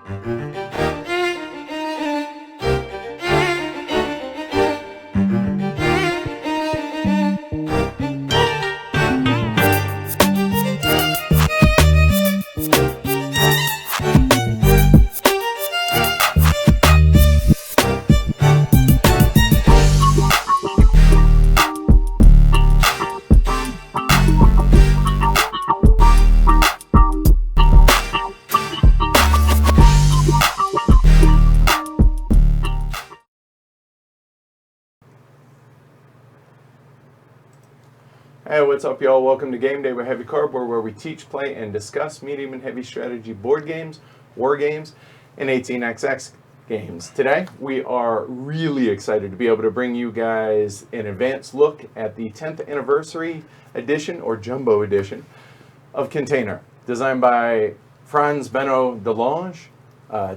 Hey, what's up, y'all? Welcome to Game Day with Heavy Cardboard, where we teach, play, and discuss medium and heavy strategy board games, war games, and 18xx games. Today, we are really excited to be able to bring you guys an advanced look at the 10th anniversary edition, or Jumbo edition, of Container, designed by Franz-Benno DeLonge,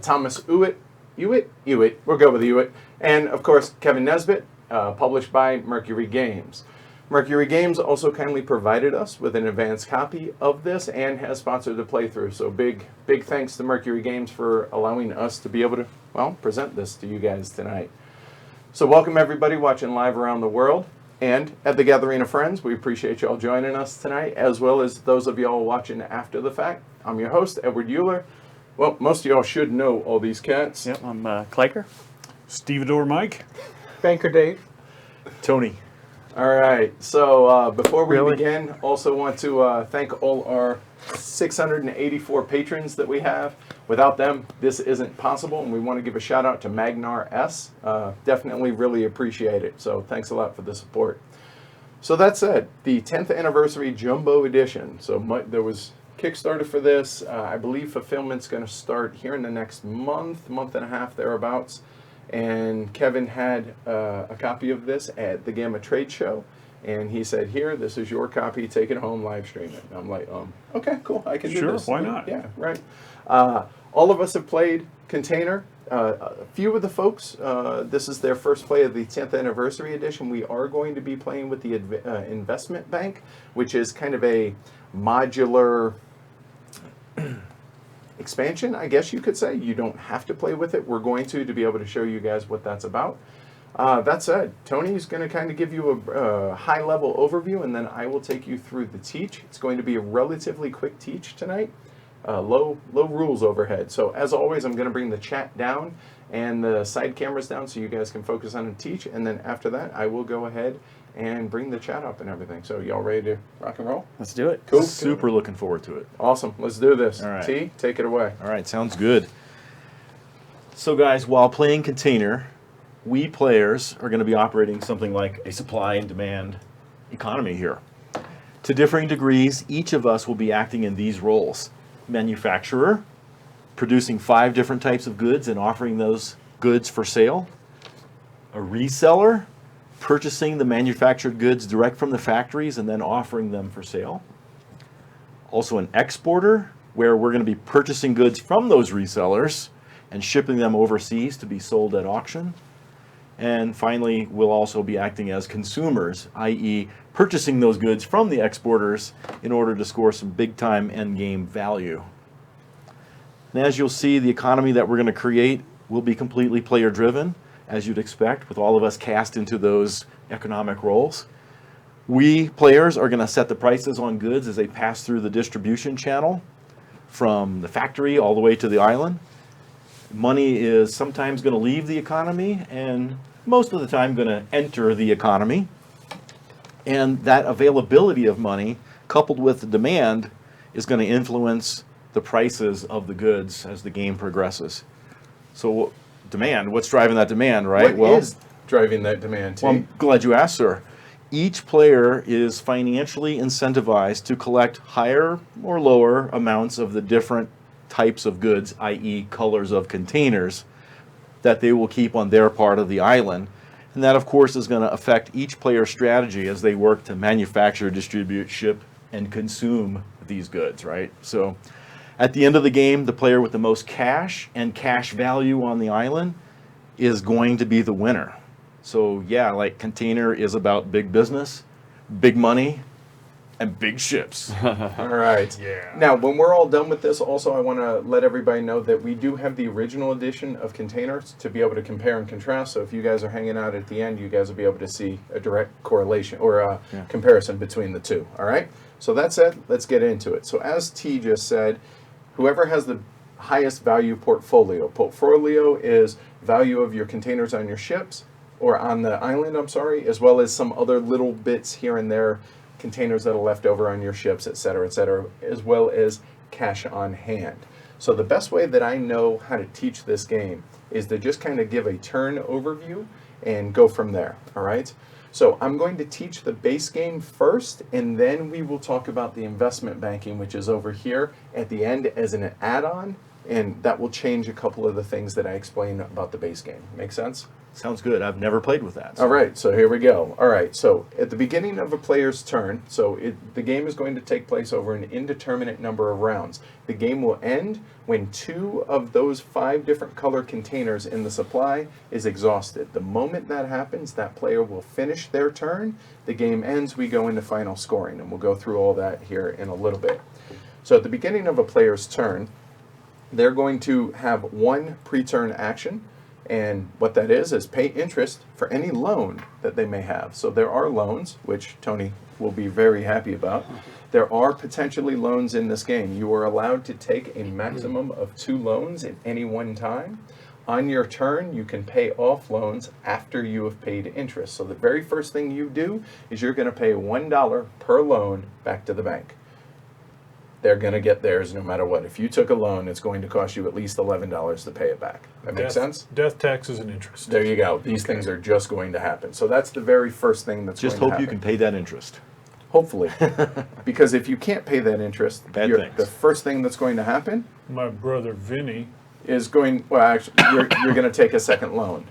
Thomas Ewitt, we'll go with Ewitt, and of course, Kevin Nesbitt, published by Mercury Games. Mercury Games also kindly provided us with an advanced copy of this and has sponsored the playthrough. So big thanks to Mercury Games for allowing us to be able to, well, present this to you guys tonight. So welcome everybody watching live around the world and at the Gathering of Friends. We appreciate y'all joining us tonight, as well as those of y'all watching after the fact. I'm your host, Edward Euler. Well, most of y'all should know all these cats. Yep, I'm Claker. Stevedore Mike. Banker Dave. Tony. All right, so before we begin, also want to thank all our 684 patrons that we have. Without them, this isn't possible, and we want to give a shout out to Magnar S. Definitely really appreciate it, so thanks a lot for the support. So that said, the 10th anniversary Jumbo edition. So there was Kickstarter for this. I believe fulfillment's going to start here in the next month and a half, thereabouts. And Kevin had a copy of this at the Gamma Trade Show, and he said, "Here, this is your copy. Take it home, live stream it." And I'm like, okay, cool. I can do this. Sure, why not? Yeah, right. All of us have played Container. A few of the folks, this is their first play of the 10th anniversary edition. We are going to be playing with the Investment Bank, which is kind of a modular expansion, I guess you could say. You don't have to play with it. We're going to be able to show you guys what that's about. That said, Tony's going to kind of give you a high-level overview, and then I will take you through the teach. It's going to be a relatively quick teach tonight. Low rules overhead. So as always, I'm going to bring the chat down and the side cameras down so you guys can focus on the teach, and then after that, I will go ahead and bring the chat up and everything. So y'all ready to rock and roll? Let's do it. Cool. Super looking forward to it. Awesome. Let's do this. All right. T, take it away. All right, sounds good. So guys, while playing Container, we players are going to be operating something like a supply and demand economy here. To differing degrees, each of us will be acting in these roles. Manufacturer, producing 5 different types of goods and offering those goods for sale. A reseller, purchasing the manufactured goods direct from the factories and then offering them for sale. Also an exporter, where we're going to be purchasing goods from those resellers and shipping them overseas to be sold at auction. And finally, we'll also be acting as consumers, i.e. purchasing those goods from the exporters in order to score some big-time end-game value. And as you'll see, the economy that we're going to create will be completely player-driven, as you'd expect, with all of us cast into those economic roles. We players are going to set the prices on goods as they pass through the distribution channel from the factory all the way to the island. Money is sometimes going to leave the economy and most of the time going to enter the economy. And that availability of money, coupled with the demand, is going to influence the prices of the goods as the game progresses. So demand, what's driving that demand, right? What is driving that demand, T? Well, I'm glad you asked, sir. Each player is financially incentivized to collect higher or lower amounts of the different types of goods, i.e. colors of containers, that they will keep on their part of the island. And that, of course, is going to affect each player's strategy as they work to manufacture, distribute, ship, and consume these goods, right? So at the end of the game, the player with the most cash and cash value on the island is going to be the winner. So yeah, like Container is about big business, big money, and big ships. All right. Yeah. Now, when we're all done with this, also I want to let everybody know that we do have the original edition of Containers to be able to compare and contrast. So if you guys are hanging out at the end, you guys will be able to see a direct correlation or a comparison between the two. All right. So that said, let's get into it. So as T just said, whoever has the highest value portfolio. Portfolio is value of your containers on your ships or on the island, I'm sorry, as well as some other little bits here and there, containers that are left over on your ships, et cetera, as well as cash on hand. So the best way that I know how to teach this game is to just kind of give a turn overview and go from there, all right? So I'm going to teach the base game first, and then we will talk about the investment banking, which is over here at the end as an add-on, and that will change a couple of the things that I explained about the base game. Make sense? Sounds good. I've never played with that. All right, so here we go. All right, so at the beginning of a player's turn, the game is going to take place over an indeterminate number of rounds. The game will end when 2 of those 5 different color containers in the supply is exhausted. The moment that happens, that player will finish their turn. The game ends, we go into final scoring, and we'll go through all that here in a little bit. So at the beginning of a player's turn, they're going to have 1 pre-turn action. And what that is pay interest for any loan that they may have. So there are loans, which Tony will be very happy about. There are potentially loans in this game. You are allowed to take a maximum of 2 loans at any one time. On your turn, you can pay off loans after you have paid interest. So the very first thing you do is you're going to pay $1 per loan back to the bank. They're going to get theirs no matter what. If you took a loan, it's going to cost you at least $11 to pay it back. That makes sense? Death, taxes, and interest. There you go. These things are just going to happen. So that's the very first thing that's Just going to hope happen. you can pay that interest. Hopefully. Because if you can't pay that interest, Bad things. the first thing that's going to happen My brother Vinny. is actually, you're going to take a second loan.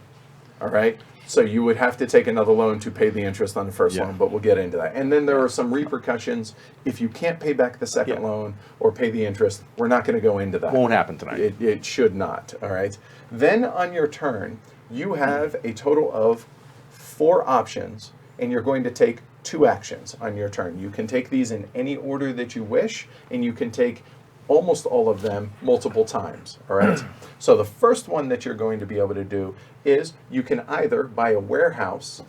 All right? So you would have to take another loan to pay the interest on the first loan, but we'll get into that. And then there are some repercussions. If you can't pay back the second loan or pay the interest, we're not going to go into that. Won't happen tonight. It should not, all right? Then on your turn, you have a total of 4 options, and you're going to take 2 actions on your turn. You can take these in any order that you wish, and you can take almost all of them multiple times, all right? So the first one that you're going to be able to do is you can either buy a warehouse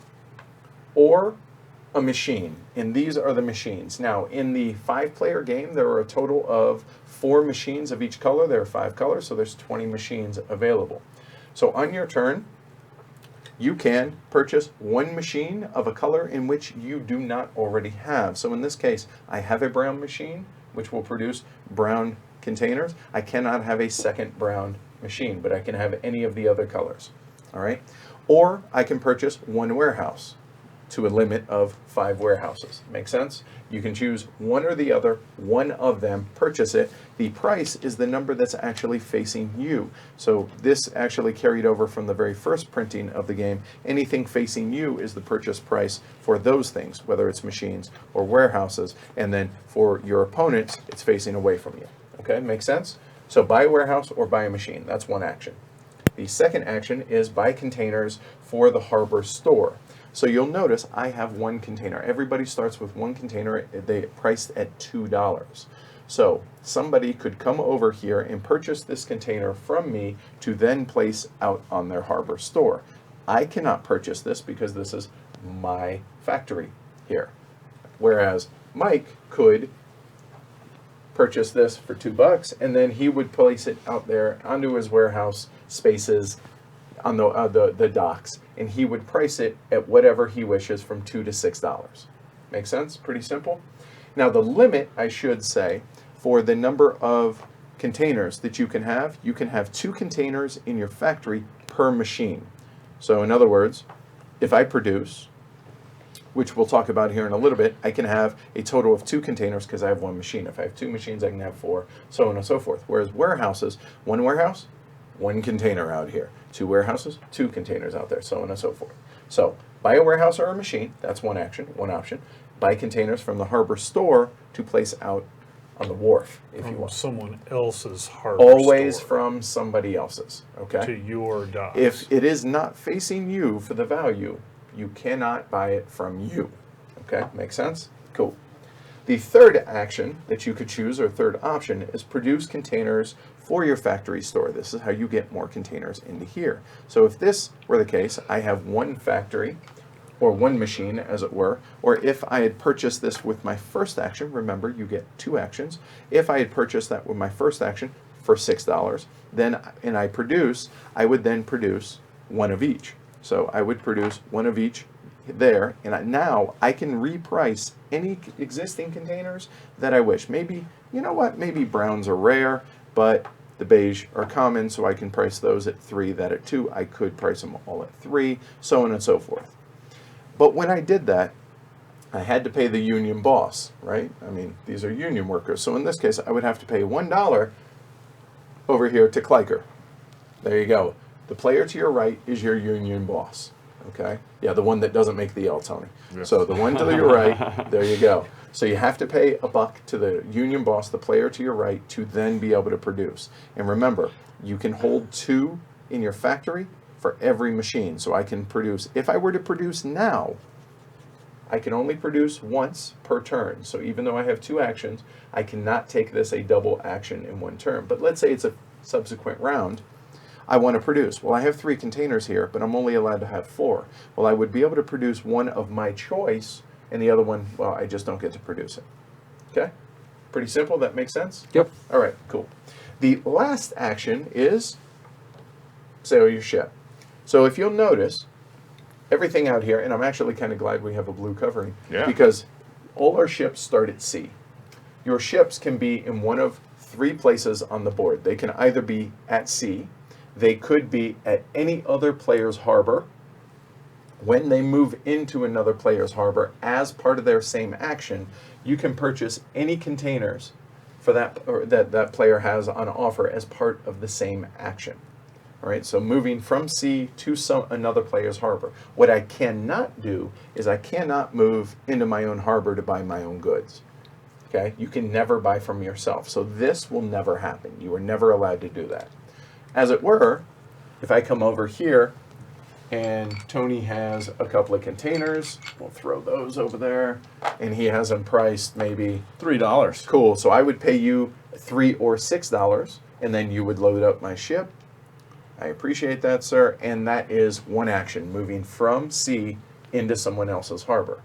or a machine, and these are the machines. Now, in the 5-player game, there are a total of 4 machines of each color. There are 5 colors, so there's 20 machines available. So on your turn, you can purchase 1 machine of a color in which you do not already have. So in this case, I have a brown machine, which will produce brown containers. I cannot have a second brown machine, but I can have any of the other colors, all right? Or I can purchase 1 warehouse to a limit of 5 warehouses. Make sense? You can choose one or the other, one of them, purchase it. The price is the number that's actually facing you. So this actually carried over from the very first printing of the game. Anything facing you is the purchase price for those things, whether it's machines or warehouses. And then for your opponents, it's facing away from you. Okay, make sense? So buy a warehouse or buy a machine. That's one action. The second action is buy containers for the harbor store. So you'll notice I have 1 container. Everybody starts with 1 container. They priced at $2. So somebody could come over here and purchase this container from me to then place out on their harbor store. I cannot purchase this because this is my factory here. Whereas Mike could purchase this for $2, and then he would place it out there onto his warehouse spaces on the docks, and he would price it at whatever he wishes from $2 to $6. Make sense? Pretty simple. Now the limit, I should say, for the number of containers that you can have 2 containers in your factory per machine. So in other words, if I produce, which we'll talk about here in a little bit, I can have a total of 2 containers because I have 1 machine. If I have 2 machines, I can have 4, so on and so forth. Whereas warehouses, 1 warehouse, 1 container out here. 2 warehouses, 2 containers out there, so on and so forth. So buy a warehouse or a machine, that's one option. Buy containers from the harbor store to place out on the wharf, if you want. Someone else's harbor Always store. from somebody else's, okay? To your docks. If it is not facing you for the value, you cannot buy it from you. Okay, make sense? Cool. The third action that you could choose, or third option, is produce containers for your factory store. This is how you get more containers into here. So if this were the case, I have one factory, or one machine as it were, or if I had purchased this with my first action, remember you get 2 actions, if I had purchased that with my first action for $6, then, and I would then produce one of each. So I would produce one of each there, and now I can reprice any existing containers that I wish. Maybe, you know what, maybe browns are rare, but the beige are common, so I can price those at 3, that at 2, I could price them all at 3, so on and so forth. But when I did that, I had to pay the union boss, right? I mean, these are union workers. So in this case, I would have to pay $1 over here to Kleiker. There you go. The player to your right is your union boss, okay? Yeah, the one that doesn't make the L, Tony. Yes. So the one to your right, there you go. So you have to pay $1 to the union boss, the player to your right, to then be able to produce. And remember, you can hold 2 in your factory for every machine. So I can produce, if I were to produce now, I can only produce once per turn. So even though I have 2 actions, I cannot take this a double action in one turn. But let's say it's a subsequent round, I want to produce. Well, I have 3 containers here, but I'm only allowed to have 4. Well, I would be able to produce one of my choice, and the other one, well, I just don't get to produce it. Okay? Pretty simple, that makes sense? Yep. All right, cool. The last action is sail your ship. So if you'll notice, everything out here, and I'm actually kind of glad we have a blue covering, because all our ships start at sea. Your ships can be in one of 3 places on the board. They can either be at sea, they could be at any other player's harbor. When they move into another player's harbor as part of their same action, you can purchase any containers for that, or that player has on offer as part of the same action. All right, so moving from sea to another player's harbor. What I cannot do is I cannot move into my own harbor to buy my own goods. Okay, you can never buy from yourself. So this will never happen. You are never allowed to do that. As it were, if I come over here and Tony has a couple of containers, we'll throw those over there, and he has them priced maybe $3. Cool, so I would pay you $3 or $6, and then you would load up my ship. I appreciate that, sir. And that is one action, moving from sea into someone else's harbor.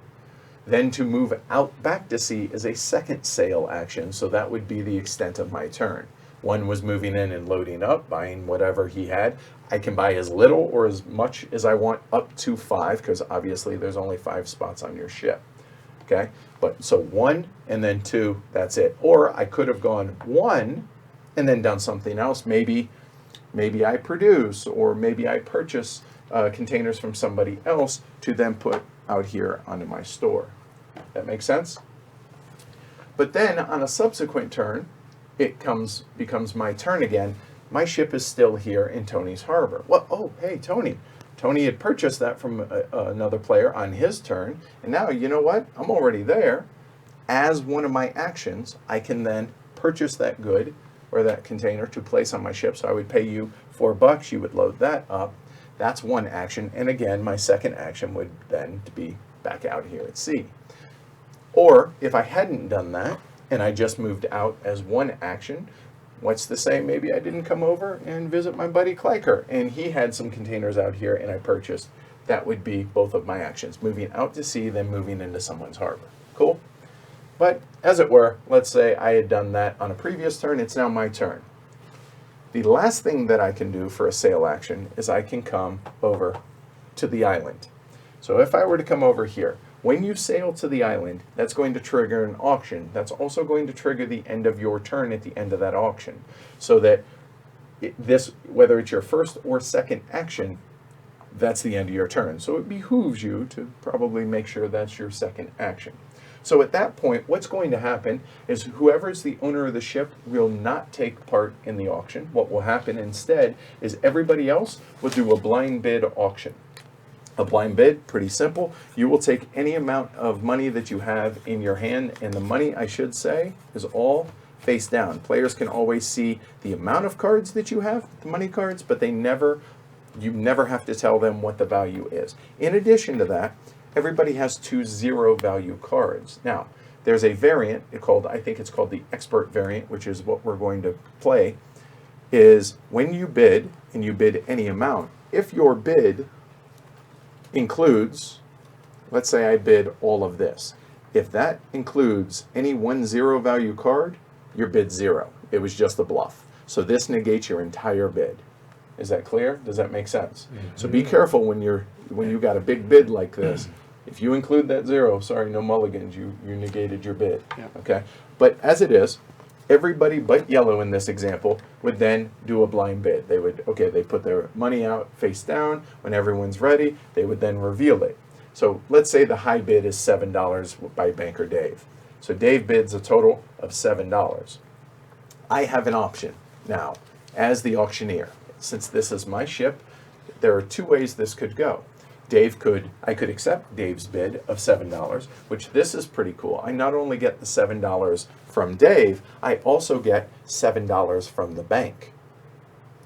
Then to move out back to sea is a second sail action, so that would be the extent of my turn. One was moving in and loading up, buying whatever he had. I can buy as little or as much as I want, up to 5, because obviously there's only 5 spots on your ship. Okay, but so 1 and then 2, that's it. Or I could have gone 1 and then done something else. Maybe I produce, or maybe I purchase containers from somebody else to then put out here onto my store. That makes sense? But then on a subsequent turn, it becomes my turn again. My ship is still here in Tony's harbor. Well, oh, hey, Tony. Tony had purchased that from another player on his turn, and now, you know what? I'm already there. As one of my actions, I can then purchase that good or that container to place on my ship. So I would pay you $4, you would load that up. That's one action, and again, my second action would then be back out here at sea. Or if I hadn't done that, and I just moved out as one action, what's to say maybe I didn't come over and visit my buddy Kleiker, and he had some containers out here and I purchased. That would be both of my actions, moving out to sea, then moving into someone's harbor. Cool? But as it were, let's say I had done that on a previous turn, it's now my turn. The last thing that I can do for a sail action is I can come over to the island. So if I were to come over here, when you sail to the island, that's going to trigger an auction. That's also going to trigger the end of your turn at the end of that auction. So that whether it's your first or second action, that's the end of your turn. So it behooves you to probably make sure that's your second action. So at that point, what's going to happen is whoever is the owner of the ship will not take part in the auction. What will happen instead is everybody else will do a blind bid auction. A blind bid, pretty simple. You will take any amount of money that you have in your hand, and the money, I should say, is all face down. Players can always see the amount of cards that you have, the money cards, but you never have to tell them what the value is. In addition to that, everybody has 2 zero value cards. Now, There's a variant I think it's called the expert variant, which is what we're going to play, is when you bid, and you bid any amount, if your bid includes, let's say I bid all of this. If that includes any 1-0 value card, your bid's 0. It was just a bluff. So this negates your entire bid. Is that clear? Does that make sense? So be careful when you got a big bid like this. If you include that 0, sorry, no mulligans, you negated your bid. Yeah. Okay? But as it is, everybody but yellow in this example would then do a blind bid. They put their money out face down. When everyone's ready, they would then reveal it. So let's say the high bid is $7 by banker Dave. So Dave bids a total of $7. I have an option now as the auctioneer. Since this is my ship, there are two ways this could go. I could accept Dave's bid of $7, which this is pretty cool. I not only get the $7 from Dave, I also get $7 from the bank.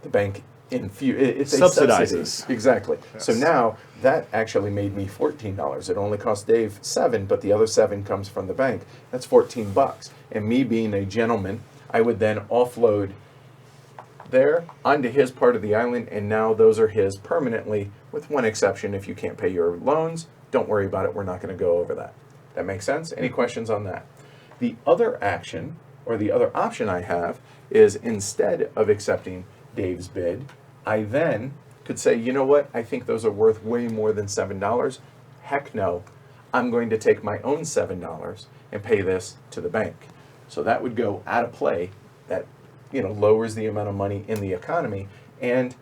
The bank it's Subsidizes. Exactly. Yes. So now that actually made me $14. It only cost Dave $7, but the other $7 comes from the bank. That's $14. And me being a gentleman, I would then offload there onto his part of the island, and now those are his permanently, with one exception. If you can't pay your loans, don't worry about it. We're not going to go over that. That makes sense? Any questions on that? The other action, or the other option I have, is instead of accepting Dave's bid, I then could say, you know what, I think those are worth way more than $7. Heck no, I'm going to take my own $7 and pay this to the bank. So that would go out of play. That lowers the amount of money in the economy, and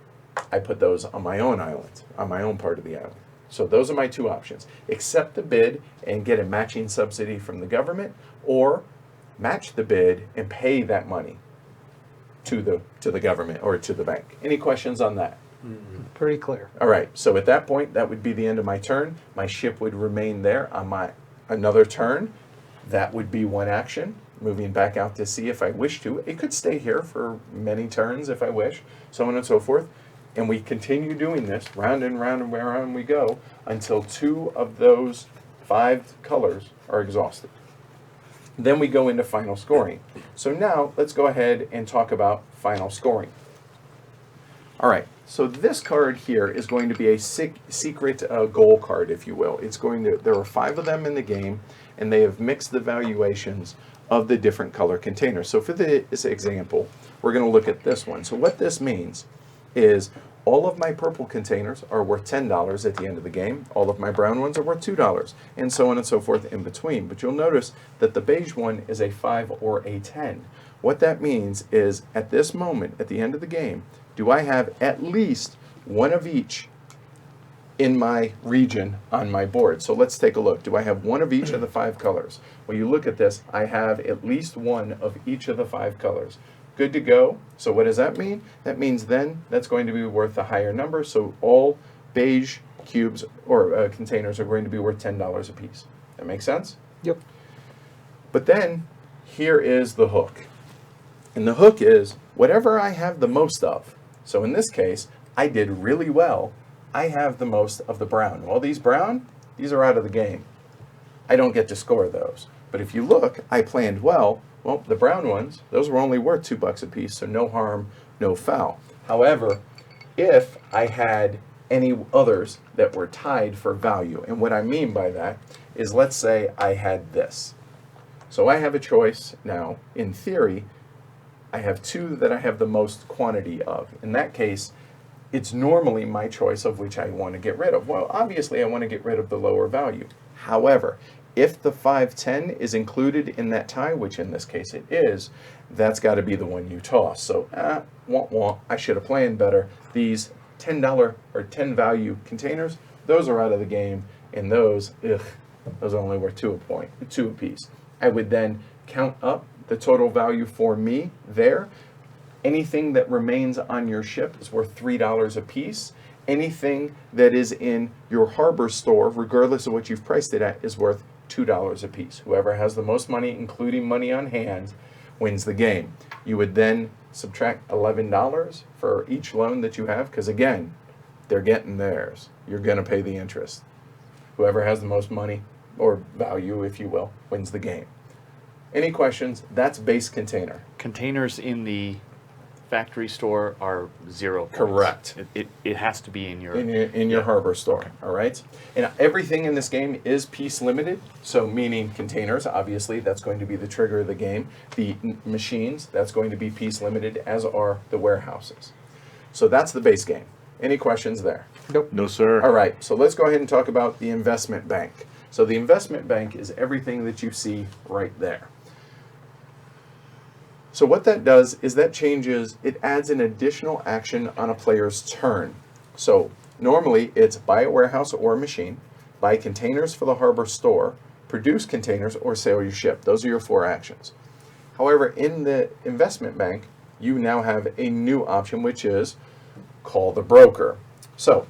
I put those on my own island, on my own part of the island. So those are my two options. Accept the bid and get a matching subsidy from the government, or match the bid and pay that money to the government or to the bank. Any questions on that? Pretty clear. All right, so at that point, that would be the end of my turn. My ship would remain there on my another turn. That would be one action. Moving back out to sea if I wish to. It could stay here for many turns if I wish, so on and so forth. And we continue doing this, round and round and round we go, until 2 of those 5 colors are exhausted. Then we go into final scoring. So now let's go ahead and talk about final scoring. All right, so this card here is going to be a secret goal card, if you will. There are 5 of them in the game, and they have mixed the valuations of the different color containers. So for this example, we're going to look at this one. So what this means is all of my purple containers are worth $10 at the end of the game. All of my brown ones are worth $2, and so on and so forth in between. But you'll notice that the beige one is a 5 or a 10. What that means is at this moment, at the end of the game, do I have at least one of each in my region on my board? So let's take a look. Do I have one of each of the 5 colors? Well, you look at this, I have at least one of each of the 5 colors. Good to go. So what does that mean? That means then that's going to be worth a higher number. So all beige cubes or containers are going to be worth $10 a piece. That makes sense? Yep. But then here is the hook. And the hook is whatever I have the most of. So in this case, I did really well. I have the most of the brown. All these brown, these are out of the game. I don't get to score those. But if you look, I planned well. Well, the brown ones, those were only worth $2 a piece, so no harm, no foul. However, if I had any others that were tied for value, and what I mean by that is, let's say I had this. So I have a choice now. In theory, I have 2 that I have the most quantity of. In that case, it's normally my choice of which I want to get rid of. Well, obviously I want to get rid of the lower value. However, if the 510 is included in that tie, which in this case it is, that's got to be the one you toss. So, I should have planned better. These $10 or 10 value containers, those are out of the game, and those are only worth 2 a piece. I would then count up the total value for me there. Anything that remains on your ship is worth $3 a piece. Anything that is in your harbor store, regardless of what you've priced it at, is worth $2 a piece. Whoever has the most money, including money on hand, wins the game. You would then subtract $11 for each loan that you have, because again, they're getting theirs. You're going to pay the interest. Whoever has the most money, or value, if you will, wins the game. Any questions? That's base container. Containers in the factory store are 0 points. Correct. It has to be in your... In your harbor store, all right? And everything in this game is piece limited, so meaning containers, obviously, that's going to be the trigger of the game. The machines, that's going to be piece limited, as are the warehouses. So that's the base game. Any questions there? Nope. No, sir. All right, so let's go ahead and talk about the investment bank. So the investment bank is everything that you see right there. So what that does is that changes, it adds an additional action on a player's turn. So normally it's buy a warehouse or a machine, buy containers for the harbor store, produce containers, or sail your ship. Those are your 4 actions. However, in the investment bank, you now have a new option, which is call the broker. So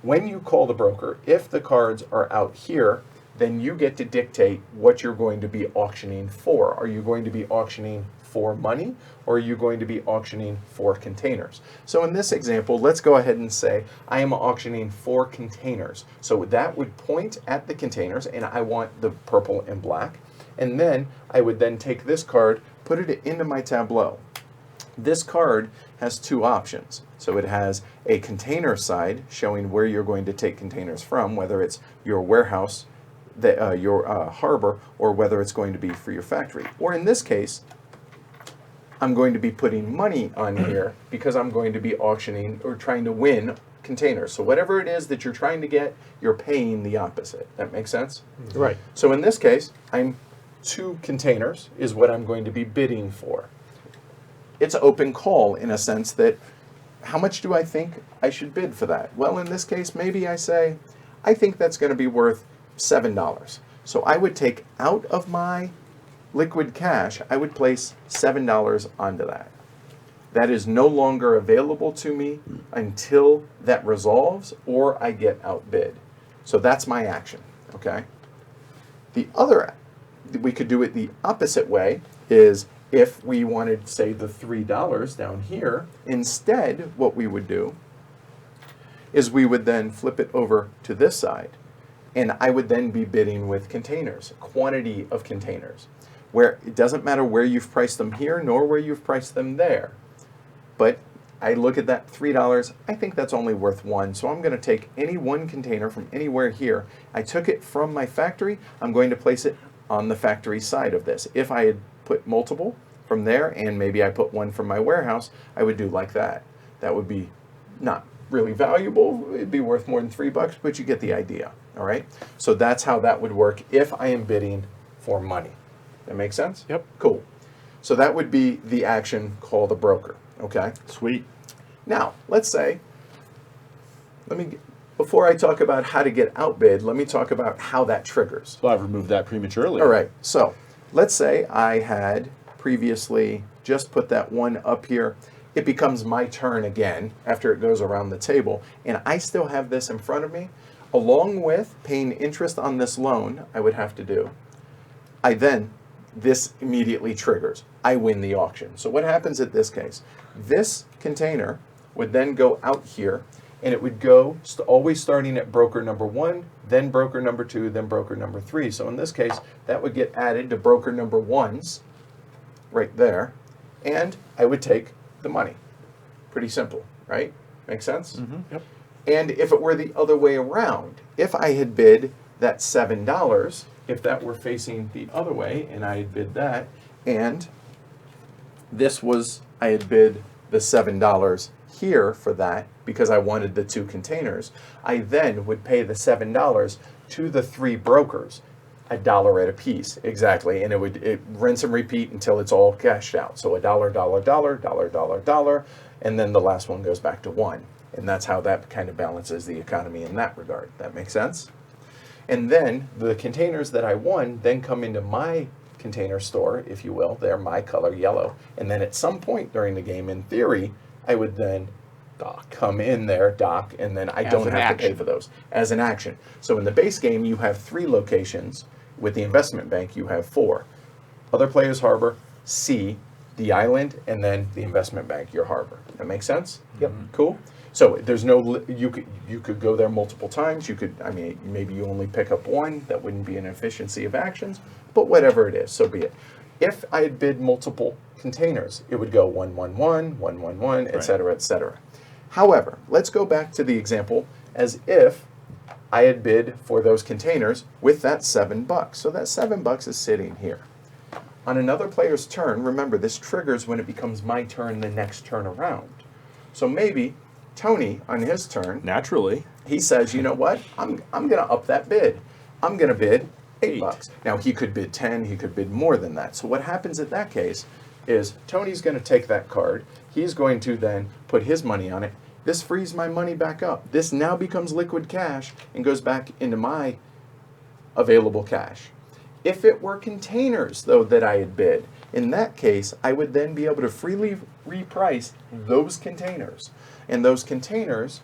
when you call the broker, if the cards are out here, then you get to dictate what you're going to be auctioning for. Are you going to be auctioning for money, or are you going to be auctioning for containers? So in this example, let's go ahead and say I am auctioning for containers. So that would point at the containers, and I want the purple and black. And then I would then take this card, put it into my tableau. This card has 2 options. So it has a container side showing where you're going to take containers from, whether it's your warehouse, your harbor, or whether it's going to be for your factory. Or in this case, I'm going to be putting money on here because I'm going to be auctioning or trying to win containers. So whatever it is that you're trying to get, you're paying the opposite. That makes sense? Right. So in this case, 2 containers is what I'm going to be bidding for. It's open call in a sense that, how much do I think I should bid for that? Well, in this case, maybe I say, I think that's going to be worth $7. So I would take out of my liquid cash, I would place $7 onto that. That is no longer available to me until that resolves or I get outbid. So that's my action, okay? We could do it the opposite way, is if we wanted, say, the $3 down here, instead what we would do is we would then flip it over to this side, and I would then be bidding with containers, quantity of containers, where it doesn't matter where you've priced them here nor where you've priced them there. But I look at that $3, I think that's only worth 1, so I'm going to take any 1 container from anywhere here. I took it from my factory, I'm going to place it on the factory side of this. If I had put multiple from there and maybe I put 1 from my warehouse, I would do like that. That would be not really valuable, it'd be worth more than $3, but you get the idea, all right? So that's how that would work if I am bidding for money. That make sense? Yep. Cool. So that would be the action, call the broker, okay? Sweet. Now, let's say, before I talk about how to get outbid, let me talk about how that triggers. Well, I've removed that prematurely. All right, so let's say I had previously just put that 1 up here. It becomes my turn again after it goes around the table, and I still have this in front of me, along with paying interest on this loan I would have to do. This immediately triggers. I win the auction. So what happens at this case? This container would then go out here, and it would go always starting at broker number 1, then broker number 2, then broker number 3. So in this case, that would get added to broker number 1's right there, and I would take the money. Pretty simple, right? Make sense? Mm-hmm. Yep. And if it were the other way around, if I had bid that $7, if that were facing the other way, and I had bid that, and I had bid the $7 here for that because I wanted the 2 containers, I then would pay the $7 to the 3 brokers, $1 at a piece, exactly, and it rinse and repeat until it's all cashed out. So $1, $1, and then the last one goes back to 1, and that's how that kind of balances the economy in that regard. That makes sense? And then the containers that I won then come into my container store, if you will. They're my color, yellow. And then at some point during the game, in theory, I would then come in there, dock, and then I don't have to pay for those as an action. So in the base game, you have 3 locations. With the investment bank, you have 4. Other players' harbor, C, the island, and then the investment bank, your harbor. That makes sense? Yep. Cool. So there's no, you could go there multiple times. You could, maybe you only pick up 1. That wouldn't be an efficiency of actions, but whatever it is, so be it. If I had bid multiple containers, it would go 1, 1, 1, 1, 1, 1, et cetera, et cetera. However, let's go back to the example as if I had bid for those containers with that $7. So that $7 is sitting here. On another player's turn, remember this triggers when it becomes my turn the next turn around. So maybe Tony, on his turn, Naturally. he says, you know what, I'm going to up that bid. I'm going to bid $8. Now, he could bid 10, he could bid more than that. So what happens in that case is Tony's going to take that card. He's going to then put his money on it. This frees my money back up. This now becomes liquid cash and goes back into my available cash. If it were containers, though, that I had bid, in that case, I would then be able to freely reprice those containers. And those containers,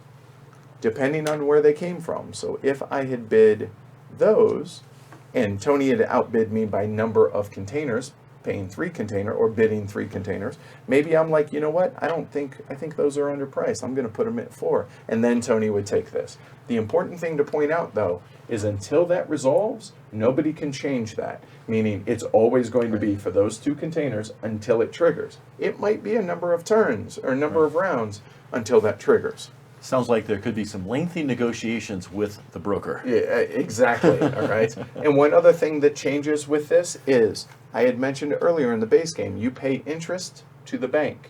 depending on where they came from. So if I had bid those, and Tony had outbid me by number of containers, paying 3 container or bidding 3 containers, maybe I'm like, you know what, I think those are underpriced. I'm going to put them at 4. And then Tony would take this. The important thing to point out, though, is until that resolves, nobody can change that. Meaning it's always going to be for those 2 containers until it triggers. It might be a number of turns or a number of rounds until that triggers. Sounds like there could be some lengthy negotiations with the broker. Yeah, exactly. All right. And one other thing that changes with this is, I had mentioned earlier in the base game, you pay interest to the bank.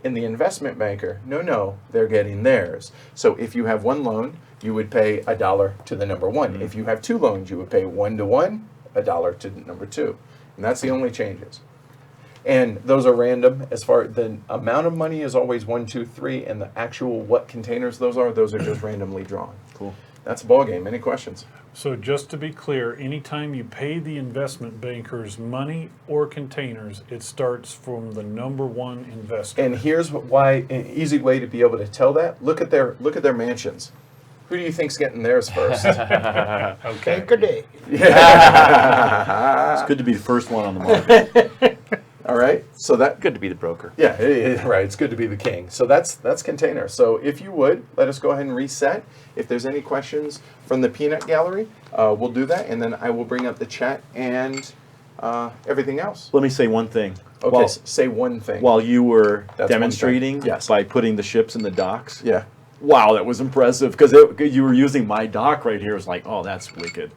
In the investment banker, no, they're getting theirs. So if you have 1 loan, you would pay $1 to the number 1. If you have 2 loans, you would pay 1 to 1, $1 to number 2. And that's the only changes. And those are random. As far the amount of money is always 1, 2, 3, and the actual what containers those are just randomly drawn. Cool. That's a ball game. Any questions? So just to be clear, anytime you pay the investment bankers money or containers, it starts from the number 1 investor. And here's why an easy way to be able to tell that. Look at their mansions. Who do you think's getting theirs first? Okay. Good day. It's good to be the first one on the market. All right. So that Good to be the broker. yeah, right. It's good to be the king. So that's container. So if you would, let us go ahead and reset. If there's any questions from the peanut gallery, we'll do that, and then I will bring up the chat and everything else. Let me say one thing. Okay, say one thing. While you were That's demonstrating one thing. Yes. by putting the ships in the docks, Yeah. wow, that was impressive because you were using my dock right here. It was like, oh, that's wicked.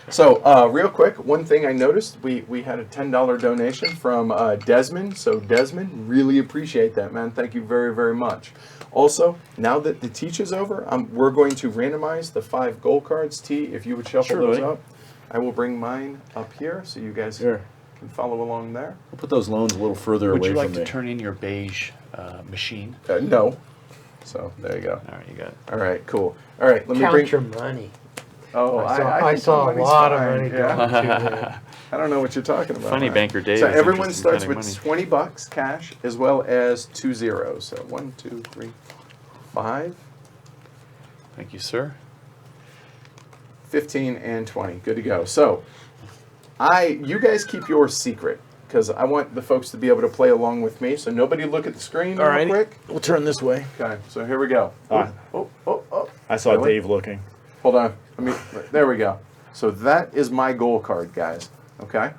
So real quick, one thing I noticed, we had a $10 donation from Desmond. So Desmond, really appreciate that, man. Thank you very, very much. Also, now that the teach is over, we're going to randomize the 5 gold cards. T, if you would shuffle Sure, those buddy. up. I will bring mine up here so you guys Here. can follow along there. We'll put those loans a little further Would away you from like to me. turn in your beige machine? No. So there you go. All right, you got it. All right, cool. All right, let me Count bring. your money. Oh, I think saw a money's lot of fine, money yeah. going to there. I don't know what you're talking about. Funny man. Banker Dave So is everyone interested in starts with spending $20 cash as well as 2 zeros. So 1, 2, 3, 5, Thank you, sir. 15, and 20. Good to go. So you guys keep yours secret because I want the folks to be able to play along with me. So nobody look at the screen All real right, quick. we'll turn this way. Okay. So here we go. Oh. I saw Really? Dave looking. Hold on. There we go. So that is my goal card, guys. Okay?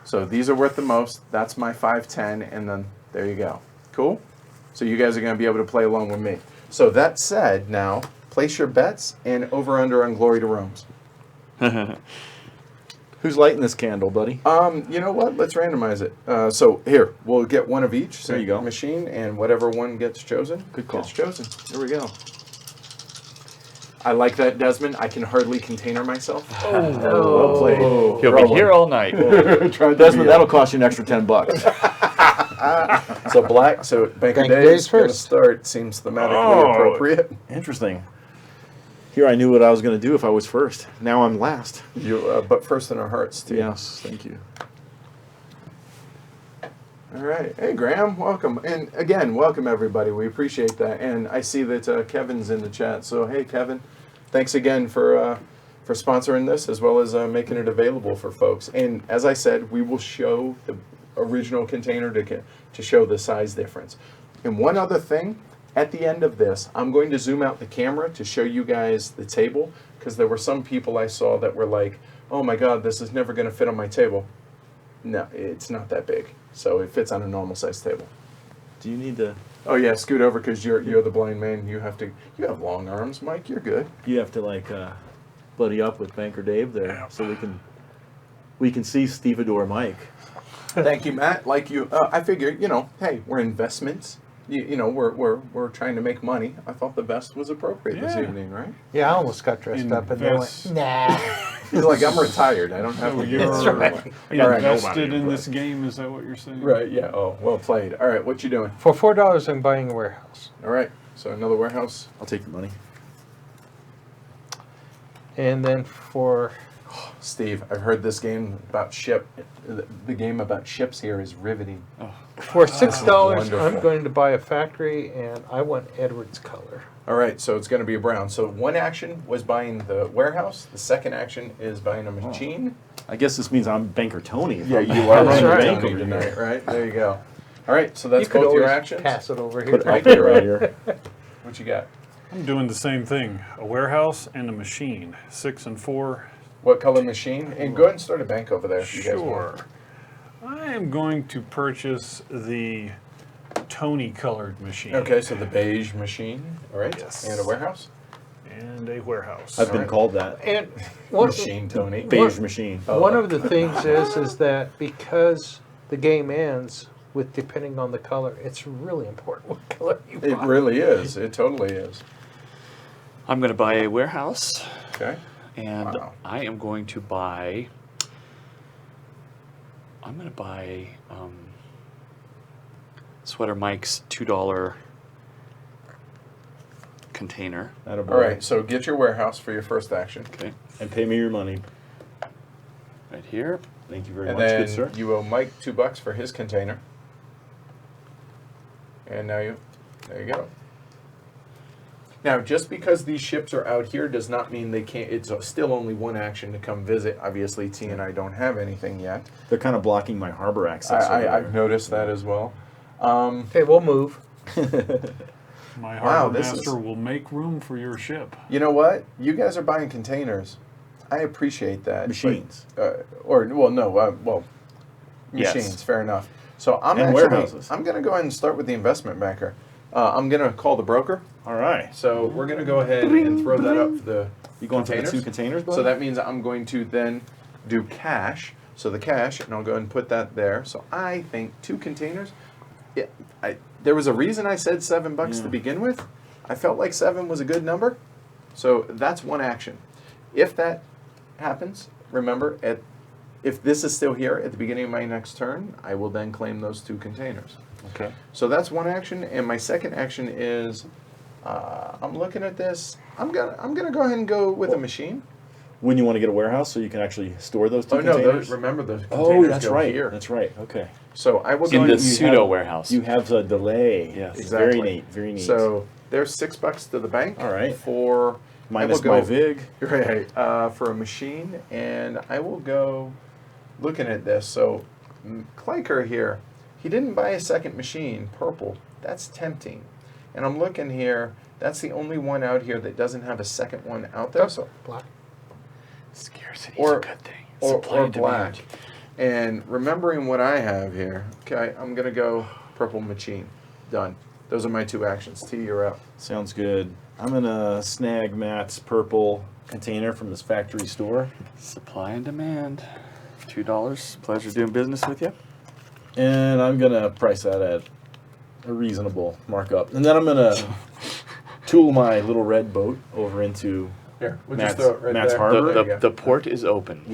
So these are worth the most. That's my 510, and then there you go. Cool? So you guys are going to be able to play along with me. So that said, now, place your bets and over-under on Glory to Rome's. Who's lighting this candle, buddy? You know what? Let's randomize it. So here, we'll get one of each. There you go. Machine, and whatever one gets chosen, Good call. gets chosen. Here we go. I like that, Desmond. I can hardly container myself. Well played. He'll be here all night. Tried to Desmond, be, that'll cost you an extra $10. So black. So Banker Banker Dave's Dave's going to first. start. Seems thematically Oh. appropriate. Interesting. Here I knew what I was going to do if I was first. Now I'm last. You, but first in our hearts too. Yes, thank you. All right. Hey, Graham, welcome. And again, welcome everybody. We appreciate that. And I see that Kevin's in the chat. So hey, Kevin, thanks again for sponsoring this as well as making it available for folks. And as I said, we will show the original container to show the size difference. And one other thing, at the end of this, I'm going to zoom out the camera to show you guys the table because there were some people I saw that were like, oh my God, this is never going to fit on my table. No, it's not that big. So it fits on a normal size table. Do you need to? Oh yeah, scoot over because you're the blind man. You have long arms, Mike. You're good. You have to like buddy up with Banker Dave there, so we can see Stevedore Mike. Thank you, Matt. Like you, I figured, hey, we're investments. We're trying to make money. I thought the vest was appropriate this Yeah. evening, right? Yeah, I almost got dressed up and then went, Invest. nah. He's like, I'm retired. I don't have So to. you're All right, invested nobody, in but- this game, is that what you're saying? Right. Yeah. Oh, well played. All right. What you doing? For $4, I'm buying a warehouse. All right. So another warehouse. I'll take your money. And then for Steve, I've heard this game about ship. The game about ships here is riveting. $6, wonderful. I'm going to buy a factory, and I want Edwards color. All right. So it's going to be a brown. So one action was buying the warehouse. The second action is buying a machine. I guess this means I'm Banker Tony. Yeah, you are That's running right. the bank over tonight, right? There you go. All right. So that's You could both your always actions. pass it over here. Put Right Alpha right here. What you got? I'm doing the same thing. A warehouse and a machine. 6 and 4. What color machine? And go ahead and start a bank over there if you guys want. Sure. I am going to purchase the Tony colored machine. Okay, so the beige machine, all right, Yes. and a warehouse. And a warehouse. I've been Alright. called that. And one, Machine, Tony. Beige machine. one of the things is that because the game ends with depending on the color, it's really important what color you buy. It really is. It totally is. I'm going to buy a warehouse, Okay. and Wow. I am going to buy. Sweater Mike's $2 container. Atta boy. All right, so get your warehouse for your first action. Okay, And pay me your money. right here. Thank you very And much, then good sir. you owe Mike $2 for his container. And now there you go. Now, just because these ships are out here does not mean they can't, it's still only one action to come visit. Obviously, T and I don't have anything yet. They're kind of blocking my harbor access. over I've there. noticed that as well. Okay, we'll move. My Wow, harbor this master is- will make room for your ship. You know what? You guys are buying containers. I appreciate that. Machines. Yes. Machines. Fair enough. So And warehouses. I'm going to go ahead and start with the investment banker. I'm going to call the broker. All right. So we're going to go ahead and throw that up for the You going for the containers. 2 containers, bud? So that means I'm going to then do cash. So the cash, and I'll go ahead and put that there. So I think 2 containers. Yeah, there was a reason I said $7 to begin with. I felt like 7 was a good number. So that's one action. If that happens, remember, if this is still here at the beginning of my next turn, I will then claim those 2 containers. Okay. So that's one action, and my second action is I'm looking at this. I'm gonna go ahead and go with a machine. When you want to get a warehouse so you can actually store those 2 Oh no, containers? remember the containers Oh, that's go right. here. That's right. Okay. So I will go In ahead the and pseudo warehouse. You have a delay. Yes. Exactly. Very neat. Very neat. So there's $6 to the bank. All right. For minus I will my go- vig. Right, for a machine, and I will go looking at this. So, Clayker here, he didn't buy a second machine, purple. That's tempting. And I'm looking here, that's the only one out here that doesn't have a second one out there. So, Black. Scarcity Or- is a good thing. or Supply and black. demand. And remembering what I have here, okay, I'm going to go purple machine. Done. Those are my 2 actions. T, you're up. Sounds good. I'm going to snag Matt's purple container from his factory store. Supply and demand. $2. Pleasure doing business with you. And I'm going to price that at a reasonable markup. And then I'm going to tool my little red boat over into Here, we'll Matt's- just throw it right Matt's there. harbor? There you go. The port is open. in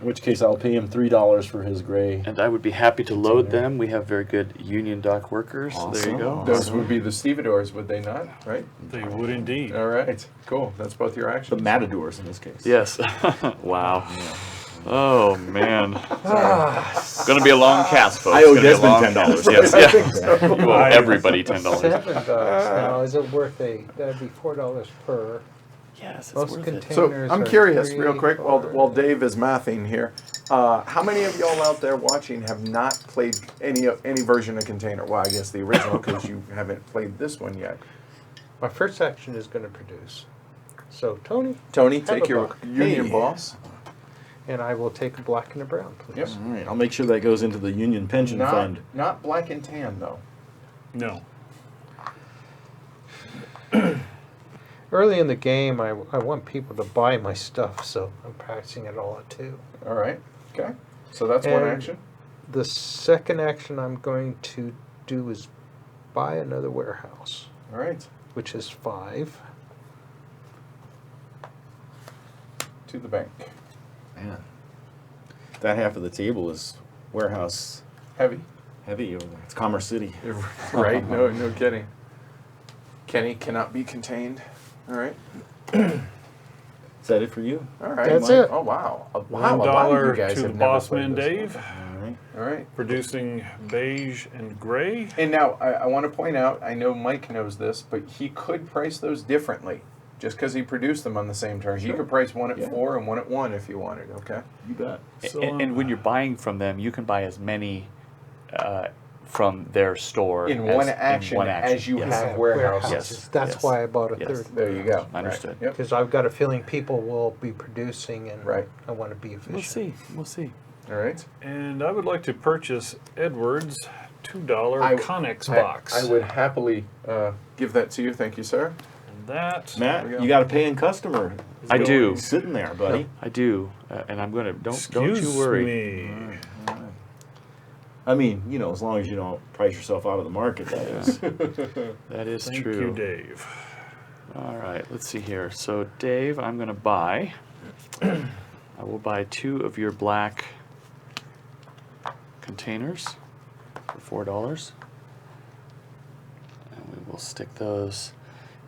which case I'll pay him $3 for his gray. And I would be happy to load them. We have very good union dock workers. There you go. Awesome. Those would be the stevedores, would they not? Right? They would indeed. All right. Cool. That's both your The actions. matadors in this case. Yes. Wow. Oh man. Gonna be a long cast, folks. I owe Gonna be a Desmond long $10. cast. I Yes, think yeah. so. You owe everybody $10. $7 now. Is it worth that'd be $4 per. Yes, it's Most worth it. containers. So I'm are curious, 3, real quick, 4. while Dave is mathing here, how many of y'all out there watching have not played any version of Container? Well, I guess the original because you haven't played this one yet. My first action is going to produce. So Tony, Tony, Have take a your buck. Union Hey. boss, And I will take a black and a brown, please. Yep. All right, I'll make sure that goes into the union pension fund. Not black and tan, though. No. Early in the game, I want people to buy my stuff, so I'm practicing it all at 2. All right. Okay. So that's one And action. The second action I'm going to do is buy another warehouse, All right. which is 5. To the bank. Man, that half of the table is warehouse Heavy. heavy over there. It's Commerce City. Right? No kidding. Kenny cannot be contained. All right. Is that it for you? All right. That's it. Oh, wow. $1 A lot of you guys to the have never boss played man this. Dave, All right. All right. producing beige and gray. And now, I want to point out, I know Mike knows this, but he could price those differently. Just because he produced them on the same turn. He Sure. could price one at Yeah. 4 and one at 1 if you wanted, okay? You bet. So, And when you're buying from them, you can buy as many from their store In as, one action, as you yes. have warehouses. Yes. That's Yes. why I bought a Yes. third. There you go. Understood. Right. Yep. Because I've got a feeling people will be producing, and Right. I want to be efficient. We'll see. We'll see. All right. And I would like to purchase Edwards $2 I- Connex I- box. I would happily give that to you. Thank you, sir. And that. Matt, There we go. you got a paying customer. I do. He's sitting there, buddy. I do, and I'm gonna don't Excuse you worry. me. I mean, you know, as long as you don't price yourself out of the market, that is. That is Thank true. you, Dave. All right, let's see here. So, Dave, I'm going to buy. I will buy 2 of your black containers for $4. And we will stick those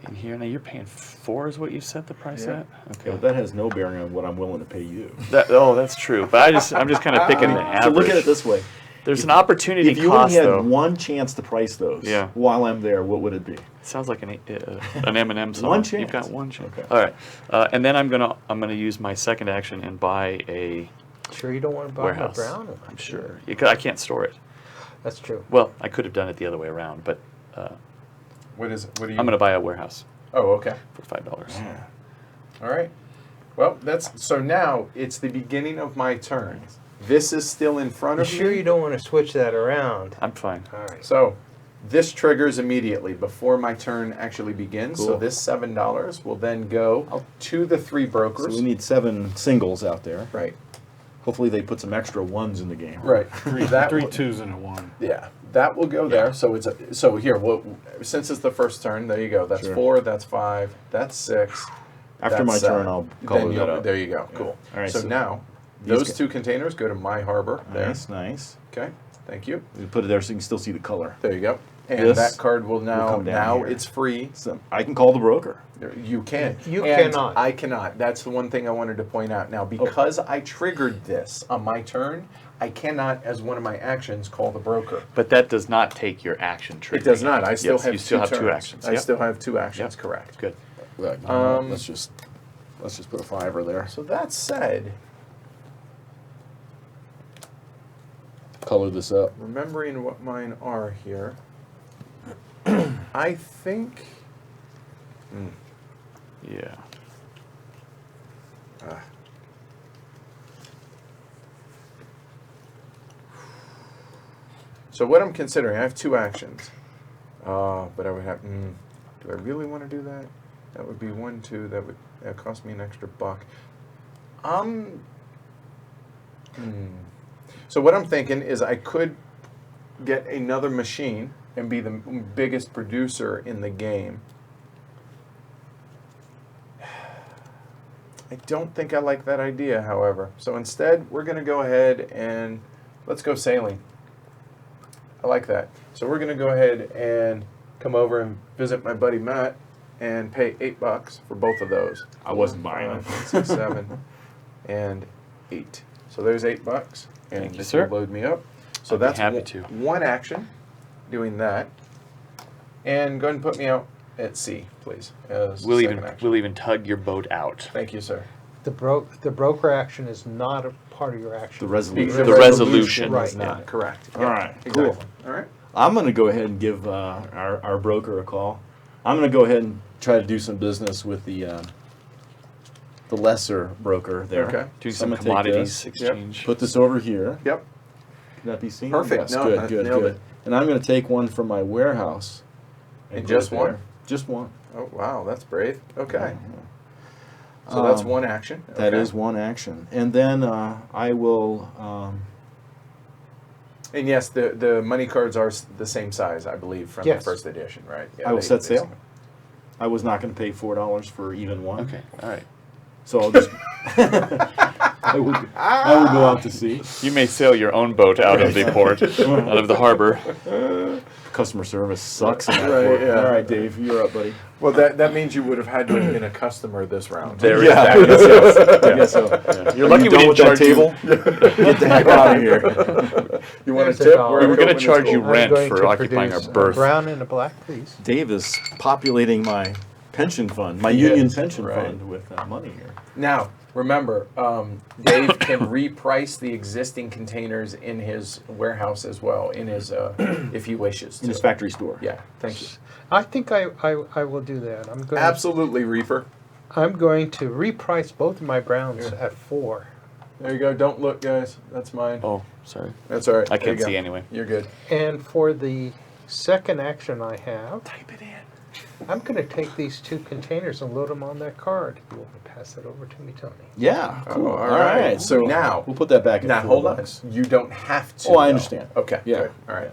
in here. Now, you're paying 4 is what you set the price Yeah. at? Yeah, Okay. but that has no bearing on what I'm willing to pay you. Oh, that's true. But I'm just kind of picking the average. So look at it this way. There's an opportunity If you cost, only had though. one chance to price those Yeah. while I'm there, what would it be? Sounds like an Eminem song. One You've chance. got one chance. Okay. All right, and then I'm gonna use my second action and buy a Sure, you don't want to buy warehouse. my brown? I'm sure. I can't store it. That's true. Well, I could have done it the other way around, but What is it? What do you? I'm gonna buy a warehouse Oh, okay. for $5. All right. Well, that's so now it's the beginning of my turn. This is still in front You of sure me. you don't want to switch that around? I'm fine. All right. So this triggers immediately before my turn actually begins. So Cool. this $7 will then go to the 3 So brokers. we need 7 singles out there. Right. Hopefully they put some extra ones in the game. Right. That Three will- twos and a 1. Yeah, that will go there. So so here. Well, since it's the first turn, there you go. That's Sure. 4. That's 5. That's 6. After my that's turn, 7. I'll Then color that you'll- up. There you go. Cool. All right, So so now these those ca- 2 containers go to my harbor. There. Nice, nice. Okay. Thank you. We put it there so you can still see the color. There you go. And This that card will now come down now here. it's free. So I can call the broker. You can. You And cannot. I cannot. That's the one thing I wanted to point out. Now, because I triggered this on my turn, I cannot, as one of my actions, call the broker. But that does not take your action trigger. It does not. I still Yes, have you still 2 have turns. 2 actions. I Yep. still have 2 actions. Yep. Correct. Good. Look, you know what, let's just put a 5 there. So that said, Color this up. remembering what mine are here, I think. Yeah. So what I'm considering, I have 2 actions, but I would have. Do I really want to do that? That would be 1, 2. That would cost me an extra buck. So what I'm thinking is I could get another machine and be the biggest producer in the game. I don't think I like that idea, however. So instead, we're going to go ahead and let's go sailing. I like that. So we're going to go ahead and come over and visit my buddy Matt and pay $8 for both of those. I wasn't buying them. 5, 6, 7, and 8. So there's $8, and Thank you, this sir. will load me up. So I'd be that's happy to. one action, doing that. And go ahead and put me out at sea, please. As We'll second even action. we'll even tug your boat out. Thank you, sir. The broker action is not a part of your action. The resolution. The resolution. is Right. not correct. All right, exactly. cool. All right. I'm going to go ahead and give our broker a call. I'm going to go ahead and try to do some business with the the lesser broker there. Okay. Doing So I'm some gonna take commodities this, exchange. Put this over here. Yep. Can that be seen? Perfect. Yes, No, good, I good, nailed good. it. And I'm going to take one from my warehouse. And put just it one? there. Just one. Oh, wow, that's brave. Okay. Yeah. So that's one action. That Okay. is one action. And then I will... And yes, the money cards are the same size, I believe, from Yes. the first edition, right? Yeah, I will set they sail. I was not going to pay $4 for even one. Okay, all right. So I'll just... I will go out to sea. You may sail your own boat out of the port, out of the harbor. Customer service sucks in that Right, port. yeah. All right, Dave, you're up, buddy. Well, that means you would have had to have been a customer this round. There Yeah. that is, yes. I guess so. You're Are lucky you we done didn't with that charge you. table? Get the heck out of here. You want a There's a tip? dollar. Where We are were going going to charge to you school? I'm rent going for to occupying our produce a berth. brown and a black, please. Dave is populating my pension fund, my union is, pension right. fund with money here. Now, remember, Dave can reprice the existing containers in his warehouse as well, in his if he wishes to. In his factory store. Yeah, thank you. I think I will do that. Absolutely, Reefer. I'm going to reprice both of my browns at 4. There you go. Don't look, guys. That's mine. Oh, sorry. That's all right. I There you can't go. see anyway. You're good. And for the second action I have, Type it in. I'm going to take these 2 containers and load them on that card. You want to pass that over to me, Tony? Yeah, cool. Oh, all right. So now, we'll put that back in. Now, hold on. You don't have to. Oh, I though. understand. Okay. Yeah. Good. All right.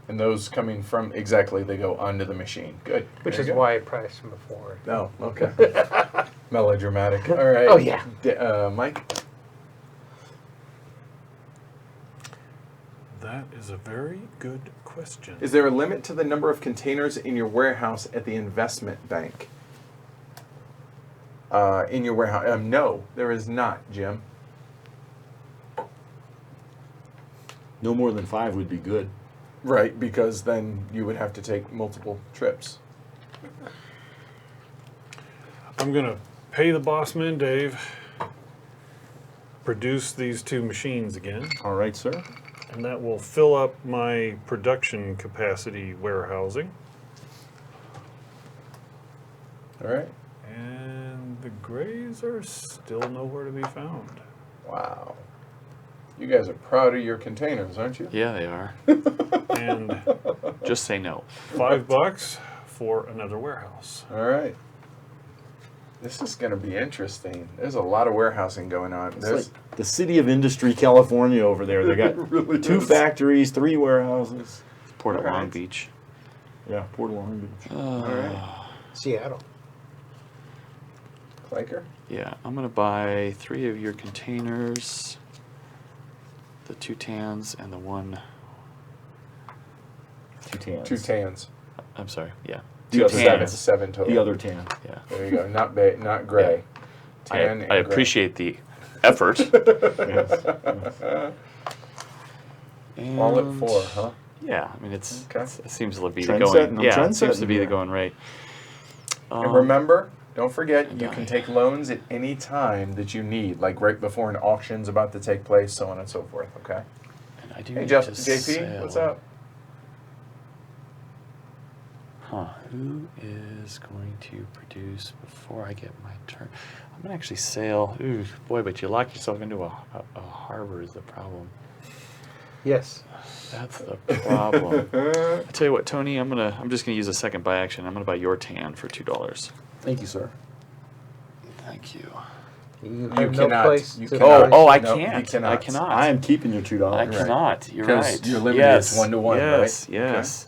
And those coming from exactly, they go onto the machine. Good. Which There is you go. why I priced them before. Oh, okay. Melodramatic. All right. Oh, yeah. Mike? That is a very good question. Is there a limit to the number of containers in your warehouse at the investment bank? In your warehouse? No, there is not, Jim. No more than 5 would be good. Right, because then you would have to take multiple trips. I'm going to pay the boss man, Dave, produce these 2 machines again, All right, sir. and that will fill up my production capacity warehousing. All right. And the grays are still nowhere to be found. Wow. You guys are proud of your containers, aren't you? Yeah, they are. And Just say no. $5 for another warehouse. All right. This is going to be interesting. There's a lot of warehousing going on. It's like the city of industry, California over there. They got really 2 is. factories, 3 warehouses. Port at All Long right. Beach. Yeah, Port of Long Beach. All right. Seattle. Clanker? Yeah, I'm going to buy 3 of your containers. The 2 tans and the 1. 2 tans. 2 tans. I'm sorry. Yeah. You 2 have seven. tans. 7 total. The other tan. Yeah. There you go. Not not gray. Tan and I gray. appreciate the effort. Yes. All at And- 4, huh? Yeah, I mean it seems to be the Trend going. setting, I'm Yeah, trend it seems to setting be the here. going rate. And remember, don't forget, you die. can take loans at any time that you need, like right before an auction's about to take place, so on and so forth, okay? And I do Hey, need Jeff, to JP, what's sail. up? Huh? Who is going to produce before I get my turn? I'm gonna actually sail. Ooh, boy, but you lock yourself into a harbor is the problem. Yes. That's the problem. I tell you what, Tony, I'm just gonna use a second buy action. I'm gonna buy your tan for $2. Thank you, sir. Thank you. You have no cannot. place You to cannot. price. Oh, I No, can't. he cannot. I cannot. I am keeping your $2. I cannot. You're 'Cause right. you're limited yes. 1-to-1, yes, right? Yes.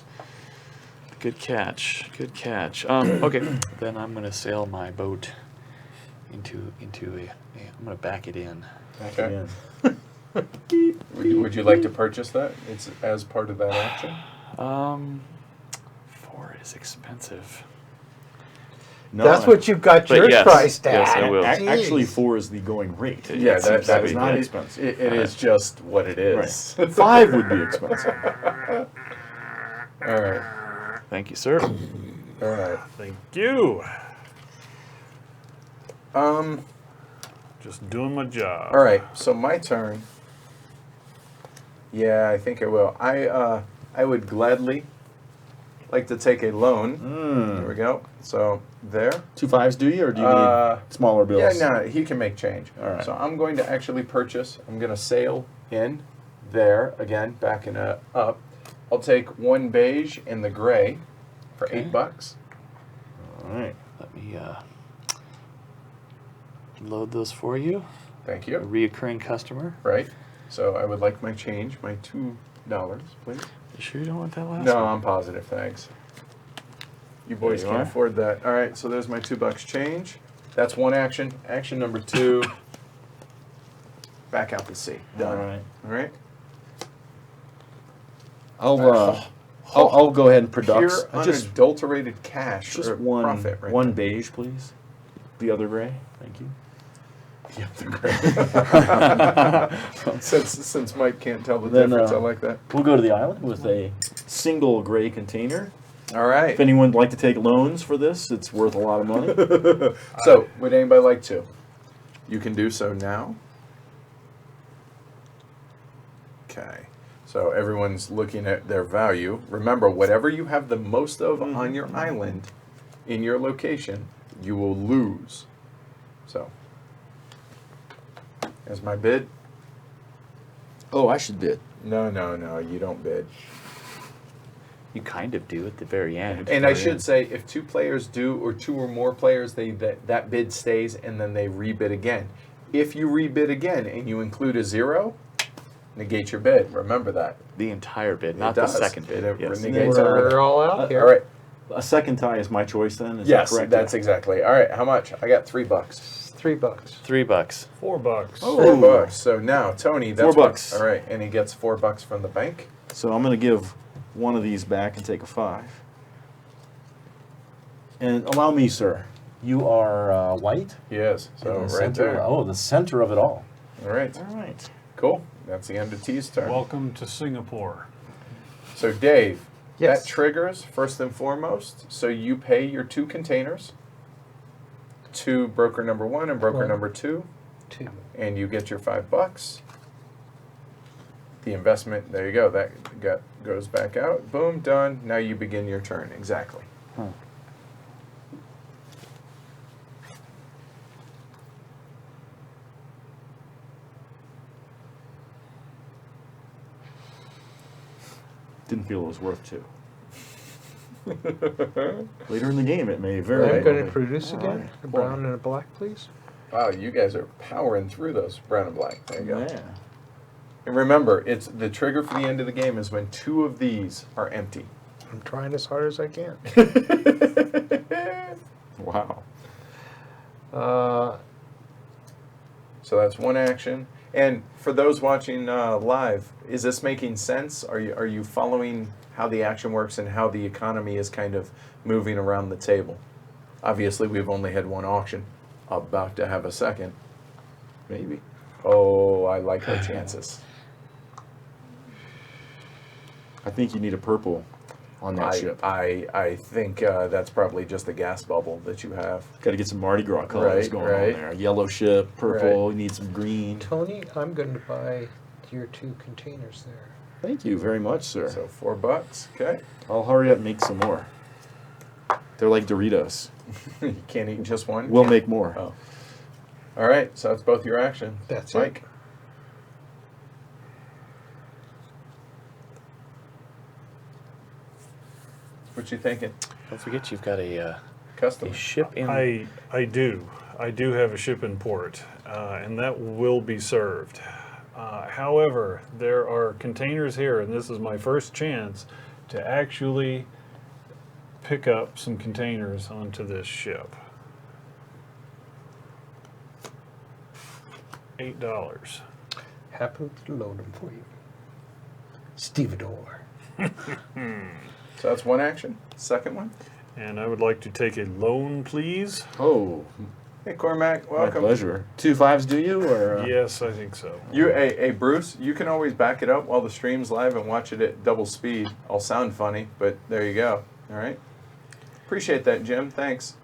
Good catch. Good catch. Okay. Then I'm gonna sail my boat into a. I'm gonna back it in. Back Okay. in. Would you like to purchase that? It's as part of that action? 4 is expensive. No, That's what you got But yours yes, priced at. yes, I will. Actually, Jeez. 4 is the going rate. Yeah, seems that to is be. not it- expensive. It is just what it is. Right. 5 would be expensive. All right. Thank you, sir. All right. Thank you. Um. Just doing my job. All right. So my turn. Yeah, I think I will. I would gladly like to take a loan. There we go. So there. 2 5s, do you, or do you need smaller bills? Yeah, no, he can make change. All right. So I'm going to actually purchase. I'm going to sail in there again, backing it up. I'll take one beige and the gray for $8. All right. Let me load those for you. Thank A you. reoccurring customer. Right. So I would like my change, my $2, please. You sure you don't want that last No, one? I'm positive. Thanks. You boys There you can't are. afford that. All right. So there's my $2 change. That's one action. Action number 2. Back out to sea. Done. All right. All right. I'll go ahead and produce. Pure Just unadulterated cash or one profit, right? one beige, please. The other gray. Thank you. Yep, the gray. since Mike can't tell the Then, difference, I like that. We'll go to the island with a single gray container. All right. If anyone would like to take loans for this, it's worth a lot of money. So, would anybody like to? You can do so now. Okay. So everyone's looking at their value. Remember, whatever you have the most of on your island, in your location, you will lose. So, there's my bid. Oh, I should bid. No, you don't bid. You kind of do at the very end. And I should say, if 2 players do, or 2 or more players, that bid stays, and then they rebid again. If you rebid again and you include a 0, negate your bid. Remember that. The entire bid, It not the does. second bid. It Yes. negates We're everything. all out here. All right. A second tie is my choice then? Is Yes, that correct? that's exactly. All right. How much? I got $3. $3. $3. $4. Oh. $4. So now, Tony, that's $4. All right, and he gets $4 from the bank. So I'm going to give one of these back and take a 5. And allow me, sir. You are white? He is. So In the right center. there. Oh, the center of it all. All right. All right. Cool. That's the end of T's turn. Welcome to Singapore. So Dave, Yes. that triggers first and foremost. So you pay your 2 containers to broker number 1 and broker One. number 2, 2. and you get your $5. The investment, there you go. That goes back out. Boom, done. Now you begin your turn. Exactly. Didn't feel it was worth 2. Later in the game, it may very I'm Right. going well to be. produce All again. right. A brown and a black, please. Wow, you guys are powering through those brown and black. There you go. Yeah. And remember, it's the trigger for the end of the game is when 2 of these are empty. I'm trying as hard as I can. Wow. So that's one action. And for those watching live, is this making sense? Are you following how the action works and how the economy is kind of moving around the table? Obviously, we've only had one auction. About to have a second. Maybe. Oh, I like our chances. I think you need a purple on that ship. I think that's probably just a gas bubble that you have. Got to get some Mardi Gras colors Right, going right. on there. Yellow ship, purple, you need some green. Tony, I'm going to buy your 2 containers there. Thank you very much, sir. So $4. Okay. I'll hurry up and make some more. They're like Doritos. You can't eat just one. We'll make more. Oh. All right. So that's both your action. That's Mike. it. What you thinking? Don't forget you've got a Custom. ship in. I do have a ship in port, and that will be served. However, there are containers here, and this is my first chance to actually pick up some containers onto this ship. $8. Happen to load them for you. Stevedore. So that's one action. Second one. And I would like to take a loan, please. Oh, Hey, Cormac. my Welcome. pleasure. 2 5s, do you? Or Yes, I think so. Hey, Bruce. You can always back it up while the stream's live and watch it at double speed. I'll sound funny, but there you go. All right. Appreciate that, Jim. Thanks.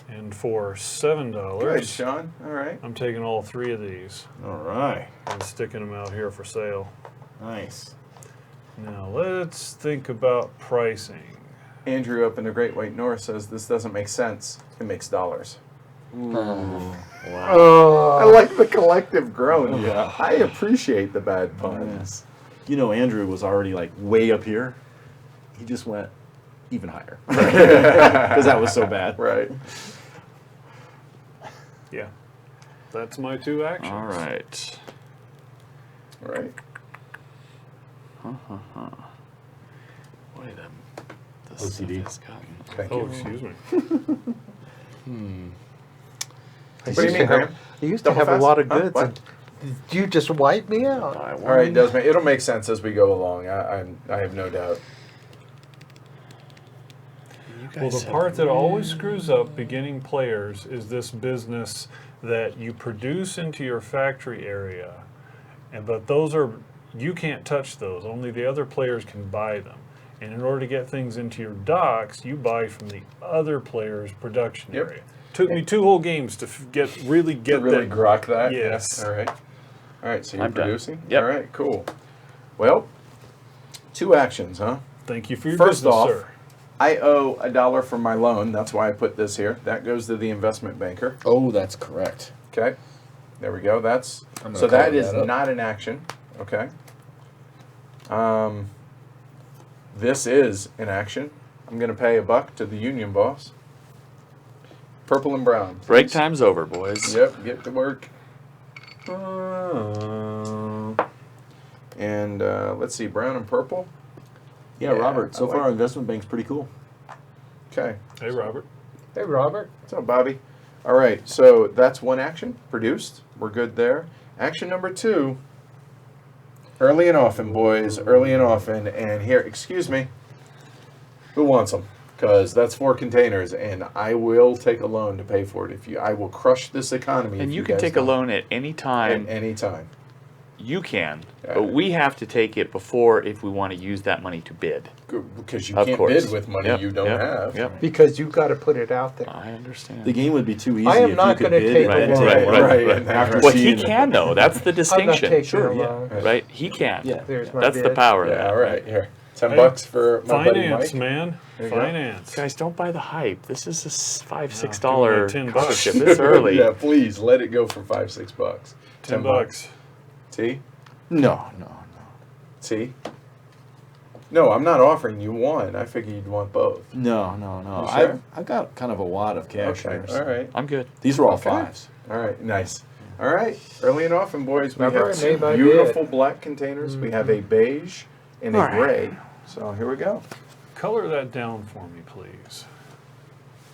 And for $7, Good, Sean. All right. I'm taking all 3 of these All right. and sticking them out here for sale. Nice. Now let's think about pricing. Andrew up in the Great White North says this doesn't make sense. It makes dollars. Wow. I like the collective groan. Yeah. I appreciate the bad puns. You know, Andrew was already like way up here. He just went even higher because that was so bad. Right. Yeah. That's my 2 actions. All right. Right. Boy, the OCD. stuff has gotten. Thank Oh, you. excuse me. What do you mean, Graham? I used to Double have a fast? lot of Huh? goods. What? And you just wiped me out. Buy All right, one. Desmond. It'll make sense as we go along. I have no doubt. You Well, guys the have part that always screws up beginning players is this business that you produce into your factory area, but those are, you can't touch those. Only the other players can buy them. And in order to get things into your docks, you buy from the other player's production Yep. area. Took me 2 whole games to really To get really that. grok that? Yes. Yeah. All right. All right, so you're I'm done. producing? Yep. All right, cool. Well, 2 actions, huh? Thank you for your First business, off, sir. I owe $1 for my loan. That's why I put this here. That goes to the investment banker. Oh, that's correct. Okay. There we go. That's I'm gonna so that cover is that up. not an action. Okay. This is an action. I'm going to pay $1 to the union boss. Purple and brown. Please. Break time's over, boys. Yep. Get to work. And let's see, brown and purple. Yeah, Yeah, Robert. So I far, like- our investment bank's pretty cool. Okay. Hey, Robert. Hey, Robert. What's up, Bobby? All right, so that's 1 action produced. We're good there. Action number 2. Early and often, boys. Early and often. And here, excuse me. Who wants them? Because that's 4 containers, and I will take a loan to pay for it. I will crush this economy. And if you can guys take a don't. loan at any time. At any time. You can, Yeah. but we have to take it before if we want to use that money to bid. Because you Of can't course. bid with money Yep, you don't yep, have. Yep. Because you've got to put it out there. I understand. The game would be too easy I am if not you could gonna bid take and the then loan. take Right, one right. after Well, he seeing it. can though. That's the I'm not distinction, taking Sure, a yeah. loan. right? He can. Yeah. There's my That's the bid. power of Yeah, that. all right. Here. $10 Hey, for my buddy Finance, Mike. man. There you go. Finance. Guys, don't buy the hype. This is a $5, give me $6 $10. scholarship. It's early. Yeah, please let it go for $5-6. $10. T? No. T? No, I'm not offering you one. I figured you'd want both. No. You sure? I've got kind of a wad of cash Okay, here. so- all right. I'm good. These were all Okay. 5s. All right, nice. All right, early and often, boys. We Remember, have I 2 made my beautiful bid. black containers. We have a beige and a All right. gray. So here we go. Color that down for me, please.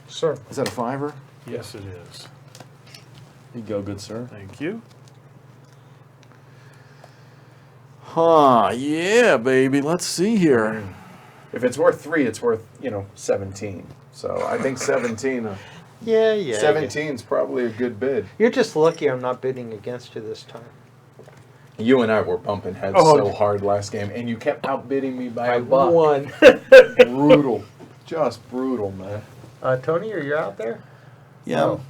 Sir. Is that a 5er? Yes, it is. Here you go, good sir. Thank you. Huh, yeah, baby. Let's see here. If it's worth 3, it's worth 17. So I think 17. Yeah. 17 is probably a good bid. You're just lucky I'm not bidding against you this time. You and I were bumping heads Oh. so hard last game, and you kept outbidding me by By a buck. one. Brutal, just brutal, man. Tony, are you out there? Yeah, Oh.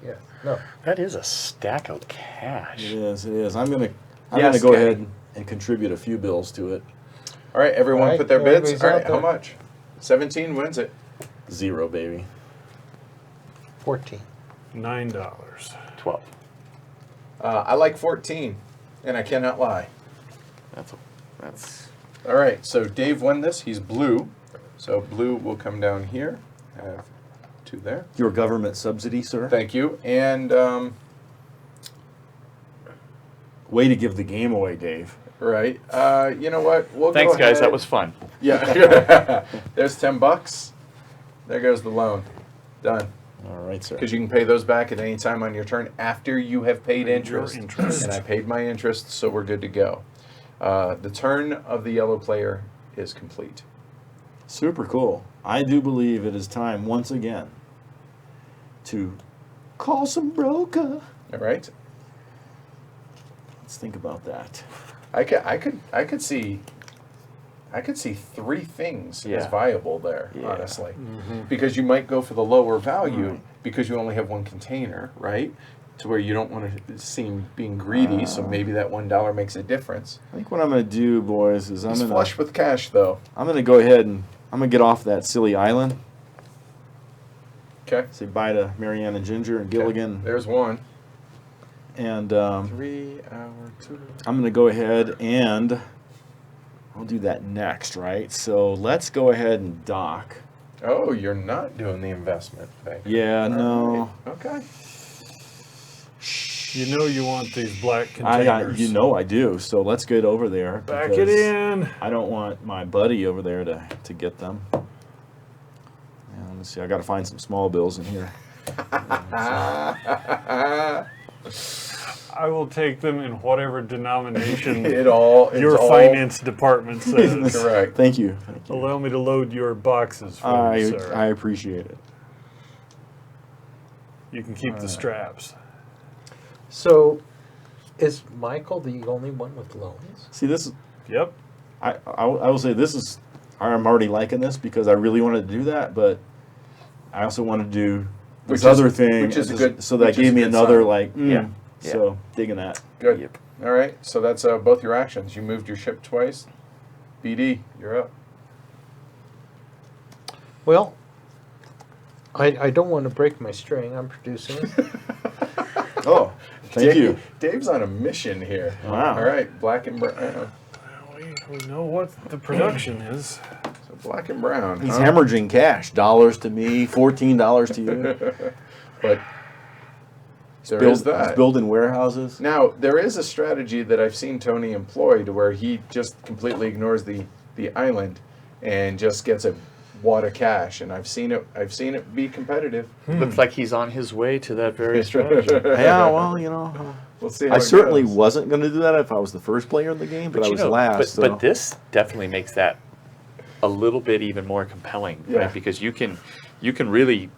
Yeah. No. That is a stack of cash. it is. I'm gonna Yes, go Kenny. ahead and contribute a few bills to it. All right, everyone All right, put their bids. everybody's All right, out how there. much? 17 wins it. 0, baby. 14. $9. 12. I like 14, and I cannot lie. That's All right, so Dave won this. He's blue. So blue will come down here. I have 2 there. Your government subsidy, sir. Thank you. And, Way to give the game away, Dave. right, you know what? We'll thanks, go guys. ahead. That was fun. Yeah. There's $10. There goes the loan. Done. All right, sir. Because you can pay those back at any time on your turn after you have paid Your interest. interest. And I paid my interest, so we're good to go. The turn of the yellow player is complete. Super cool. I do believe it is time once again to call some broker. All right. Let's think about that. I could see 3 things as Yeah. viable there, Yeah. honestly. Because you might go for the lower value Right. because you only have 1 container, right? to where you don't want to seem being greedy. So maybe that $1 makes a difference. I think what I'm going to do, boys, is He's flush with cash, though. I'm going to go ahead and I'm going to get off that silly island. Okay. Say bye to Marianne and Ginger and Gilligan. There's one. And 3 hour tour. I'm going to go ahead and I'll do that next, right? So let's go ahead and dock. Oh, you're not doing the investment thing. Yeah, All no. right. Okay. You know you want these black containers. You know I do. So let's get over there. Back it because in. I don't want my buddy over there to get them. Yeah, let me see. I got to find some small bills in here. I will take them in whatever denomination It's finance department says. correct. Thank you. Allow me to load your boxes for you, sir. I appreciate it. You can keep the straps. So, is Michael the only one with loans? See, this is. Yep. I will say this is. I'm already liking this because I really wanted to do that, but I also wanted to do this other thing, which is good. so that which is gave a me good another sign. like. Yeah. So digging that. Good. Yep. All right. So that's both your actions. You moved your ship twice. BD, you're up. Well, I don't want to break my string. I'm producing it. Oh, thank you. Dave's on a mission here. Wow. All right. Black and brown. We know what the production is. So black and brown. He's huh? hemorrhaging cash. $1 to me, $14 to you. But there is that. He's building warehouses. Now, there is a strategy that I've seen Tony employ to where he just completely ignores the island and just gets a wad of cash, and I've seen it be competitive. Looks like he's on his way to that very strategy. Yeah, well, you know. We'll see how I it certainly goes. wasn't going to do that if I was the first player in the game, but I you was know, last. But this definitely makes that a little bit even more compelling, Yeah. right? Because you can really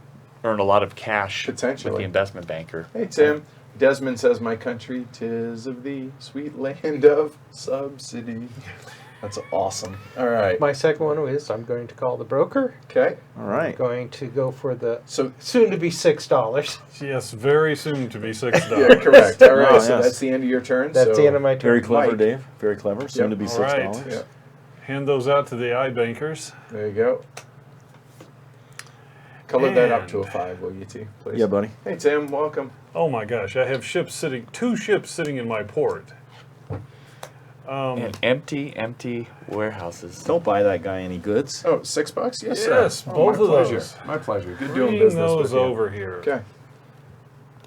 earn a lot of cash Potentially. with the investment banker. Hey, Tim. Desmond says, "My country, 'tis of thee, sweet land of subsidy." That's awesome. All right. My second one is I'm going to call the broker. Okay. All right. Going to go for the So, soon to be $6. Yes, very soon to be $6. yeah, correct. All right. Oh, So yes. that's the end of your turn. That's so the end of my turn. Very clever, Mike. Dave. Very clever. Soon Yep. to be All $6. right. Yeah. Hand those out to the iBankers. There you go. Color that up to a And- 5, will you, T? Please. Yeah, buddy. Hey, Tim. Welcome. Oh my gosh, I have two ships sitting in my port. And empty warehouses. Don't buy that guy any goods. Oh, $6? Yes, Yes, sir. both my of pleasure. those. My pleasure. Good doing Bring business those with you. over here. Okay.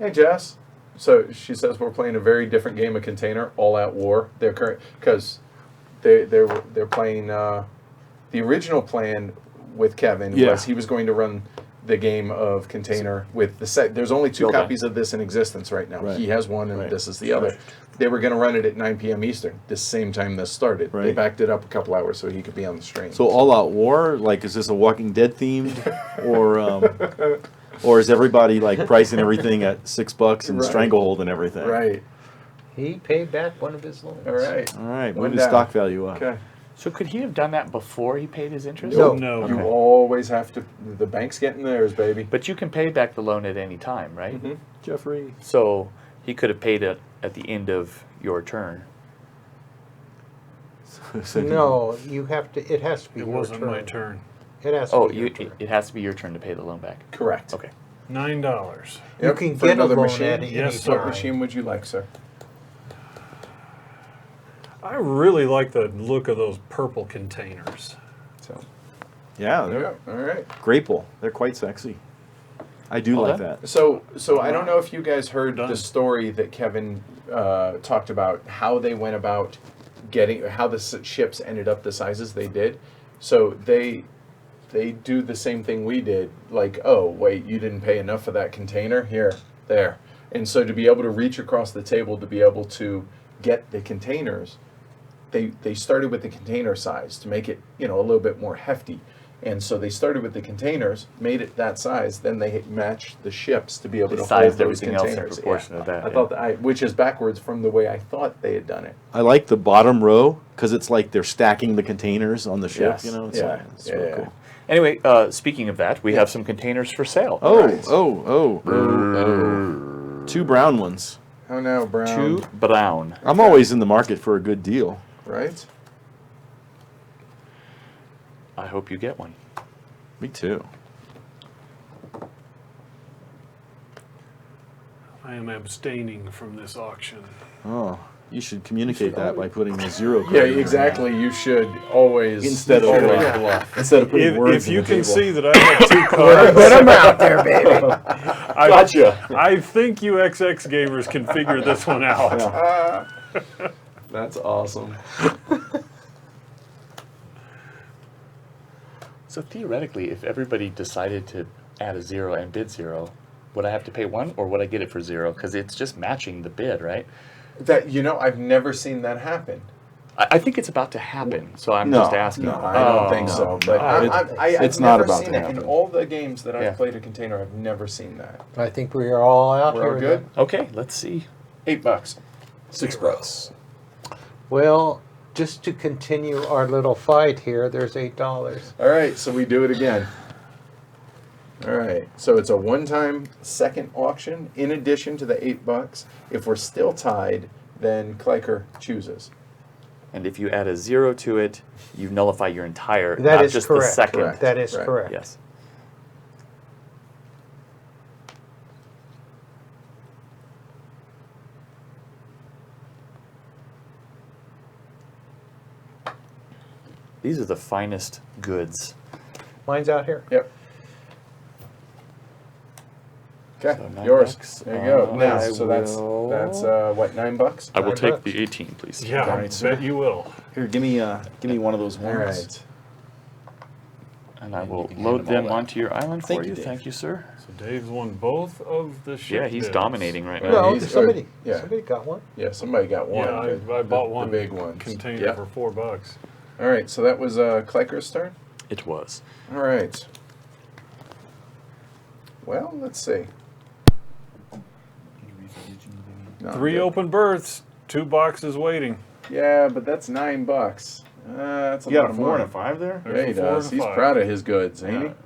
Hey, Jess. So she says we're playing a very different game of Container, All Out War. They're current because they're playing the original plan with Kevin Yeah. was he was going to run the game of Container with the set. There's only 2 Okay. copies of this in existence right now. Right. He has one, and Right. this is the other. They were going to run it at 9 p.m. Eastern, the same time this started. They Right. backed it up a couple hours so he could be on the stream. So All Out War, like, is this a Walking Dead themed, or is everybody like pricing everything at $6 and Right. Stranglehold and everything? Right. He paid back one of his loans. All right. All right. One Move the down. stock value up. Okay. So could he have done that before he paid his interest? No. No. You Okay. always have to. The bank's getting theirs, baby. But you can pay back the loan at any time, right? Mhm. Jeffrey. So he could have paid it at the end of your turn. No, you have to. It has to be It your wasn't turn. my turn. It has to Oh, be your turn. it has to be your turn to pay the loan back. Correct. Okay. $9. You Yep, can for get a another loan machine. at any Yes, sir. What time. machine would you like, sir? I really like the look of those purple containers. So, Yeah, there you they're go. All right. grapeful. They're quite sexy. I do Well like done. that. So I don't know if you guys heard Done. the story that Kevin talked about how they went about getting how the ships ended up the sizes they did. So they do the same thing we did. Like, oh wait, you didn't pay enough for that container here, there, and so to be able to reach across the table to be able to get the containers, they started with the container size to make it a little bit more hefty. And so they started with the containers, made it that size, then they matched the ships to be able They to hold sized those everything else in containers. proportion to that, I yeah. thought which is backwards from the way I thought they had done it. I like the bottom row because it's like they're stacking the containers on the ship. Yes. You know, it's, Yeah. like, it's Yeah, really yeah. cool. Anyway, speaking of that, we have some containers for sale. Oh, Nice. oh, oh, oh, oh. 2 brown ones. How now, Brown? 2 brown. I'm always in the market for a good deal. Right? I hope you get one. Me too. I am abstaining from this auction. Oh, you should communicate that by putting a 0 card Yeah, in there. exactly. You should always Instead of always yeah. bluff. Instead of putting If, words if in you the can table. see that I have 2 cards, Put them out there, baby. Gotcha. I think you XX gamers can figure this one out. That's awesome. So theoretically, if everybody decided to add a 0 and bid 0, would I have to pay 1 or would I get it for 0? Because it's just matching the bid, right? That I've never seen that happen. I think it's about to happen, so I'm No, just asking. no, I don't think so. But I've it's not never about seen to it. In happen. all the games that I've Yeah. played a container, I've never seen that. I think we are all out We're here. all good? Okay, let's see. $8. $6. Well, just to continue our little fight here, there's $8. All right, so we do it again. All right, so it's a one-time second auction in addition to the $8. If we're still tied, then Kleiker chooses. And if you add a 0 to it, you nullify your entire, That not is just correct. the second. Correct. That is Right. correct. Yes. These are the finest goods. Mine's out here. Yep. Okay, So $9. yours. There you go. Now, I so that's will- what, $9? I will $9. take the 18, please. Yeah, I Alright, sir. bet you will. Here, give me one of those All ones. right. And I And will you can hand load them all them back. onto your island Thank for you, you. Dave. Thank you, sir. So Dave's won both of the ship Yeah, he's bids. dominating right now. Well, No, he's- somebody yeah. somebody got one. Yeah, somebody got one. Yeah, but I bought the one big ones. container Yep. for $4. All right, so that was Kleiker's turn. It was. All right. Well, let's see. No, 3 good. open berths, 2 boxes waiting. Yeah, but that's $9. That's a You lot got a of 4 money. and a 5 there? Yeah, he There's a 4 does. and a He's 5. proud of his goods, ain't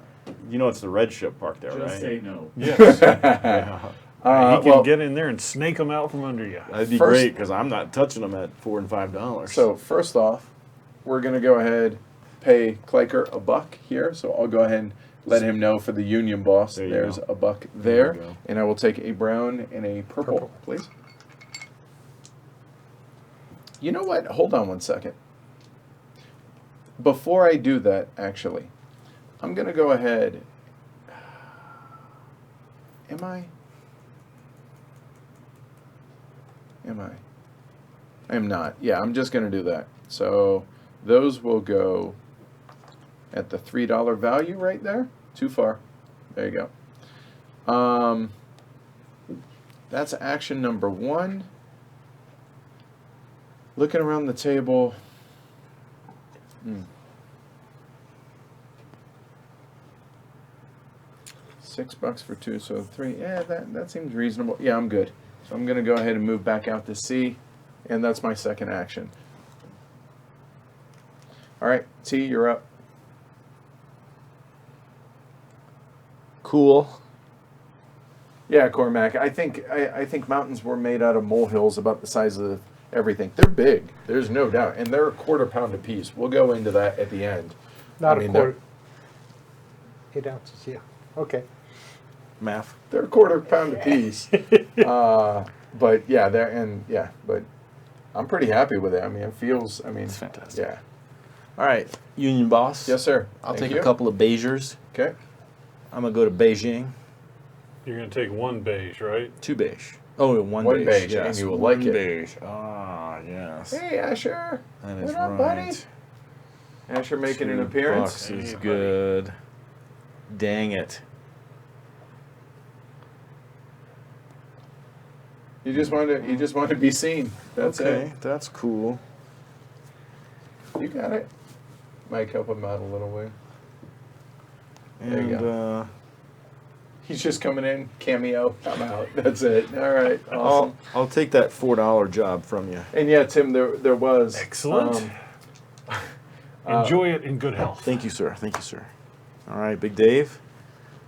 You know it's the red ship parked there, right? no. Yes. he? Yeah. He can well, get in there and snake them out from under you. That'd be First- great because I'm not touching them at $4 and $5. so first off, we're gonna go ahead pay Kleiker $1 here. So I'll go ahead and let him know for the union boss. There you There's go. $1 There there, you go. and I will take a brown and a purple, please. You know what? Hold on one second. Before I do that, actually, I'm gonna go ahead. Am I? I am not. Yeah, I'm just going to do that. So those will go at the $3 value right there. Too far. There you go. That's action number 1. Looking around the table. $6 for 2, so 3. Yeah, that seems reasonable. Yeah, I'm good. So I'm going to go ahead and move back out to C, and that's my second action. All right, T, you're up. Cool. Yeah, Cormac. I think mountains were made out of molehills about the size of everything. They're big. There's no doubt, and they're a quarter pound a piece. We'll go into that at the end. Not I mean, a quarter. 8 ounces, yeah. Okay. Math. They're a quarter pound a piece. But yeah, but I'm pretty happy with it. I mean, it feels. I mean, It's fantastic. Yeah. All right, Union Boss. Yes, sir. I'll Thank take you. a couple of Beigers. Okay. I'm going to go to Beijing. You're going to take 1 beige, right? 2 beige. Oh, one One beige. beige, yes. and you will one like it. beige. Ah, yes. Hey, Asher. That is What up, right. buddy? Asher making an $2 appearance. is Hey, buddy. good. Dang it. You just want to be seen. That's okay, that's cool. it. You got it. Might help him out a little way. There you And He's just coming in, cameo. I'm out. That's it. All right. Awesome. I'll take that $4 job from you. And yeah, Tim, there was Excellent. Enjoy it in good health. Thank you, sir. Thank you, sir. All right, Big Dave.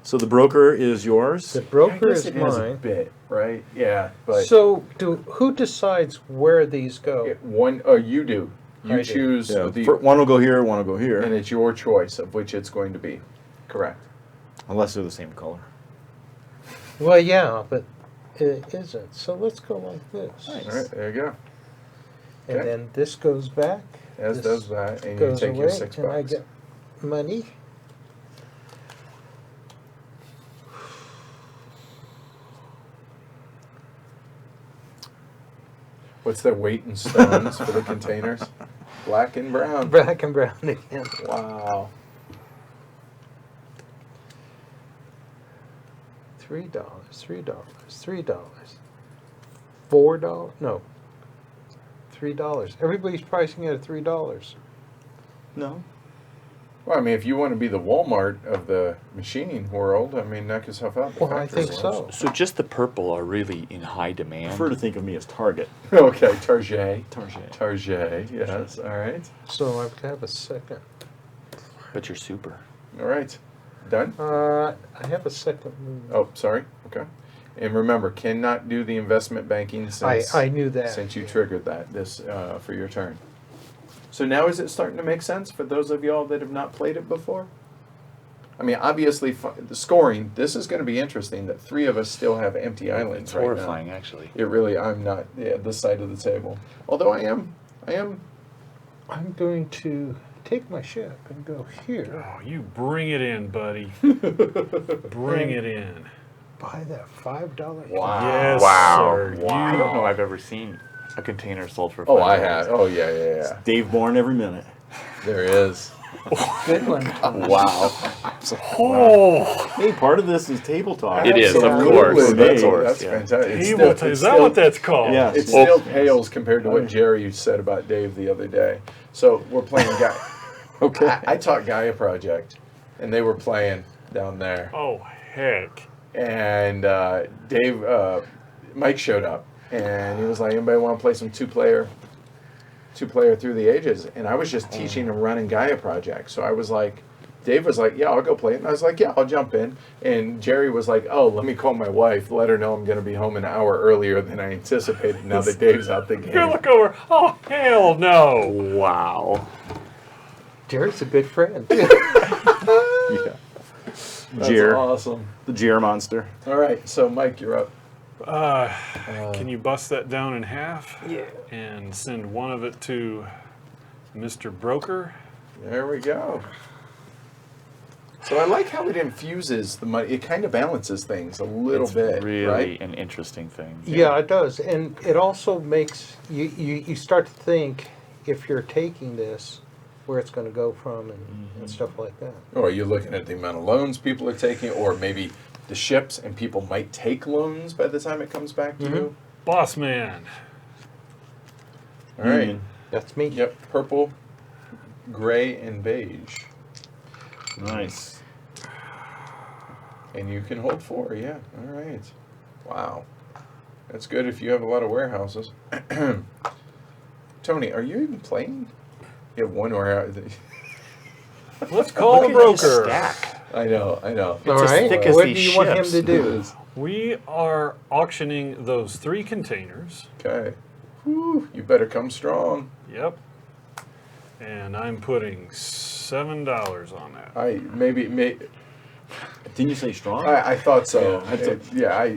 So the broker is yours. The broker I guess is it has a mine. bit, right? Yeah, but So, who decides where these go? you do. I You do. choose Yeah, one will go here, one will go here. and it's your choice of which it's going to be. Correct. Unless they're the same color. Well, yeah, but it isn't. So let's go like this. All right, there you go. And Okay. then this goes back. As this does that, and you goes take away, your $6. and I get money. What's their weight in stones for the containers? Black and brown. Black and brown again. Wow. $3, $3, $4. No. $3. Everybody's pricing it at $3. No. Well, I mean, if you want to be the Walmart of the machining world, I mean, knock yourself out. the Well, I factory think world. so. So just the purple are really in high I demand. prefer to think of me as Target. Okay, Target. Target. Target, yes, all right. So I have to have a second. But you're super. All right. Done? I have a second move. Oh, sorry. Okay. And remember, cannot do the investment banking since I knew that. since you triggered that this for your turn. So now is it starting to make sense for those of y'all that have not played it before? I mean, obviously, the scoring, this is going to be interesting that three of us still have empty islands It's right horrifying, now. actually. It really, I'm not, this side of the table. Although I am, I'm going to take my ship and go here. Oh, you bring it in, buddy. Bring it in. Buy that $5. Wow. Yes, Wow. sir. I You don't know I've ever seen a container sold for $5. oh, I have. Oh, yeah. Dave Bourne every minute. There is. Good one. Wow. Oh, Hey, part of this is table talk. It is, of Absolutely. course, of That's, course, that's yeah. fantastic. It's table still- is it's that still- what that's called? Yeah. It Well- still pales compared to what Jerry said about Dave the other day. So we're playing Gaia. Okay. I taught Gaia Project, and they were playing down there. Oh, heck. And Mike showed up, and he was like, "Anybody want to play some two-player through the ages?" And I was just teaching him running Gaia Project. So I was like, Dave was like, "Yeah, I'll go play it." And I was like, "Yeah, I'll jump in." And Jerry was like, "Oh, let me call my wife, let her know I'm going to be home an hour earlier than I anticipated now that Dave's out the You game." look over. Oh, hell no. Wow. Jerry's a good friend. Yeah. That's Jer, awesome. the Jer monster. All right, so Mike, you're up. Can you bust that down in half? Yeah. And send one of it to Mr. Broker? There we go. So I like how it infuses the money. It kind of balances things a little It's bit, really right? an interesting thing. Yeah, it does. And it also makes you start to think, if you're taking this, where it's going to go from and stuff like that. Or you're looking at the amount of loans people are taking, or maybe the ships, and people might take loans by the time it comes back to you. Boss man. All right. Union. That's me. Yep. Purple, gray, and beige. Nice. And you can hold 4, yeah. All right. Wow. That's good if you have a lot of warehouses. Tony, are you even playing? You have one warehouse. Let's call the Look at this broker. stack. I know. All as right. thick as What these do you want him ships. to do? We are auctioning those 3 containers. Okay. Whew, you better come strong. Yep. And I'm putting $7 on that. Didn't you say strong? I thought so. Yeah,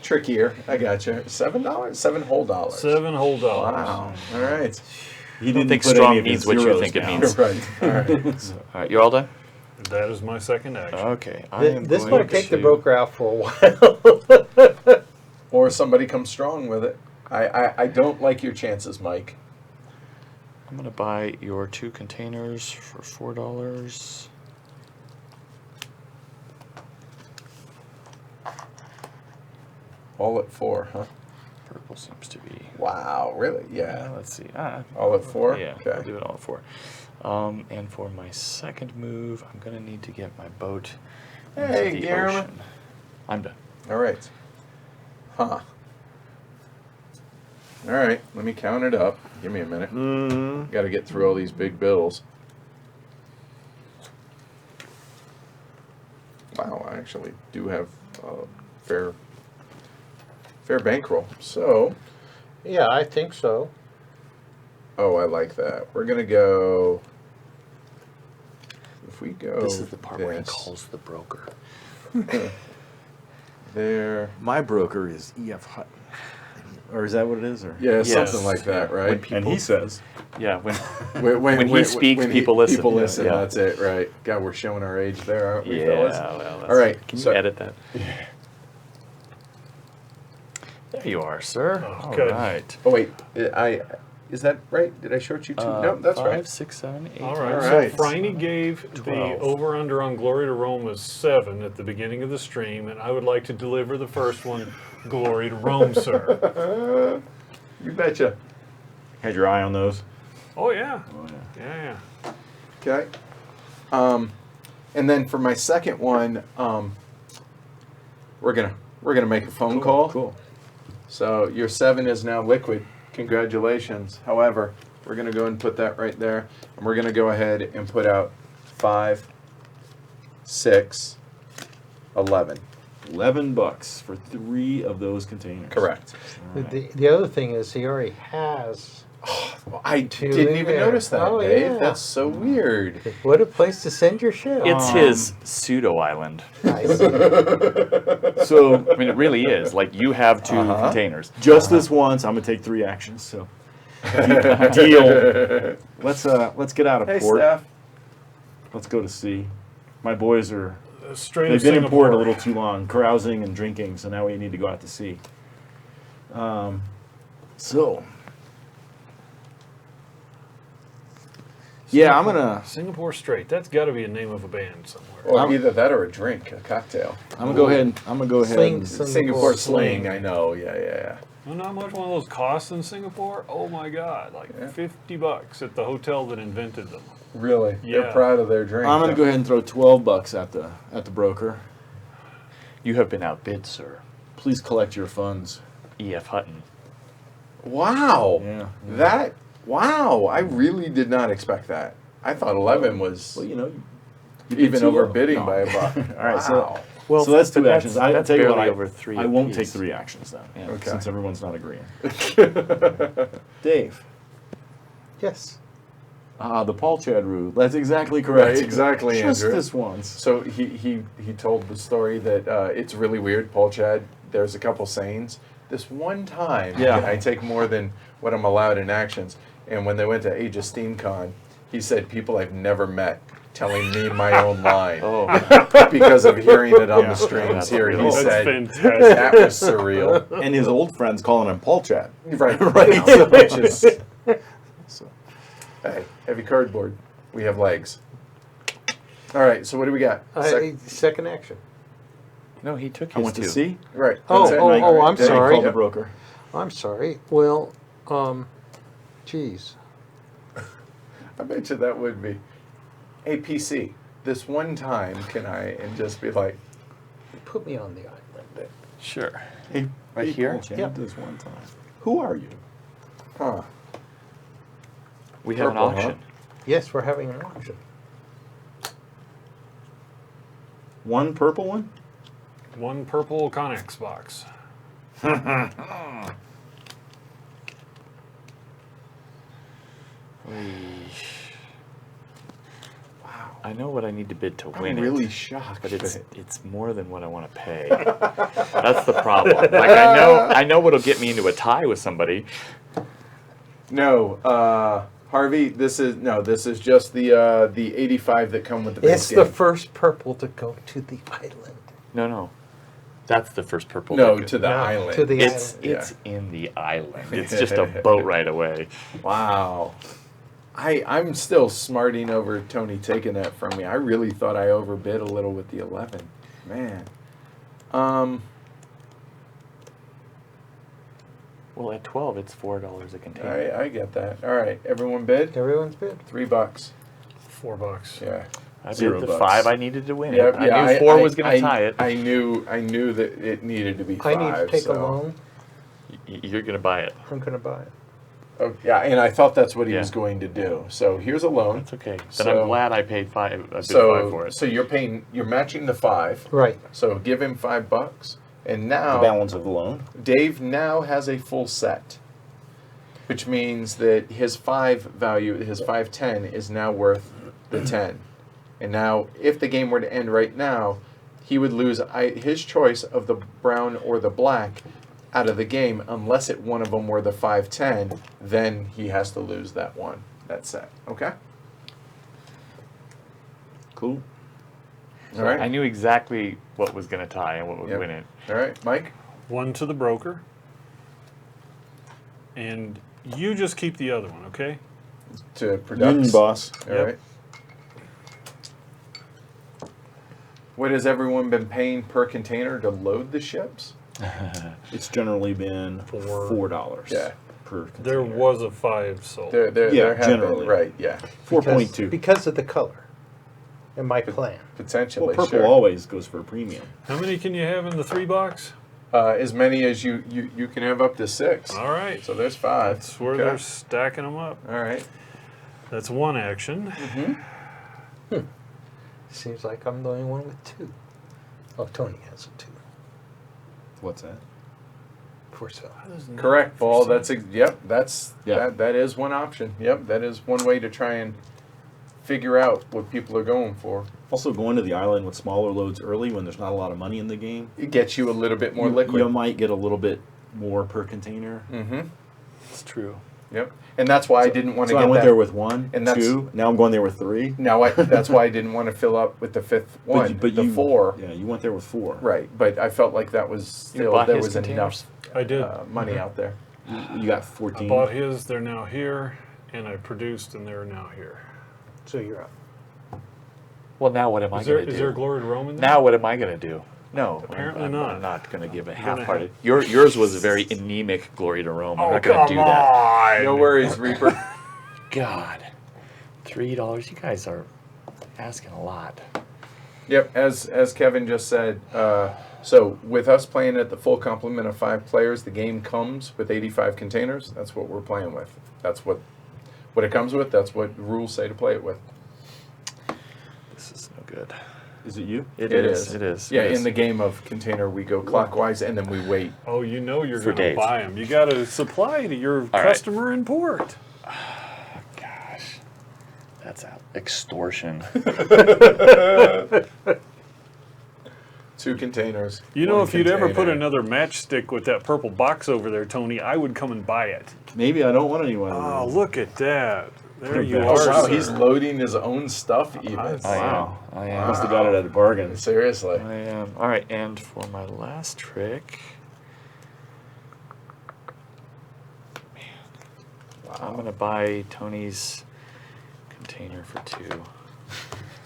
Trickier. I got you. $7? 7 whole dollars. 7 whole dollars. Wow. All right. He I don't think put any strong of his means what you zeros think it down. means. Right. All right. All right, you're all done? That is my second action. Okay. I am This going might take the to- broker out for a while. Or somebody comes strong with it. I don't like your chances, Mike. I'm going to buy your 2 containers for $4. All at 4, huh? Purple seems to be. Wow. Really? Yeah. Let's see. All at 4? Yeah, Okay. I'll do it all at 4. And for my second move, I'm going to need to get my boat into Hey, the Guillermo. ocean. I'm done. All right. Huh. All right. Let me count it up. Give me a minute. Mm-hmm. Got to get through all these big bills. Wow. actually do have fair bankroll. So, Yeah, I think so. oh, I like that. We're gonna go. If we go, This is the part where he this, calls the broker. there. My broker is E.F. Hutton. Or is that what it is? Or Yeah, Yes. something like that, When right? people- And he says, Yeah, when When he speaks, people listen. People listen. Yeah. That's it, right? God, we're showing our age there, aren't we, yeah, fellas? well, that's, All right, Can you so- edit that? There you are, sir. Oh, All good. right. Oh wait, is that right? Did I short you two? No, that's 5, right. 6, 7, 8. All right. All So right. Franny gave 12. the over/under on Glory to Rome as 7 at the beginning of the stream, and I would like to deliver the first one, Glory to Rome, sir. You betcha. had your eye on those? Oh yeah, Oh, yeah. yeah. Okay. And then for my second one, we're gonna make a phone call. Cool. So your 7 is now liquid. Congratulations. However, we're going to go and put that right there. And we're going to go ahead and put out 5, 6, 11. $11 for 3 of those containers. Correct. All right. The other thing is he already has. I Two didn't in even there. notice that, Oh, Dave. yeah. That's so weird. What a place to send your ship. It's his pseudo island. Nice. So I mean, it really is. Like, you have 2 containers. just this once, I'm gonna take 3 actions. So deal. Let's get out of Hey, port. Steph. Let's go to sea. My boys are Straight they've of been in Singapore. port a little too long, carousing and drinking. So now we need to go out to sea. So yeah, I'm gonna Singapore Straight. That's got to be a name of a band somewhere. Or either that or a drink, a cocktail. go ahead. I'm gonna go ahead. Sling, and, sling. Singapore Sling. sling. I know. Yeah. Well, not much one of those costs in Singapore. Oh my God, like Yeah. $50 at the hotel that invented them. Really? They're Yeah. proud of their drink. I'm gonna go ahead and throw $12 at the broker. You have been outbid, sir. Please collect your funds. E.F. Hutton. Wow. Yeah. Wow. I really did not expect that. I thought 11 was Well, you know, you even did too low. overbidding No. by a buck. All right, so Wow. Well, so that's but 2 actions. I that's tell you what, barely I, over 3 I won't take apiece. 3 actions then, Yeah. Okay. since everyone's not agreeing. Dave. Yes. The Paul Chad rule. That's exactly correct. Right, exactly, Just Andrew. this once. So he told the story that it's really weird, Paul Chad. There's a couple sayings. This one time, Yeah. I take more than what I'm allowed in actions. And when they went to Age of SteamCon, he said people I've never met telling me my own line Oh, because of hearing it on Yeah. the streams That's here. He real. That's said fantastic. that was surreal. And his old friends calling him Paul Chad. Right, Right. Which is, So, hey, heavy cardboard. We have legs. All right, so what do we got? Second action. no, he took his I went to 2. sea. Right. Oh, that's it. oh, oh, I'm Then I sorry. called the broker. I'm sorry. Well, geez. I bet you that would be. Hey, PC, this one time can I, and just be like, Put me on the island. Sure. Hey, Right hey, here? Paul Chad, Yep. this one time. Who are you? huh. We have an Purple, huh? auction. Yes, we're having an auction. One purple one? One purple Connex box. Wow. I know what I need to bid to win I'm really it, shocked. but it's more than what I want to pay. That's the problem. Like, I know what'll get me into a tie with somebody. No, Harvey, this is just the 85 that come with the base It's game. the first purple to go to the island. No. That's the first purple. No, ticket. to the No, island. to the It's island. Yeah. it's in the island. It's just a boat ride away. Wow. I'm still smarting over Tony taking that from me. I really thought I overbid a little with the 11. Man. Well, at 12, it's $4 a container. I get that. All right, everyone bid? Everyone's bid. $3. $4. Yeah. I bid $0. the 5 I needed to win Yeah, it. I knew 4 was going to tie it. I knew that it needed to be 5. I need to take so. a loan. You're going to buy it. I'm going to buy it. Oh, yeah, and I thought that's what he Yeah. was going to do. So here's a loan. That's okay. Then So- I'm glad I paid five. I bid five for it. So you're matching the 5. Right. So give him $5, and now The balance of the loan. Dave now has a full set, which means that his 510 is now worth the 10. And now, if the game were to end right now, he would lose his choice of the brown or the black out of the game, unless one of them were the 510. Then he has to lose that set. Okay. Cool. All right. I knew exactly what was going to tie and what would Yep. win it. All right, Mike. 1 to the broker. And you just keep the other one, okay? To production. Union boss. All Yep. right. What has everyone been paying per container to load the ships? It's generally been $4 Yeah. per container. There was a 5 sold. There Yeah, have been, generally. right? Yeah, 4.2. Because of the color and my plan. potentially. Well, purple sure. always goes for a premium. How many can you have in the 3 box? As many as you can have up to 6. All right. So there's 5. That's where Okay. they're stacking them up. All right. That's one action. Seems like I'm the only one with 2. Oh, Tony has a 2 What's that? for sale. Correct, Paul. That's yep. Yeah. That is one option. Yep. That is one way to try and figure out what people are going for. Also, going to the island with smaller loads early when there's not a lot of money in the game. It gets you a little bit more you, liquid. You might get a little bit more per container. Mm-hmm. It's true. Yep. And that's why I didn't want to So get I went that. there with 1, and that's- 2. Now I'm going there with 3. Now that's why I didn't want to fill up with the 5th one. But the you, 4. Yeah, you went there with 4. Right. But I felt like that was You still bought there his was containers? enough I did. money out there. You got I 14. bought his. They're now here, and I produced, and they're now here. So you're up. Well, now what am I Is there going to is do? there glory to Rome in there? Now what am I going to do? No, Apparently I'm not. I'm not going to give a gonna half-hearted. Yours was a very anemic glory to Rome. I'm not going to do that. on! No worries, Reaper. God, $3. You guys are asking a lot. Yep, as Kevin just said, so with us playing at the full complement of 5 players, the game comes with 85 containers. That's what we're playing with. That's what it comes with. That's what rules say to play it with. This is no good. Is it you? It It is. is. It is. Yeah, It is. in the game of container, we go clockwise and then we wait. Oh, you know you're For going to days. buy them. You got to supply to your right. customer in port. Gosh, that's extortion. 2 containers. You know, one if you'd ever put container. another matchstick with that purple box over there, Tony, I would come and buy it. Maybe I don't want anyone. Oh, look at that. There you Oh, Oh, are, wow, sir. he's loading his own stuff even. I- I am. Must have got it at a bargain. Seriously. I am. All right, and for my last trick, I'm going to buy Tony's container for 2.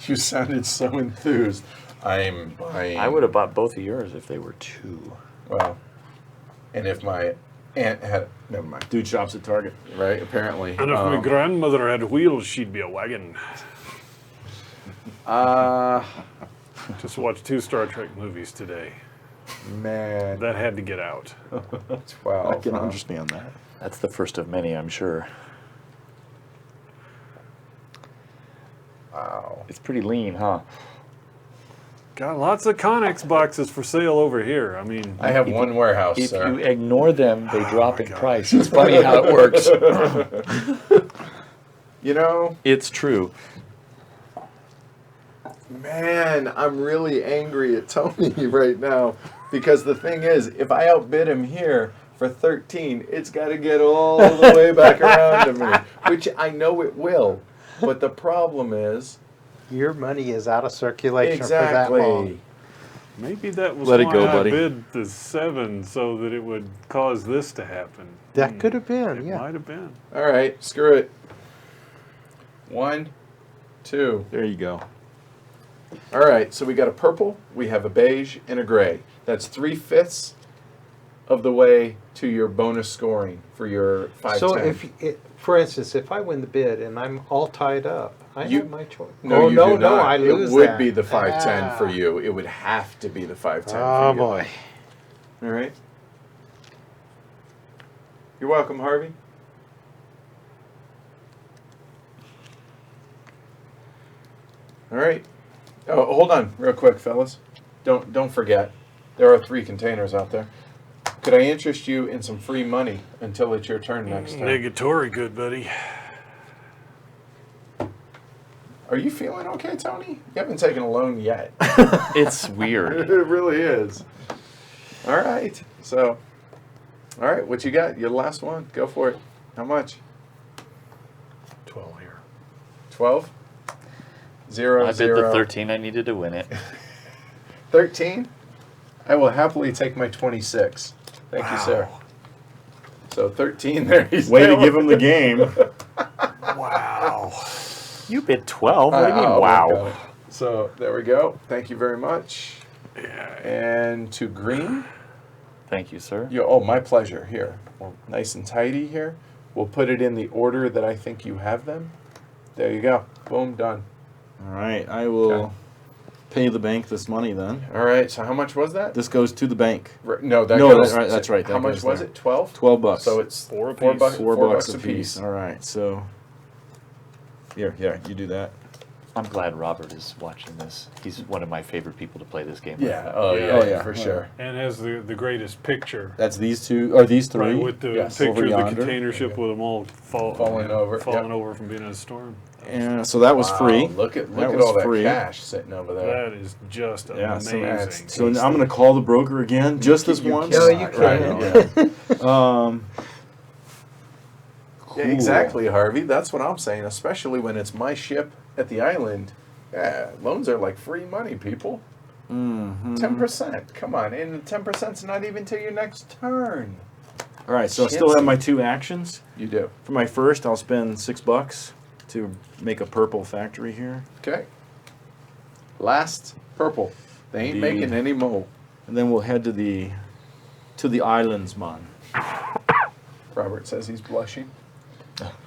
You sounded so enthused. I'm buying. I would have bought both of yours if they were 2. Well, and if my aunt had. Never mind. Dude shops at Target. Right, apparently. And if my grandmother had wheels, she'd be a wagon. Just watched 2 Star Trek movies today. Man, That had to get out. 12. I can huh? understand that. That's the first of many, I'm sure. Wow. It's pretty lean, huh? Got lots of Connex boxes for sale over here. I mean, I have one warehouse, If sir. you ignore them, they drop in price. It's funny how it works. You know, It's true. man, I'm really angry at Tony right now because the thing is, if I outbid him here for 13, it's got to get all the way back around to me, which I know it will. But the problem is, Your money is out of circulation for that exactly. long. maybe that was Let it why go, I buddy. bid the 7 so that it would cause this to happen. That could have been, It yeah. might have been. All right, screw it. 1, 2. There you go. All right, so we got a purple, we have a beige, and a gray. That's 3/5 of the way to your bonus scoring for your 510. So for instance, if I win the bid and I'm all tied up, I You- have my choice. No, you do not. I lose It would that. be the 510 for Ah. you. It would have to be the 510 Oh for you. boy. All right. You're welcome, Harvey. All right. Oh, hold on, real quick, fellas. Don't forget, there are 3 containers out there. Could I interest you in some free money until it's your turn next time? Negatory, good buddy. Are you feeling okay, Tony? You haven't taken a loan yet. It's weird. It really is. All right. So, all right, what you got? Your last one. Go for it. How much? 12 here. 12? 0, I bid 0. the 13 I needed to win it. 13? I will happily take my 26. Thank you, sir. So 13 there. He's Way to down. give him the game. Wow. You bid 12? What do you mean, I'll wow? work on it. So there we go. Thank you very much. And to green. Thank you, sir. Oh, my pleasure. Here. Well, nice and tidy here. We'll put it in the order that I think you have them. There you go. Boom, done. All right, I will pay the bank this money then. All right, so how much was that? This goes to the bank. No, that No, goes. that's right. How That much goes was there. it? 12? 12 bucks. So it's Four $4 apiece. $4 bucks a piece. All right, so here, you do that. I'm glad Robert is watching this. He's one of my favorite people to play this game Yeah. with. Oh, Yeah. yeah, Oh, yeah. for sure. And has the greatest picture. That's these 2 or these 3. Right, with the Yes. picture Over of the yonder. container ship with them all Falling over, falling yep. over from being in a storm. And so that was Wow, free. Look at That all was that free. cash sitting over there. That is just Yeah, so amazing. So I'm going to call the broker again, just this You once. No, you cannot, can't. right, yeah. Cool. Yeah, exactly, Harvey. That's what I'm saying, especially when it's my ship at the island. Yeah, loans are like free money, people. Mm-hmm. 10%. Come on. And the 10%'s not even till your next turn. All right, so I still have my 2 actions. You do. For my first, I'll spend $6 to make a purple factory here. Okay. Last purple. They ain't Indeed. making any more. And then we'll head to the islands, man. Robert says he's blushing.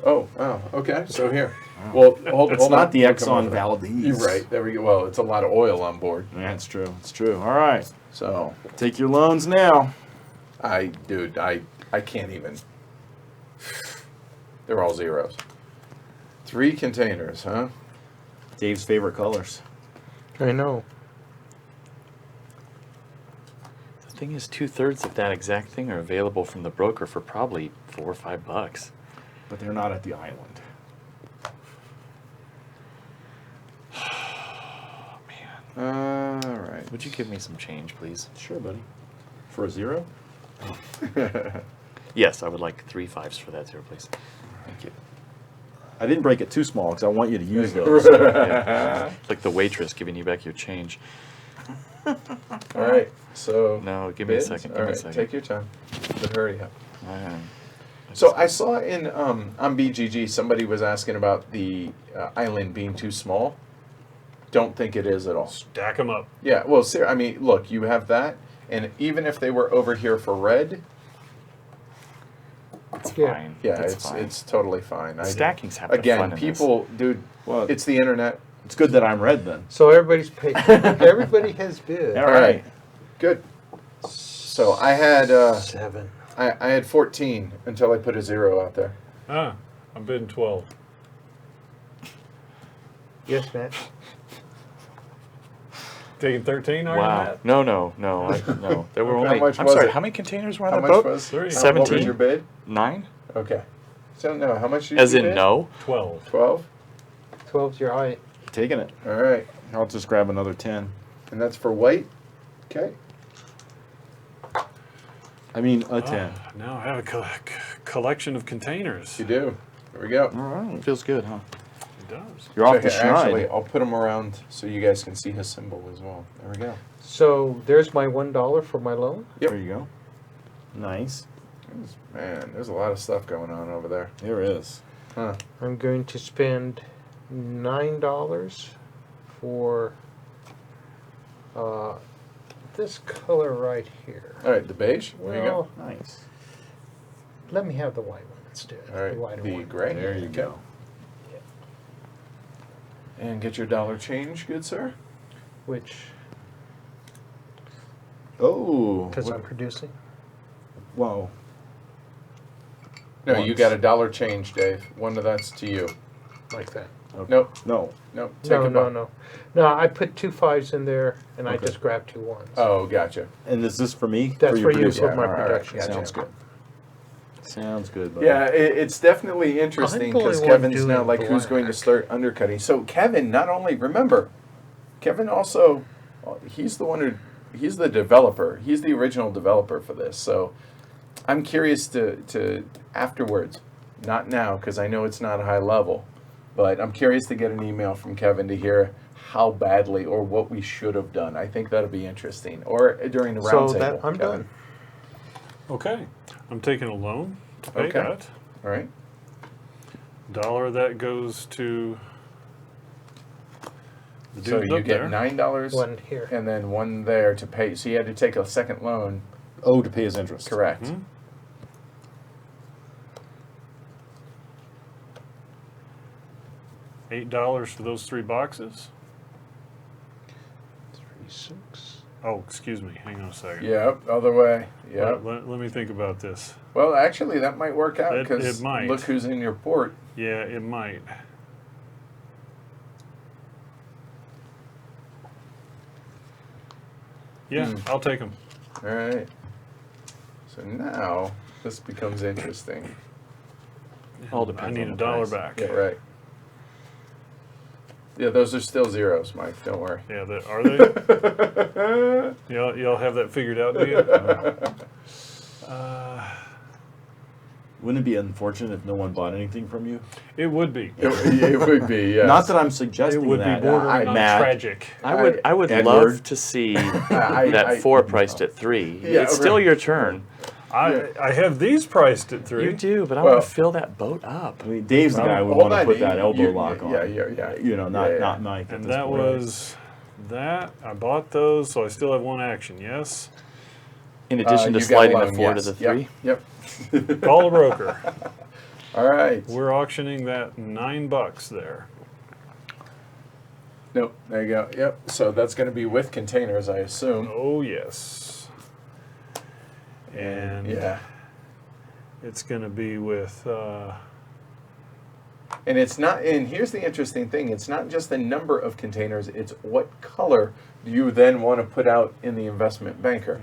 Oh, okay. So here. Well, hold It's on. not the We'll come Exxon over there. Valdez. You're right. There we go. Well, it's a lot of oil on board. That's true. It's true. All right. So, Take your loans now. I can't even. They're all zeros. 3 containers, huh? Dave's favorite colors. I know. The thing is, 2/3 of that exact thing are available from the broker for probably $4 or $5. But they're not at the island. Oh, man. All right. Would you give me some change, please? Sure, buddy. For a 0? Yes, I would like 3 5s for that 0, please. Thank you. I didn't break it too small because I want you to use those. Yeah. Like the waitress giving you back your change. All right. So. No, give me a bids? second. All Give me a right. second. Take your time. But hurry up. I So just- I saw in on BGG somebody was asking about the island being too small. Don't think it is at all. Stack them up. Yeah. Well, I mean, look, you have that, and even if they were over here for red, it's Yeah. fine. yeah, it's fine. it's totally fine. Stacking's half the fun Again, in people, dude, Well, it's the internet. it's good that I'm red then. So everybody's paid. Everybody has bid. All All right. right. Good. So I had 7. I had 14 until I put a 0 out there. I'm bidding 12. Yes, Matt. Taking 13, are you, Wow. Matt? No. There were How only. much I'm was sorry. it? How many containers were on How the much boat? was? 3. What was 17? your bid? 9? Okay. So no, how much did As you in bid? no? 12. 12. 12's your height. Taking it. All right, I'll just grab another 10. and that's for white. Okay. I mean, a 10. Now I have a collection of containers. You do. There we go. All right. Feels good, huh? It does. You're off the So here, actually, schneid. I'll put them around so you guys can see his symbol as well. There we go. So there's my $1 for my loan. Yep. There you go. Nice. Man, there's a lot of stuff going on over there. There is. Huh. I'm going to spend $9 for this color right here. All right, the beige. There you go. Well, Nice. let me have the white one instead. All right, The white the one. gray. There you go. And get your dollar change, good sir. Which, Oh. because I'm producing. Whoa. No, Once. you got a dollar change, Dave. One of that's to you. Like that. Okay. Nope. No. Nope. Take No, a no, buck. no. No, I put 2 5s in there, and I Okay. just grabbed 2 1s. Oh, gotcha. And is this for me? That's your for you, producer? for my all right, production. gotcha. Sounds good. Sounds good, buddy. Yeah, it's definitely interesting I'm the only because one Kevin's now doing like who's going to black. start undercutting. So Kevin, not only remember, Kevin also, he's the developer. He's the original developer for this. So I'm curious to afterwards, not now because I know it's not a high level, but I'm curious to get an email from Kevin to hear how badly or what we should have done. I think that'll be interesting. Or during the So roundtable. that I'm Kevin. done. Okay. I'm taking a loan to pay Okay. that. All right. Dollar that goes to the So dude you up get there. $9 One here. and then one there to pay. So you had to take a second loan. Oh, to pay his interest. Correct. Mhm. $8 for those 3 boxes. 3 6. Oh, excuse me. Hang on a second. Yep. Other way. Yep. Let me think about this. Well, actually, that might work out It because might. look who's in your port. Yeah, it might. Yeah, Hmm. I'll take them. All right. So now this becomes interesting. All I depends need on a the dollar price. back. Yeah, right. Yeah, those are still zeros, Mike. Don't worry. Yeah, are they? Y'all have that figured out, do you? Wouldn't it be unfortunate if no one bought anything from you? It would be. It would be, yes. Not that I'm It suggesting would be that. bordering on Matt, tragic. I would Edward. love to see I- that 4 priced at 3. Yeah, It's still right. your turn. I have these priced at 3. You do, but I Well- want to fill that boat up. I mean, Dave's the guy who would Hold want to on, put that elbow you- lock on. yeah. You know, not Yeah. not Mike. at And this that point. was that. I bought those, so I still have 1 action. Yes. In addition to You got sliding a the loan, 4 yes. to the 3. Yep. Call the broker. All right. We're auctioning that $9 there. Nope. There you go. Yep. So that's going to be with containers, I assume. Oh yes. And Yeah. it's going to be with. And it's not. And here's the interesting thing: it's not just the number of containers; it's what color do you then want to put out in the investment banker.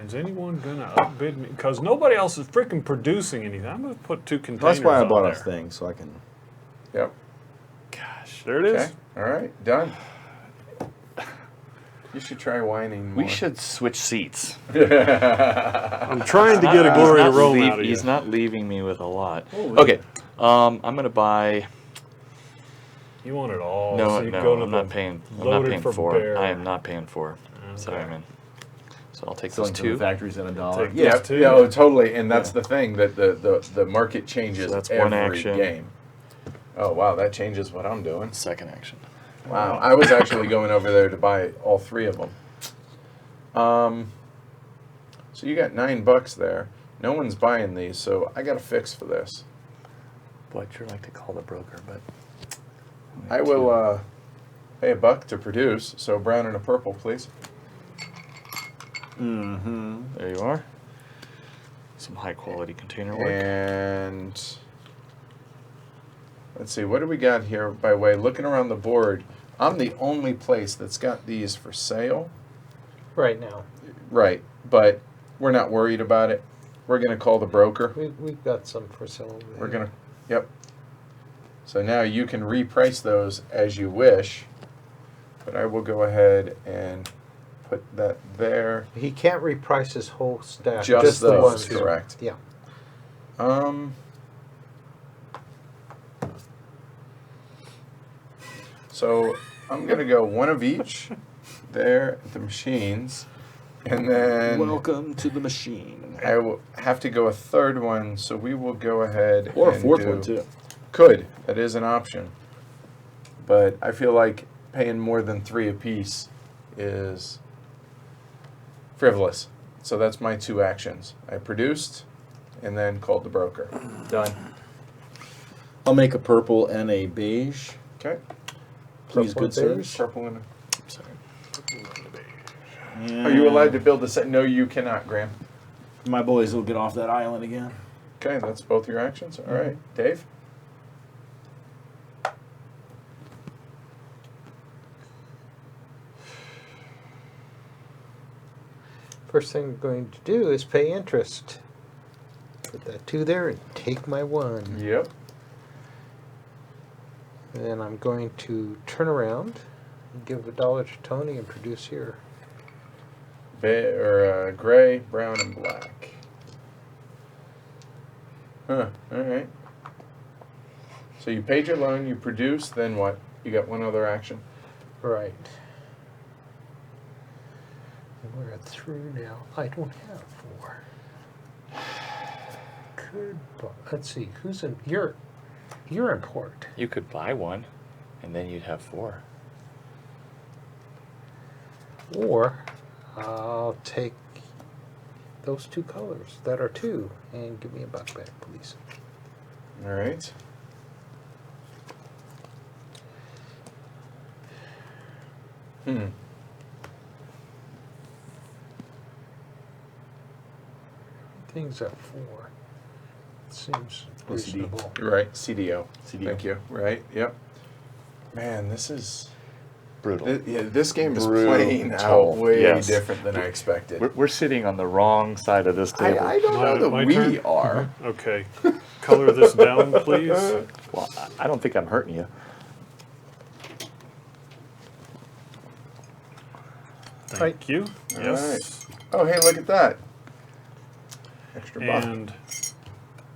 Is anyone going to outbid me? Because nobody else is freaking producing anything. I'm going to put 2 containers. That's why I on bought there. a thing, so I can. Yep. Gosh, there it is. Okay. All right. Done. You should try whining more. We should switch seats. I'm trying to get a Gloria Rome out of you. He's not leaving me with a lot. Okay, I'm going to buy. You want it all. No, so you no, go to I'm the not paying. I'm not loaded paying for 4. bear. I am not paying 4. Sorry, Okay. man. So I'll take Selling those to the 2. factories at $1. Take Yeah, those two. yeah, oh, totally. And that's the thing that the market changes So that's every one action. game. Oh wow, that changes what I'm doing. Second action. Wow, I was actually going over there to buy all 3 of them. So you got $9 there. No one's buying these, so I got a fix for this. Boy, I'd sure like to call the broker, but I will pay $1 to produce. So brown and a purple, please. there you are. Some high quality container work. And let's see, what do we got here by way? Looking around the board, I'm the only place that's got these for sale. Right now. Right, but we're not worried about it. We're going to call the broker. We've got some for sale over there. We're going to, yep. So now you can reprice those as you wish, but I will go ahead and put that there. He can't reprice his whole stack. Just the those, ones. correct. Yeah. So I'm going to go one of each there at the machines, and then Welcome to the machine. I will have to go a third one, so we will go ahead Or a and fourth do- one, too. Could. That is an option. But I feel like paying more than 3 apiece is frivolous. So that's my 2 actions. I produced and then called the broker. Done. I'll make a purple and a beige. Okay. Please, Purple good and sir. beige? Purple and... Yeah. Are you allowed to build a set? No, you cannot, Graham. My boys will get off that island again. Okay, that's both your actions. All right. Dave? First thing I'm going to do is pay interest. Put that 2 there and take my 1. Yep. And then I'm going to turn around and give $1 to Tony and produce here. Gray, brown, and black. Huh. All right. So you paid your loan, you produce, then what? You got one other action. Right. And we're at through now. I don't have 4. Could let's see. Who's in? You're in port. You could buy one, and then you'd have 4. Or I'll take those 2 colors that are 2 and give me $1 back, please. All right. Things at 4. Seems reasonable. Right. CDO. CDO. Thank you. Right. Yep. Man, this is Brutal. this game is Brutal. playing out way Yes. different than I expected. We're sitting on the wrong side of this table. I don't know that My we turn? are. Okay. Color this down, please. Well, I don't think I'm hurting you. Thank you. All Yes. Oh, hey, look at that. Extra buck. And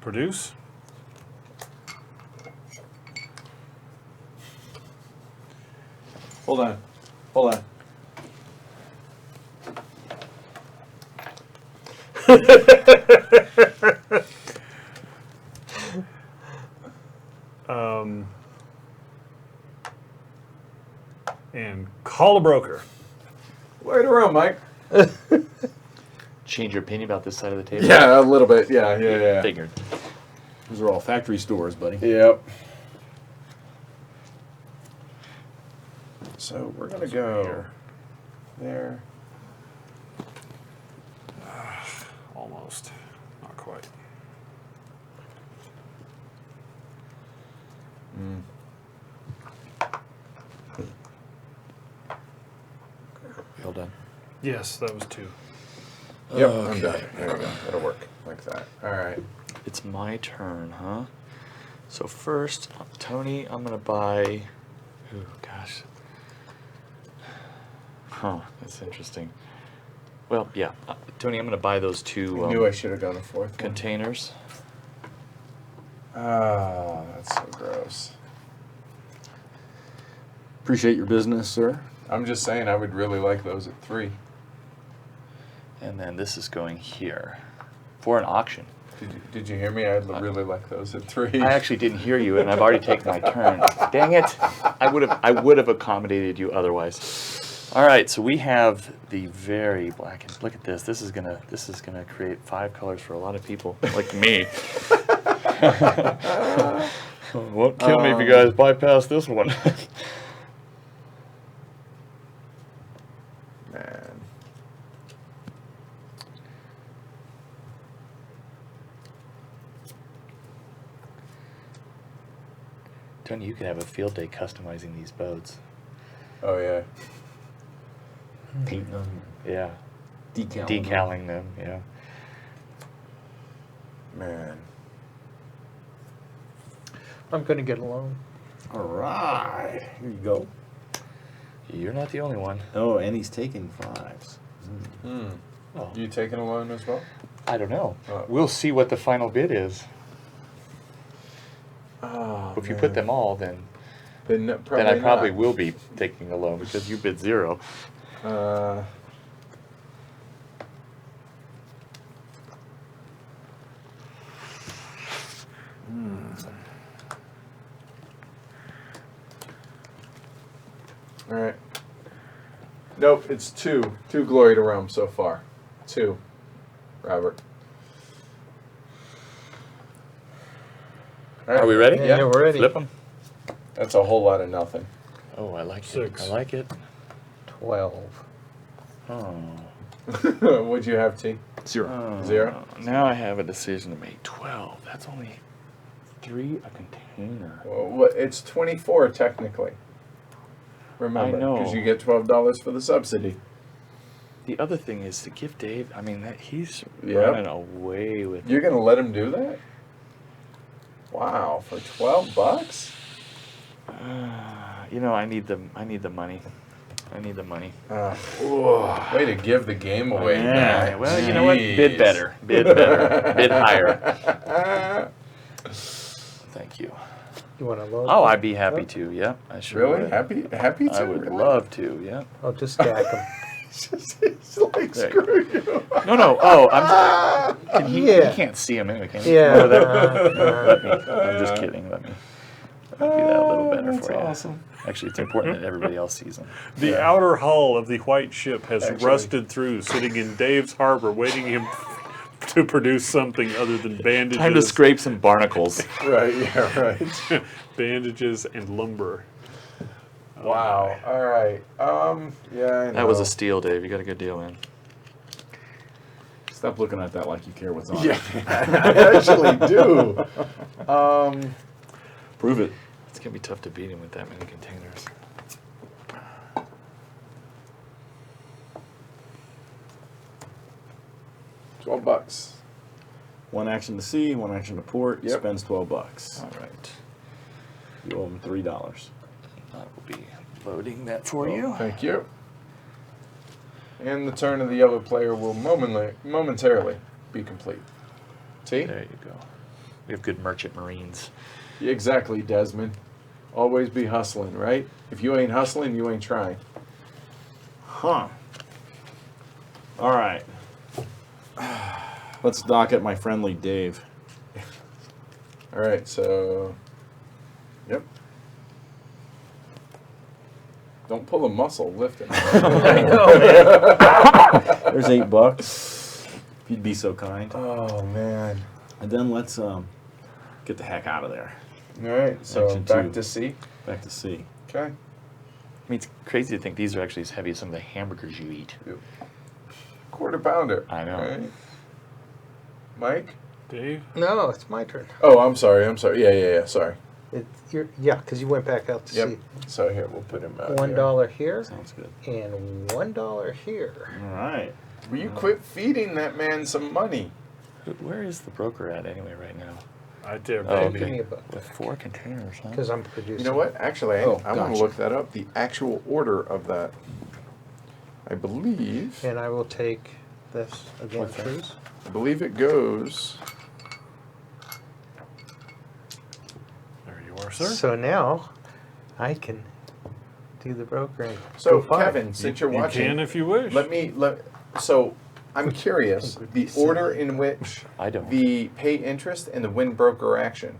produce. Hold on. Hold on. And call a broker. Wait around, Mike. Change your opinion about this side of the table? Yeah, a little bit. Yeah. Figured. Those are all factory stores, buddy. Yep. So we're gonna go there. Almost. Not quite. Well done. Yes, that was 2. Yep, I'm done. There we go. That'll work like that. All right. It's my turn, huh? So first, Tony, I'm gonna buy. Ooh, gosh. Huh, that's interesting. Well, yeah, Tony, I'm gonna buy those 2 I knew I should have gone the 4th one. containers. Ah, that's so gross. Appreciate your business, sir. I'm just saying, I would really like those at 3. And then this is going here for an auction. Did you hear me? I'd really like those at 3. I actually didn't hear you, and I've already taken my turn. Dang it! I would have accommodated you otherwise. All right, so we have the very black. And look at this. This is gonna create 5 colors for a lot of people like me. Won't kill me if you guys bypass this one. Man. Tony, you could have a field day customizing these boats. Oh yeah. Painting them, Yeah, decaling them. Yeah. Man. I'm going to get a loan. All right. Here you go. You're not the only one. Oh, and he's taking 5s. Well, You taking a loan as well? I don't know. Oh. We'll see what the final bid is. Oh, If you put them all, then then I probably will be taking a loan because you bid 0. All right. Nope, it's 2. 2 glory to Rome so far. 2. Robert. All right. Are we ready? Yeah, we're ready. Flip them. That's a whole lot of nothing. Oh, I like 6. it. I like it. 12. Oh. What'd you have, T? 0. 0? Now I have a decision to make. 12. That's only 3 a container. Well, it's 24 technically. Remember, I know. because you get $12 for the subsidy. The other thing is to give Dave. I mean, he's Yep. running away with. You're gonna let him do that? Wow, for $12? You know, I need the money. I need the money. Way to give the game away, Yeah, Matt. Well, you know what? Bid better. Bid better. Bid higher. Thank you. You want to load? Oh, them? I'd be happy to. Yep, I sure Really? would. Happy to? I would Really? love to. Yep. I'll just stack them. It's like, There. screw you. No. Oh, I'm. He Yeah. can't see him anyway, can he? Yeah. No, let me. I'm just kidding. Let me do that a little better That's for you. awesome. Actually, it's important that everybody else sees him. The outer hull of the white ship has Actually- rusted through, sitting in Dave's harbor, waiting him to produce something other than bandages. Time to scrape some barnacles. Right, yeah, right. Bandages and lumber. Wow. All right. Yeah, I know. That was a steal, Dave. You got a good deal, man. Stop looking at that like you care what's on Yeah, it. I actually do. Prove it. It's gonna be tough to beat him with that many containers. $12. One action to sea, one action to port. Yep. Spends $12. All right. You owe him $3. I will be loading that for you. Thank you. And the turn of the yellow player will momentarily be complete. See? There you go. We have good merchant marines. Exactly, Desmond. Always be hustling, right? If you ain't hustling, you ain't trying. Huh. All right. Let's dock at my friendly Dave. All right, so... Yep. Don't pull a muscle, lift it. I know, man. There's $8. If you'd be so kind. Oh, man. And then let's get the heck out of there. All right, so Action back two. to C. Back to sea. Okay. I mean, it's crazy to think these are actually as heavy as some of the hamburgers you eat. Quarter pounder. I know. All right. Mike? Dave? No, it's my turn. Oh, I'm sorry. Yeah. Sorry. Yeah, because you went back out to Yep. sea. So here, we'll put him out $1 here Sounds good. and $1 here. All right. here. Will you quit feeding that man some money? Where is the broker at anyway right now? Right there, Oh, baby. Give me a buck With 4 containers, huh? because I'm producing. You know what? Actually, Oh, I want to gotcha. look that up. The actual order of that. I believe. And I will take this again, What's that? please. I believe it goes. There you are, sir. So now I can do the brokering. So, Go fine. Kevin, since you're You watching, can if you wish. So, I'm curious the order in which I don't. the pay interest and the win broker action.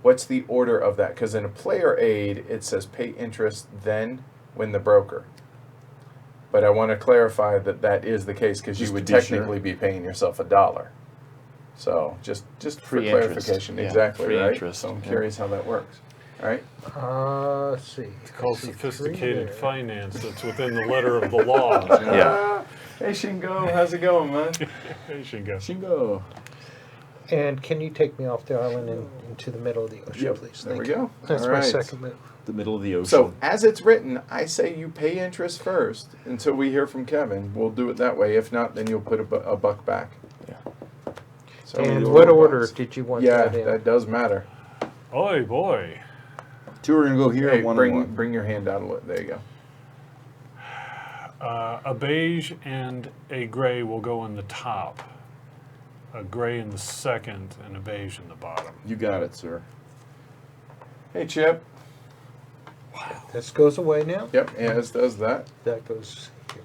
What's the order of that? Because in a player aid, it says pay interest, then win the broker. But I want to clarify that that is the case because you Just would to be technically be paying yourself $1. So just for Free interest. clarification, Yeah, exactly, free right? interest, So I'm yeah. curious how that works. All right. Let's see. It's called I see sophisticated 3 there. finance that's within the letter of the law. Yeah. Hey Shingo, how's it going, man? Hey, Shingo. Shingo. And can you take me off the island and into the middle of the ocean, Yep, please? there Thank we you. go. That's All my right. second move. The middle of the ocean. So as it's written, I say you pay interest first until we hear from Kevin. We'll do it that way. If not, then you'll put a buck back. Yeah. So And we'll what do order bucks. did you want Yeah, that in? that does matter. Oi, boy. 2 are going to go here Hey, and 1 bring and 1. bring your hand out a little. There you go. A beige and a gray will go in the top. A gray in the second and a beige in the bottom. You got it, sir. Hey Chip. This goes away now. Yep, as does that. That goes here.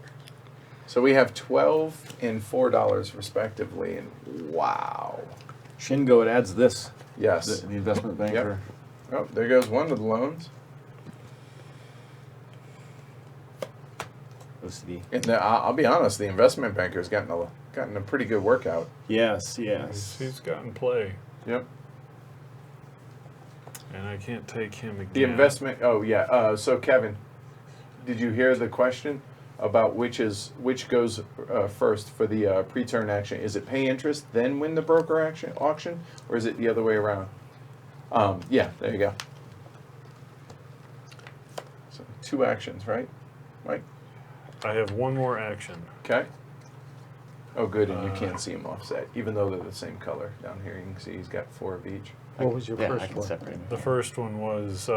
So we have $12 and $4 respectively, and wow. Shingo, it adds this. Yes. The investment banker. Oh, there goes one of the loans. OCD. And I'll be honest, the investment banker's gotten a pretty good workout. Yes, yes. He's gotten play, Yep. and I can't take him again. The investment. Oh yeah. So Kevin, did you hear the question about which goes first for the pre-turn action? Is it pay interest then win the broker auction, or is it the other way around? Yeah. There you go. So 2 actions, right, Mike? I have one more action. Okay. Oh, good, and you can't see them offset, even though they're the same color. Down here, you can see he's got 4 of each. What was your Yeah, I first can one? separate them. The first one was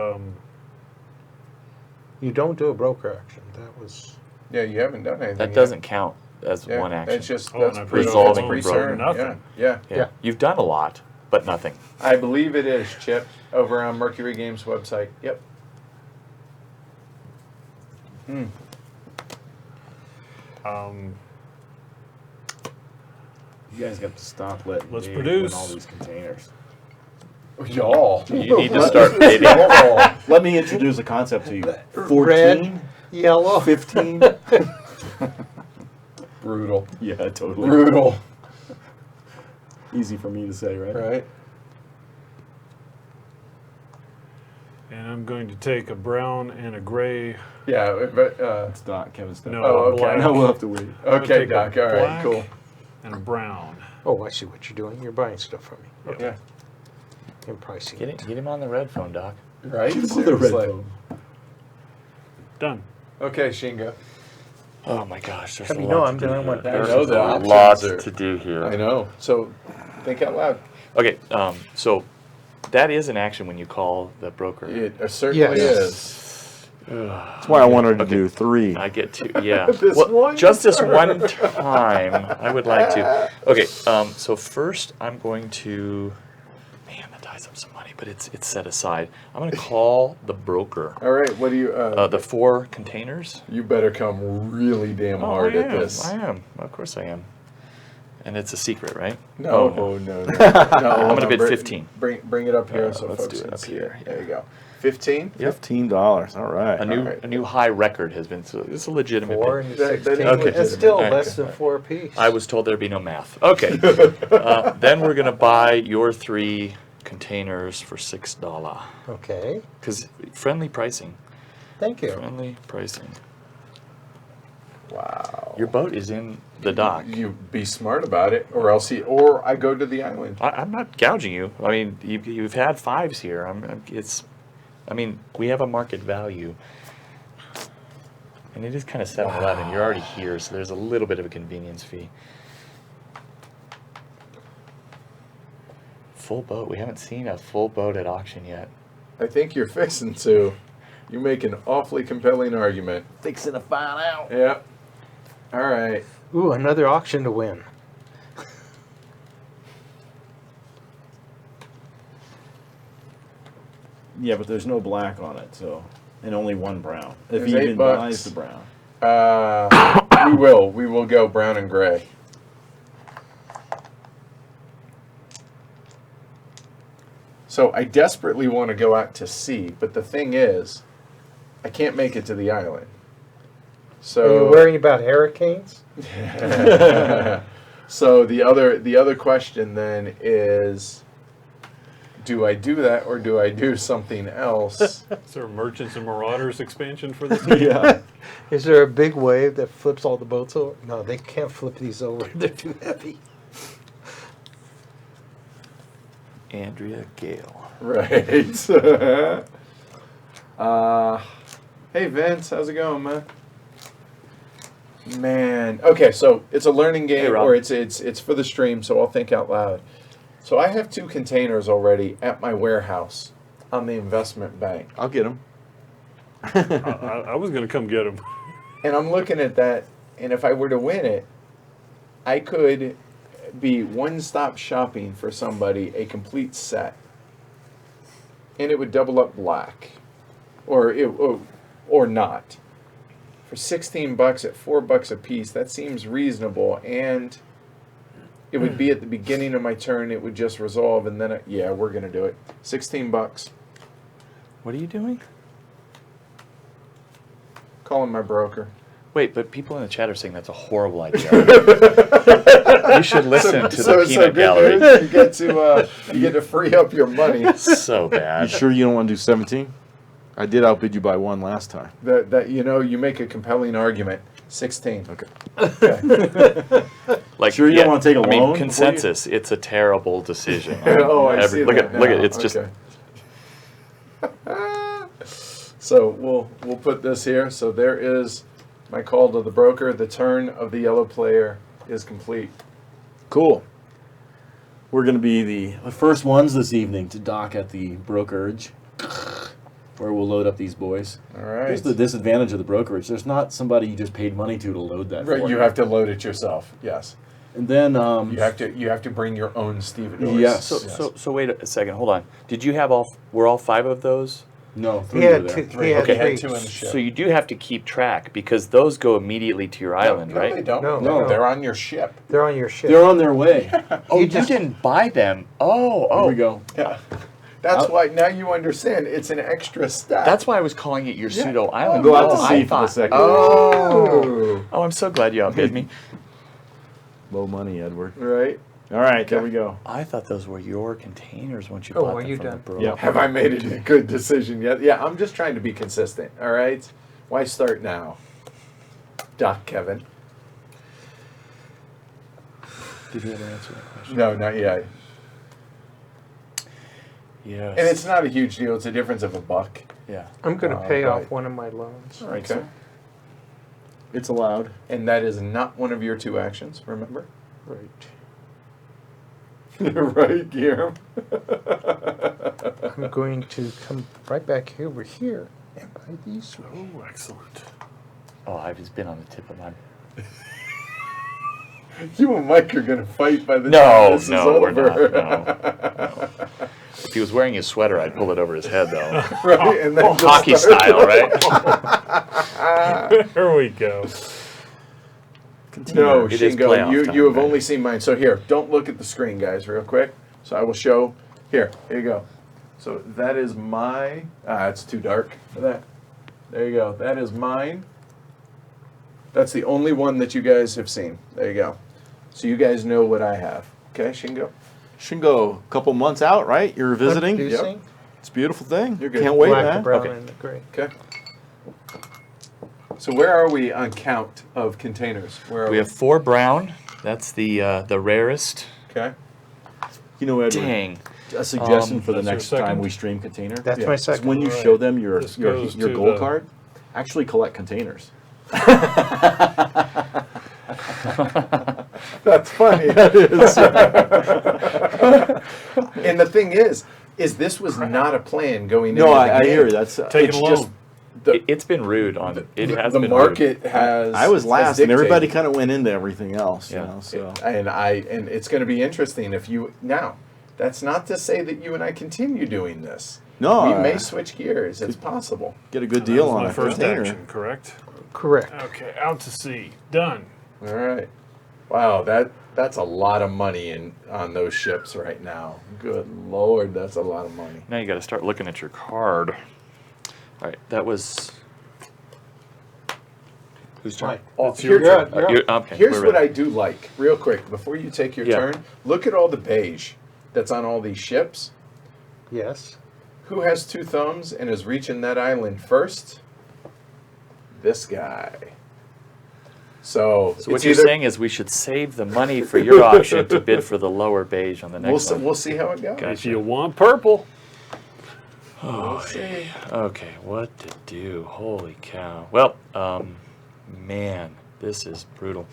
You don't do a broker action. That was. Yeah, you haven't done anything. That yet. doesn't count as Yeah, one action. That's just Oh, that's and I pre- resolving that's the pre-turn. broker. Nothing. Yeah. Yeah. You've done a lot, but nothing. I believe it is, Chip, over on Mercury Games website. Yep. You guys got to stop letting Let's me produce. win all these containers. Y'all. You need to start bidding. Let me introduce a concept to you. 14, Red, yellow. 15. Brutal. Yeah, totally. Brutal. Easy for me to say, right? Right. and I'm going to take a brown and a gray. Yeah, but It's Doc, Kevin Stone. No, Oh, okay. black. No, we'll have to wait. gonna okay, take a Doc. All right, black cool. And a brown. Oh, I see what you're doing. You're buying stuff from me. Yeah. And pricing Get him on the red phone, Doc. Right. The red Seriously. phone. Done. Okay, Shingo. Oh my gosh, there's Have a you lot know to I'm do doing here. what There's I know the a options lot are- to do here. I know. So, think out loud. Okay, so that is an action when you call the broker. It certainly Yes. is. That's why I wanted to Okay. do 3. I get to, yeah. This Well, one just this turn. one time, I would like to. Okay, so first I'm going to, man, that ties up some money, but it's set aside. I'm going to call the broker. All right. What do you? The 4 containers. You better come really damn hard I at am, this. I am. Of course I am. And it's a secret, right? No, Oh, no, no. no. I'm hold gonna on, bid bring- 15. Bring it up here so let's folks do it can up see here, it. There you go. 15. Yep. $15. All right. A new high record has been. So it's a legitimate. 4 bid. and That- that 16. ain't It's legitimate. still All right. less than 4 apiece. I was told there'd be no math. Okay. Then we're gonna buy your 3 containers for $6. Okay. Because friendly pricing. Thank you. Friendly pricing. Wow. Your boat is in the dock. You be smart about it, or else or I go to the island. I'm not gouging you. I mean, you've had 5s here. I mean, we have a market value. And it is kind of 7-Eleven. You're already here, so there's a little bit of a convenience fee. Full boat. We haven't seen a full boat at auction yet. I think you're fixing to. You make an awfully compelling argument. Fixing to find out. Yeah. All right. Ooh, another auction to win. Yeah, but there's no black on it, so. And only one brown. If There's he $8 even buys the brown. We will go brown and gray. So I desperately want to go out to sea, but the thing is, I can't make it to the island. So Are you worrying about hurricanes? So the other question then is, do I do that or do I do something else? Is there a Merchants and Marauders expansion for this? Yeah. Is there a big wave that flips all the boats over? No, they can't flip these over. They're too heavy. Andrea Gale. Right. Hey Vince, how's it going, man? Man. Okay, so it's a learning Hey, game, Rob. or it's for the stream, so I'll think out loud. So I have 2 containers already at my warehouse on the investment bank. I'll get him. I was going to come get them. And I'm looking at that, and if I were to win it, I could be one-stop shopping for somebody a complete set. And it would double up black. Or not. For $16 at $4 a piece, that seems reasonable, and it would be at the beginning of my turn, it would just resolve, and then, yeah, we're going to do it. $16. What are you doing? Calling my broker. Wait, but people in the chat are saying that's a horrible idea. You should listen to the peanut good gallery. news, you get to free up your money. So You bad. sure you don't want to do 17? I did outbid you by 1 last time. That you make a compelling argument. 16. Okay. Like, Sure you don't wanna take a loan before you- consensus. It's a terrible decision. Oh, I see Look that at, look now. at, it's just. Okay. So we'll put this here. So there is my call to the broker. The turn of the yellow player is complete. Cool. We're going to be the first ones this evening to dock at the brokerage, where we'll load up these boys. All right. Here's the disadvantage of the brokerage. There's not somebody you just paid money to load that Right, for. you have to load it yourself. Yes. And then You have to bring your own stevedores. Yes. So wait a second. Hold on. Did you have were all 5 of those? no, He 3 had were two. there. He had Okay, three. had 2 on the ship. So you do have to keep track because those go immediately to your island, no, right? they don't. No, No, no. they're on your ship. They're on your ship. They're on their way. Oh, You you just- didn't buy them. Oh, Here we go. Yeah. That's why now you understand. It's an extra step. That's why I was calling it your pseudo island. Go out to Oh, sea I for the thought- second. Oh. Oh, I'm so glad you outbid me. Low money, Edward. Right. All right, there we go. I thought those were your containers once you Oh, bought are them you from the done? broker. Yeah. Have I made it a good decision yet? Yeah, I'm just trying to be consistent. All right. Why start now? Doc Kevin. Did you ever answer that question? No, not yet. Yes. And it's not a huge deal. It's a difference of $1. yeah. I'm going to Oh, pay right. off one of my loans. All right, Okay. sir. It's allowed. And that is not one of your 2 actions, remember? Right. Right, Guillermo? I'm going to come right back over here and buy these. Oh, excellent. Oh, I've just been on the tip of my. You and Mike are going to fight by the No, time this is no, we're over. not. No. If he was wearing his sweater, I'd pull it over his head, though. Right? And then just Hockey start- style, right? There we go. No, It is Shingo, playoff you time, have man. only seen mine. So here, don't look at the screen, guys, real quick. So I will show. Here you go. So that is my. It's too dark for that. There you go. That is mine. That's the only one that you guys have seen. There you go. So you guys know what I have. Okay, Shingo? Shingo, a couple months out, right? You're visiting. Producing It's a beautiful thing. You're good. Can't wait, black, the man. brown, Okay. and the gray. Okay. So where are we on count of containers? Where are We have 4 brown. That's the rarest. Okay. You know, Edward, Dang. a suggestion for the That's your next time second? we stream container. That's Yeah. my is second. when you Right. show them your This goes to gold the- card, actually collect containers. That's funny. And the thing is this was not a plan going into No, the I game. hear you. That's Take It's it just alone. It's been rude on. It has the been market has. I was has last, and everybody dictated. kind of went into everything else. Yeah. You know, so And it's going to be interesting if you now. That's not to say that you and I continue doing this. no, We may switch gears. It's possible. get a good That deal was on my a first container. action, correct? Correct. Okay, out to sea. Done. All right. Wow, that's a lot of money on those ships right now. Good Lord, that's a lot of money. Now you got to start looking at your card. All right, that was. Whose turn? It's your Here's- turn. Okay, Here's we're what ready. I do like, real quick, before you take your Yeah. turn. Look at all the beige that's on all these ships. Yes. Who has 2 thumbs and is reaching that island first? This guy. So So what it's you're either- saying is we should save the money for your auction to bid for the lower beige on the next one. we'll see how it goes. If you want purple, We'll see. Okay, what to do? Holy cow! Well, man, this is brutal.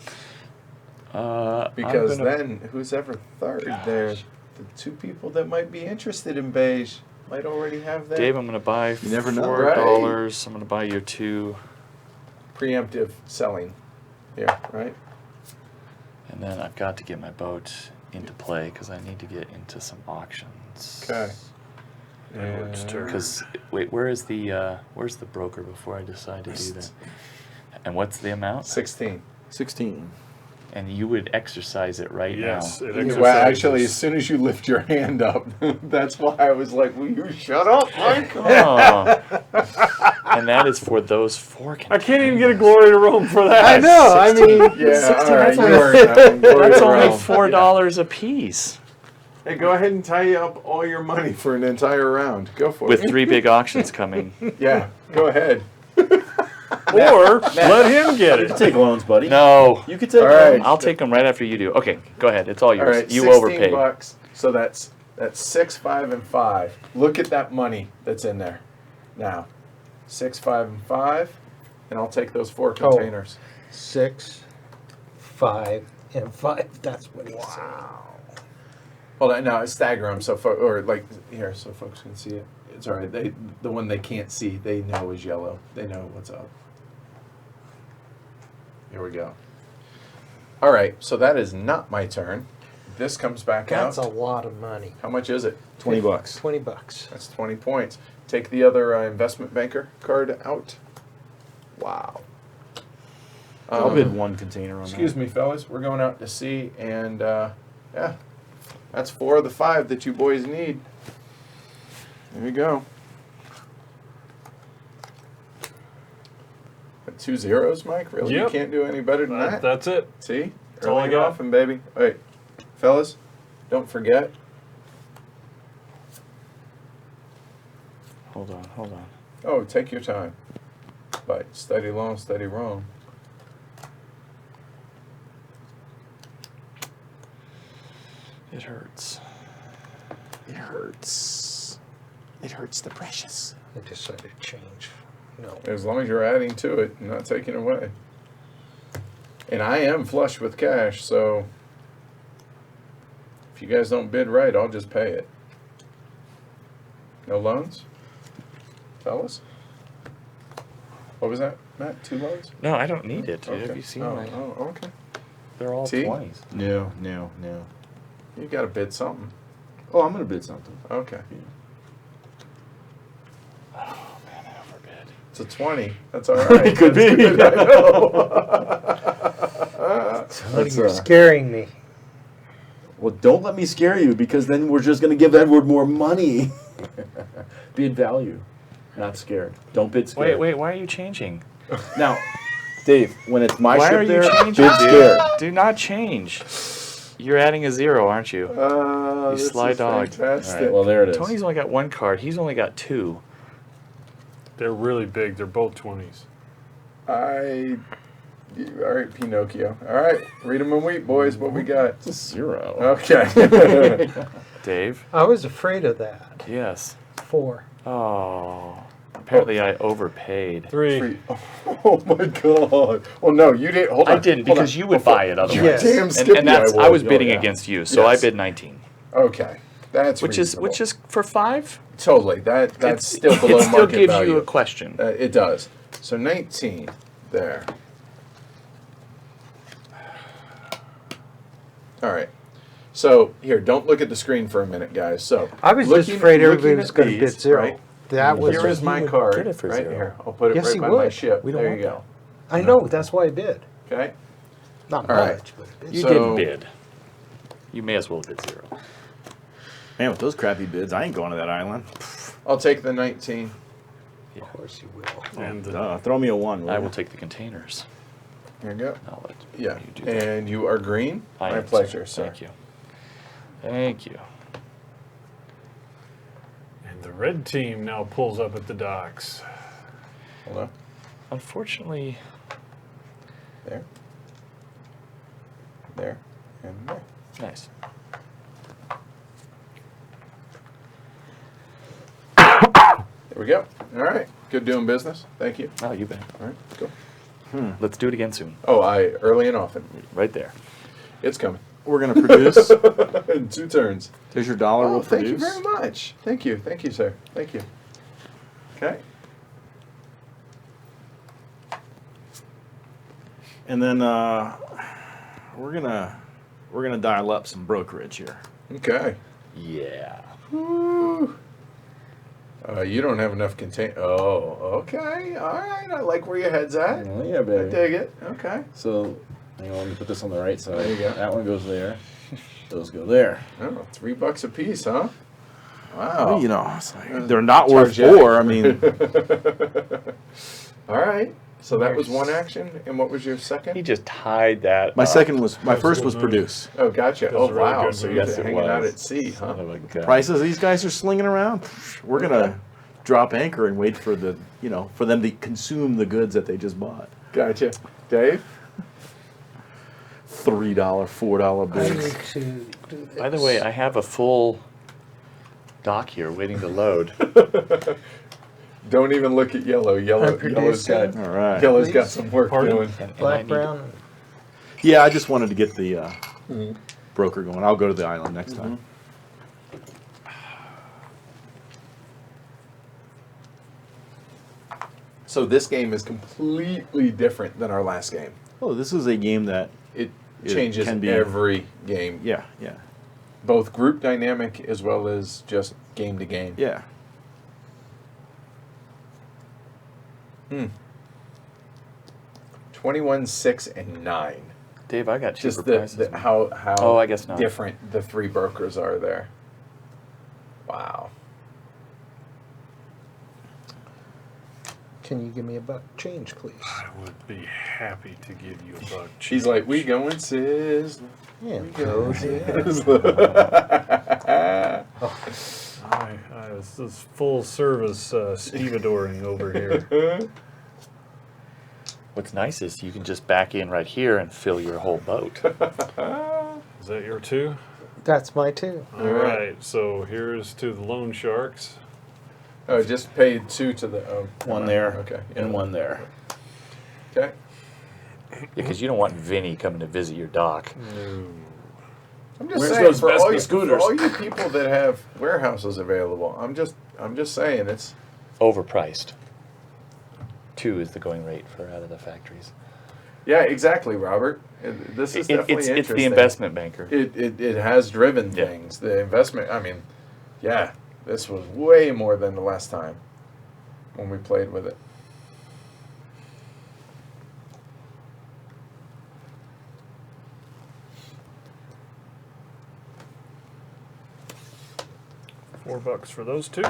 Because I'm gonna- then, who's ever third there? The 2 people that might be interested in beige might already have that. Dave, I'm going to buy You never know. $4. I'm going to buy your 2, Preemptive selling. Yeah, right? and then I've got to get my boat into play because I need to get into some auctions. Okay. Edward's turn. Because wait, where's the broker before I decide to do that? And what's the amount? 16. 16. And you would exercise it right Yes, now. it Well, exercises. actually, as soon as you lift your hand up, that's why I was like, will you shut up, Mike? Oh. And that is for those 4 I can't even get a glory to Rome for that. I know. I mean, Yeah, all right, you only- earned that one. Glory That's to only Rome. $4 a piece. Hey, go ahead and tie up all your money for an entire round. Go for With it. 3 big auctions coming. Yeah, go ahead. Or let him get it. Take loans, buddy. No. You could take All right. loans. I'll take them right after you do. Okay, go ahead. It's all All yours. right, You 16 overpaid. bucks. So that's 6, 5, and 5. Look at that money that's in there. Now, 6, 5, and 5. and I'll take those 4 Oh. containers. 6, 5, and 5. That's what he said. Hold on, no, stagger them so or like here so folks can see it. It's all right. The one they can't see, they know is yellow. They know what's up. Here we go. All right, so that is not my turn. This comes back That's a out. lot of money. How much is it? $20. $20. That's 20 points. Take the other investment banker card out. Wow. I'll bid 1 container on Excuse me, fellas. We're going out to sea, and yeah, that's 4 of the 5 that you boys need. There you go. Got 2 zeros, Mike? Really? Yep. You can't do any better than that? That's it. See? That's all I Early got. and often, baby. All right, fellas, don't forget. Hold on. Oh, take your time. But steady long, steady wrong. It hurts. It hurts. It hurts the precious. I decided to change. No. As long as you're adding to it and not taking away. And I am flush with cash, so if you guys don't bid right, I'll just pay it. No loans? Fellas? What was that, Matt? 2 loans? No, I don't need it. Okay. Have you seen oh, my? oh, okay. They're all T? 20s. No. You gotta bid something. Oh, I'm going to bid something. Okay. Oh man, I overbid. It's a 20. That's all right. It could That's be. good, I know. That's, You're scaring me. Well, don't let me scare you, because then we're just going to give Edward more money. Bid value, not scared. Don't bid scared. Wait, why are you changing? Now, Dave, when it's my Why ship are you there, changing, bid dude? scared. Do not change. You're adding a 0, aren't you? This sly is dog. fantastic. All right, well, there it is. Tony's only got 1 card. He's only got 2. They're really big. They're both 20s. All right, Pinocchio. All right, read them and weep, boys. What we got? It's a 0. Okay. Dave? I was afraid of that. Yes. 4. Oh. Apparently I overpaid. 3. Oh my God. Well, no, you didn't. Hold on. I didn't, hold because on. you would buy it otherwise. Yes. Damn And, Skippy, and that's I was would. bidding Oh, yeah. against you, so Yes. I bid 19. Okay, that's Which reasonable. is for 5? totally that's still below it still market gives value. you a question. It does. So 19 there. All right. So here, don't look at the screen for a minute, guys. So I was just afraid everybody was going to these, bid 0. right? That was. Here is my would card get it for right 0. here. I'll put it Yes, right he by my would. ship. We don't there want you go. I know. That's why I bid. Okay. Not All right. much, but I bid. You So- didn't bid. You may as well bid 0. Man, with those crappy bids, I ain't going to that island. I'll take the 19. Of course you will. And Throw me a 1. I you? will take the containers. Here you go. I'll let Yeah. you do that. And you are green. I My am, pleasure, sir. Thank you. Thank you. And the red team now pulls up at the docks. Hold on. Unfortunately, There. There. And there. nice. There we go. All right. Good doing business. Thank you. Oh, you bet. All right. Go. Let's do it again soon. Oh, early and often. Right there. It's coming. We're going to produce. In 2 turns. There's your dollar. Oh, We'll thank produce. you very much. Thank you. Thank you, sir. Thank you. Okay. And then we're gonna dial up some brokerage here. Okay. Yeah. Woo. You don't have enough contain. Oh, okay. All right. I like where your head's at. Oh, yeah, I baby. dig it. Okay. So, let me put this on the right side. There you go. That one goes there. Those go there. Oh, $3 a piece, huh? Wow. Well, you know, it's like, they're not worth Charge 4. I mean, All right. So that was one action, and what was your He second? just tied that. my up. second was my That's first a was good move. produce. Oh, gotcha. That Oh, was a really wow. good So move. you're Yes, it hanging out was. at sea, huh? Son of a gun. Prices these guys are slinging around. We're gonna drop anchor and wait for the for them to consume the goods that they just bought. Gotcha. Dave? $3, $4 I bids. need to do this. By the way, I have a full dock here waiting to load. Don't even look at yellow. Yellow's got producing. All right. yellow's got some work Pardon? doing. And I Black, need- brown. Yeah, I just wanted to get the broker going. I'll go to the island next time. So this game is completely different than our last game. Oh, this is a game that, It It changes can be- every game, yeah. both group dynamic as well as just game to game. Yeah. 21, 6, and 9. Dave, I got cheaper Just prices. the man. how Oh, I guess not. different the three brokers are there. Wow. Can you give me a buck change, please? I would be happy to give you a buck. She's like, we going Sizzler. Yeah, We go going Sizzler. This is full service stevedoring over here. What's nice is you can just back in right here and fill your whole boat. Is that your two? That's my two. All right. So here's to the loan sharks. Oh, just paid 2 to the One there Okay. and one there. Okay. Because you don't want Vinny coming to visit your dock. No. I'm just Where's saying those for Vespa all, scooters? for all you people that have warehouses available, I'm just saying it's Overpriced. 2 is the going rate for out of the factories. yeah, exactly, Robert. This is definitely It's interesting. the investment banker. It has driven Yeah. things. The investment. I mean, yeah, this was way more than the last time when we played with it. $4 for those two.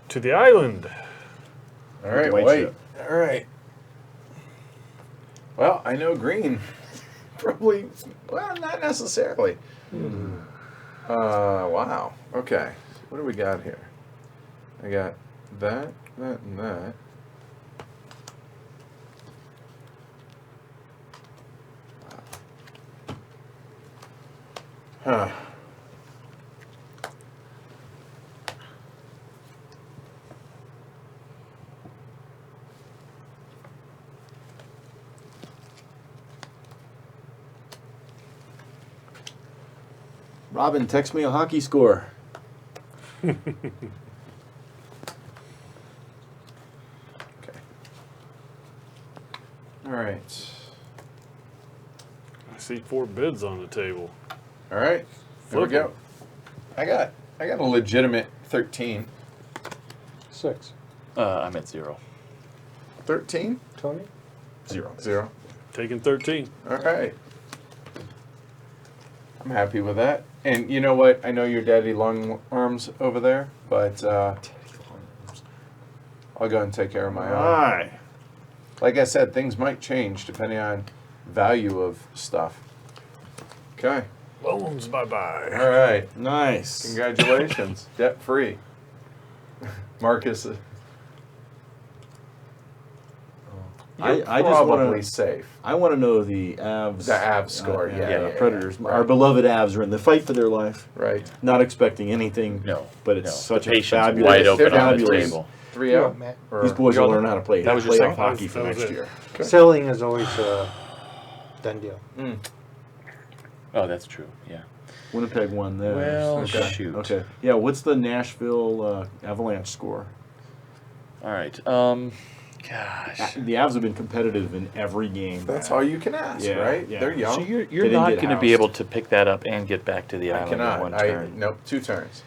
To the island. All right, white wait. ship. All right. Well, I know green. Probably. Well, not necessarily. Wow. Okay. What do we got here? I got that, that, and that. Huh. Robin, text me a hockey score. Okay. All right. I see 4 bids on the table. All right. There we Flip go. I got a legitimate 13. 6. I'm at 0. 13? Tony? 0. Taking 13. All right. I'm happy with that. And you know what? I know your daddy long arms over there, but I'll go and take care of my own. Aye. Like I said, things might change depending on value of stuff. Okay. Loans, bye-bye. All right. Nice. Congratulations. Debt free. Marcus, you're I just probably wanna- safe. I want to know the Avs. The Avs score, yeah. Predators. Right. Our beloved Avs are in the fight for their life. Right. Not expecting anything. No. But it's no. such The a patience fabulous, wide open on the fabulous. table. 3 Yeah, out. Matt. Or These boys the will other? learn how to play. That was your playoff second? hockey for That was next it. year. Selling is always a done deal. Oh, that's true. Yeah. Winnipeg won there. Well, okay. shoot. Okay. Yeah. What's the Nashville Avalanche score? All right. Gosh. The Avs have been competitive in every game. That's all you can ask, Yeah, right? yeah. They're young. So you're They didn't not get going to be housed. able to pick that up and get back to the I island in cannot. one turn. Nope, 2 turns.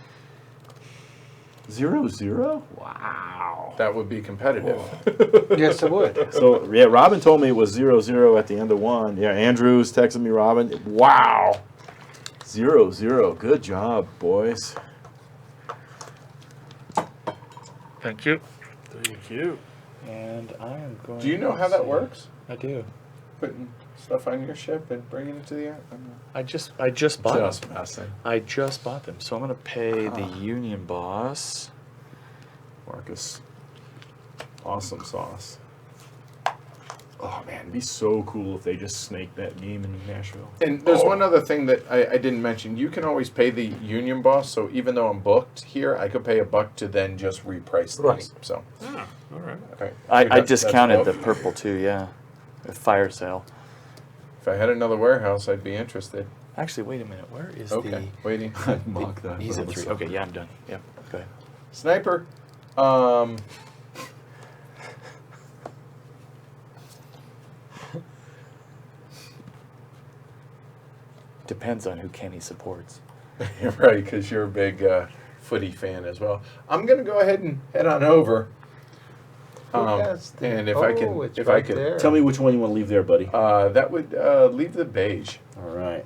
0-0? Wow. That would be competitive. Yes, it would. So yeah, Robin told me it was 0-0 at the end of one. Yeah, Andrews texted me, Robin. Wow. 0-0. Good job, boys. Thank you. Thank you. And I am going. Do you know to how that see- works? I do. Putting stuff on your ship and bringing it to the island? I just bought them. Just messing. I just bought them, so I'm going to pay the union boss. Marcus. Awesome sauce. Oh man, it'd be so cool if they just snaked that game in Nashville. And there's one other thing that I didn't mention. You can always pay the union boss. So even though I'm booked here, I could pay $1 to then just reprice these. Right. So, Ah, all right. okay. I That's discounted the both. purple too. Yeah, the fire sale. If I had another warehouse, I'd be interested. Actually, wait a minute. Where is Okay, waiting. I'd mock that. He's at 3. Okay, yeah, I'm done. Yeah. Go ahead. Sniper. Depends on who Kenny supports. You're right, because you're a big footy fan as well. I'm gonna go ahead and head on over. Who has the- And if I can, oh, it's if right I could, there. Tell me which one you want to leave there, buddy. that would leave the beige. All right.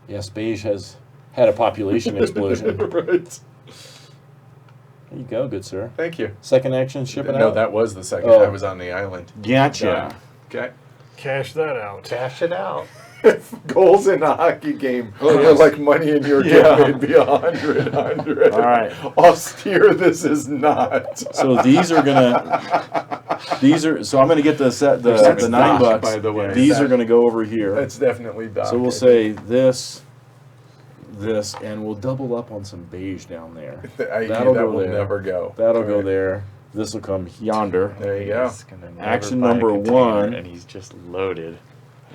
Yes, beige has had a population explosion. There Right. you go, good sir. Thank you. Second action, shipping No, out. that was the second. Oh. I was on the island. Gotcha. Okay. Cash that out. Cash it out. Goals in a hockey game Oh, are yes. like money in your Yeah. game. It'd be 100. All right. Austere, this is not. So these are gonna. These are. So I'm gonna get the set. The That's $9. Doc, by the way. These That- are gonna go over here. That's definitely Doc. So we'll say this, this, and we'll double up on some beige down there. that that'll go will there. never go. That'll go Right. there. This will come yonder. There you go. He's gonna never Action buy a number container, 1. and he's just loaded.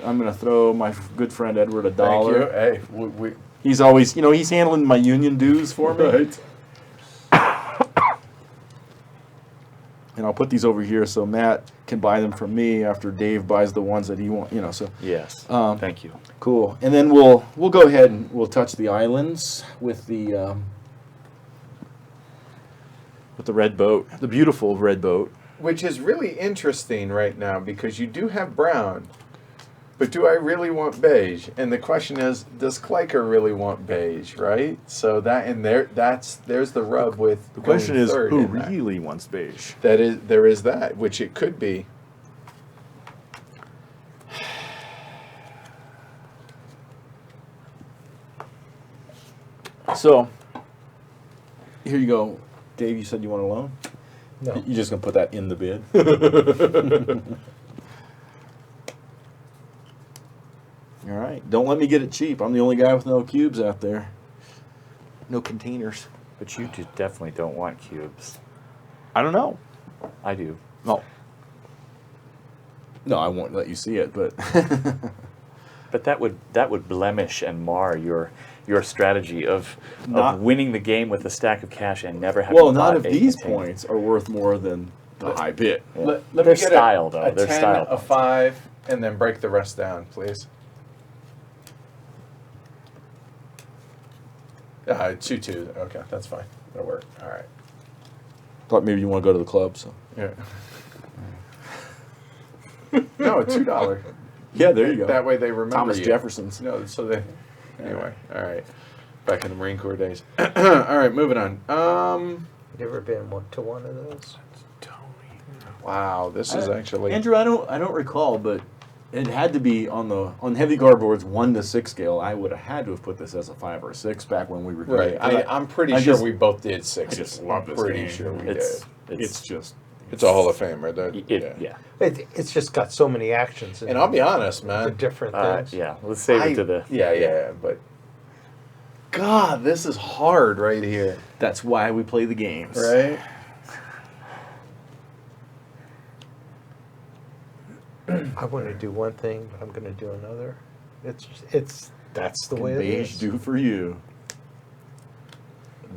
I'm gonna throw my good friend Edward Thank $1. you. Hey, we He's always, he's handling my union dues for me. right. And I'll put these over here so Matt can buy them from me after Dave buys the ones that he wants. So Yes. Um, Thank you. cool. And then we'll go ahead and we'll touch the islands with the red boat, the beautiful red boat. Which is really interesting right now because you do have brown, but do I really want beige? And the question is, does Kleiker really want beige? Right. So that and there's the rub with The question going is, third who in that. really wants beige? There is that, which it could be. So here you go, Dave. You said you want a loan. No. You're just gonna put that in the bid. All right. Don't let me get it cheap. I'm the only guy with no cubes out there. No containers. But you definitely don't want cubes. I don't know. I do. No. No, I won't let you see it, but But that would blemish and mar your strategy of Not- winning the game with a stack of cash and never having well, none bought of a these container. points are worth more than the high bid. Yeah. Let They're me get style, though. a They're 10, style a points. 5, and then break the rest down, please. 2-2. Okay, that's fine. That'll work. All right. Thought maybe you want to go to the club, so Yeah. No, $2. yeah, there you go. That way they remember Thomas you. Jefferson's. No, so they. Anyway, all right. Back in the Marine Corps days. All right, moving on. You ever been to one of those? Wow, this is actually. Andrew, I don't recall, but it had to be on heavy guard boards 1 to 6 scale. I would have had to have put this as a 5 or a 6 back when we were Right. I'm pretty I sure just- we both did 6. I just love I'm this pretty game. sure we It's did. It's just It's a Hall of Famer. yeah. It's just got so many actions in And it, I'll be honest, the man. different things. Yeah. Let's save it to the. Yeah, but. God, this is hard right here. that's why we play the games. Right? I want to do one thing, but I'm going to do another. That's the way it Beige is. do for you.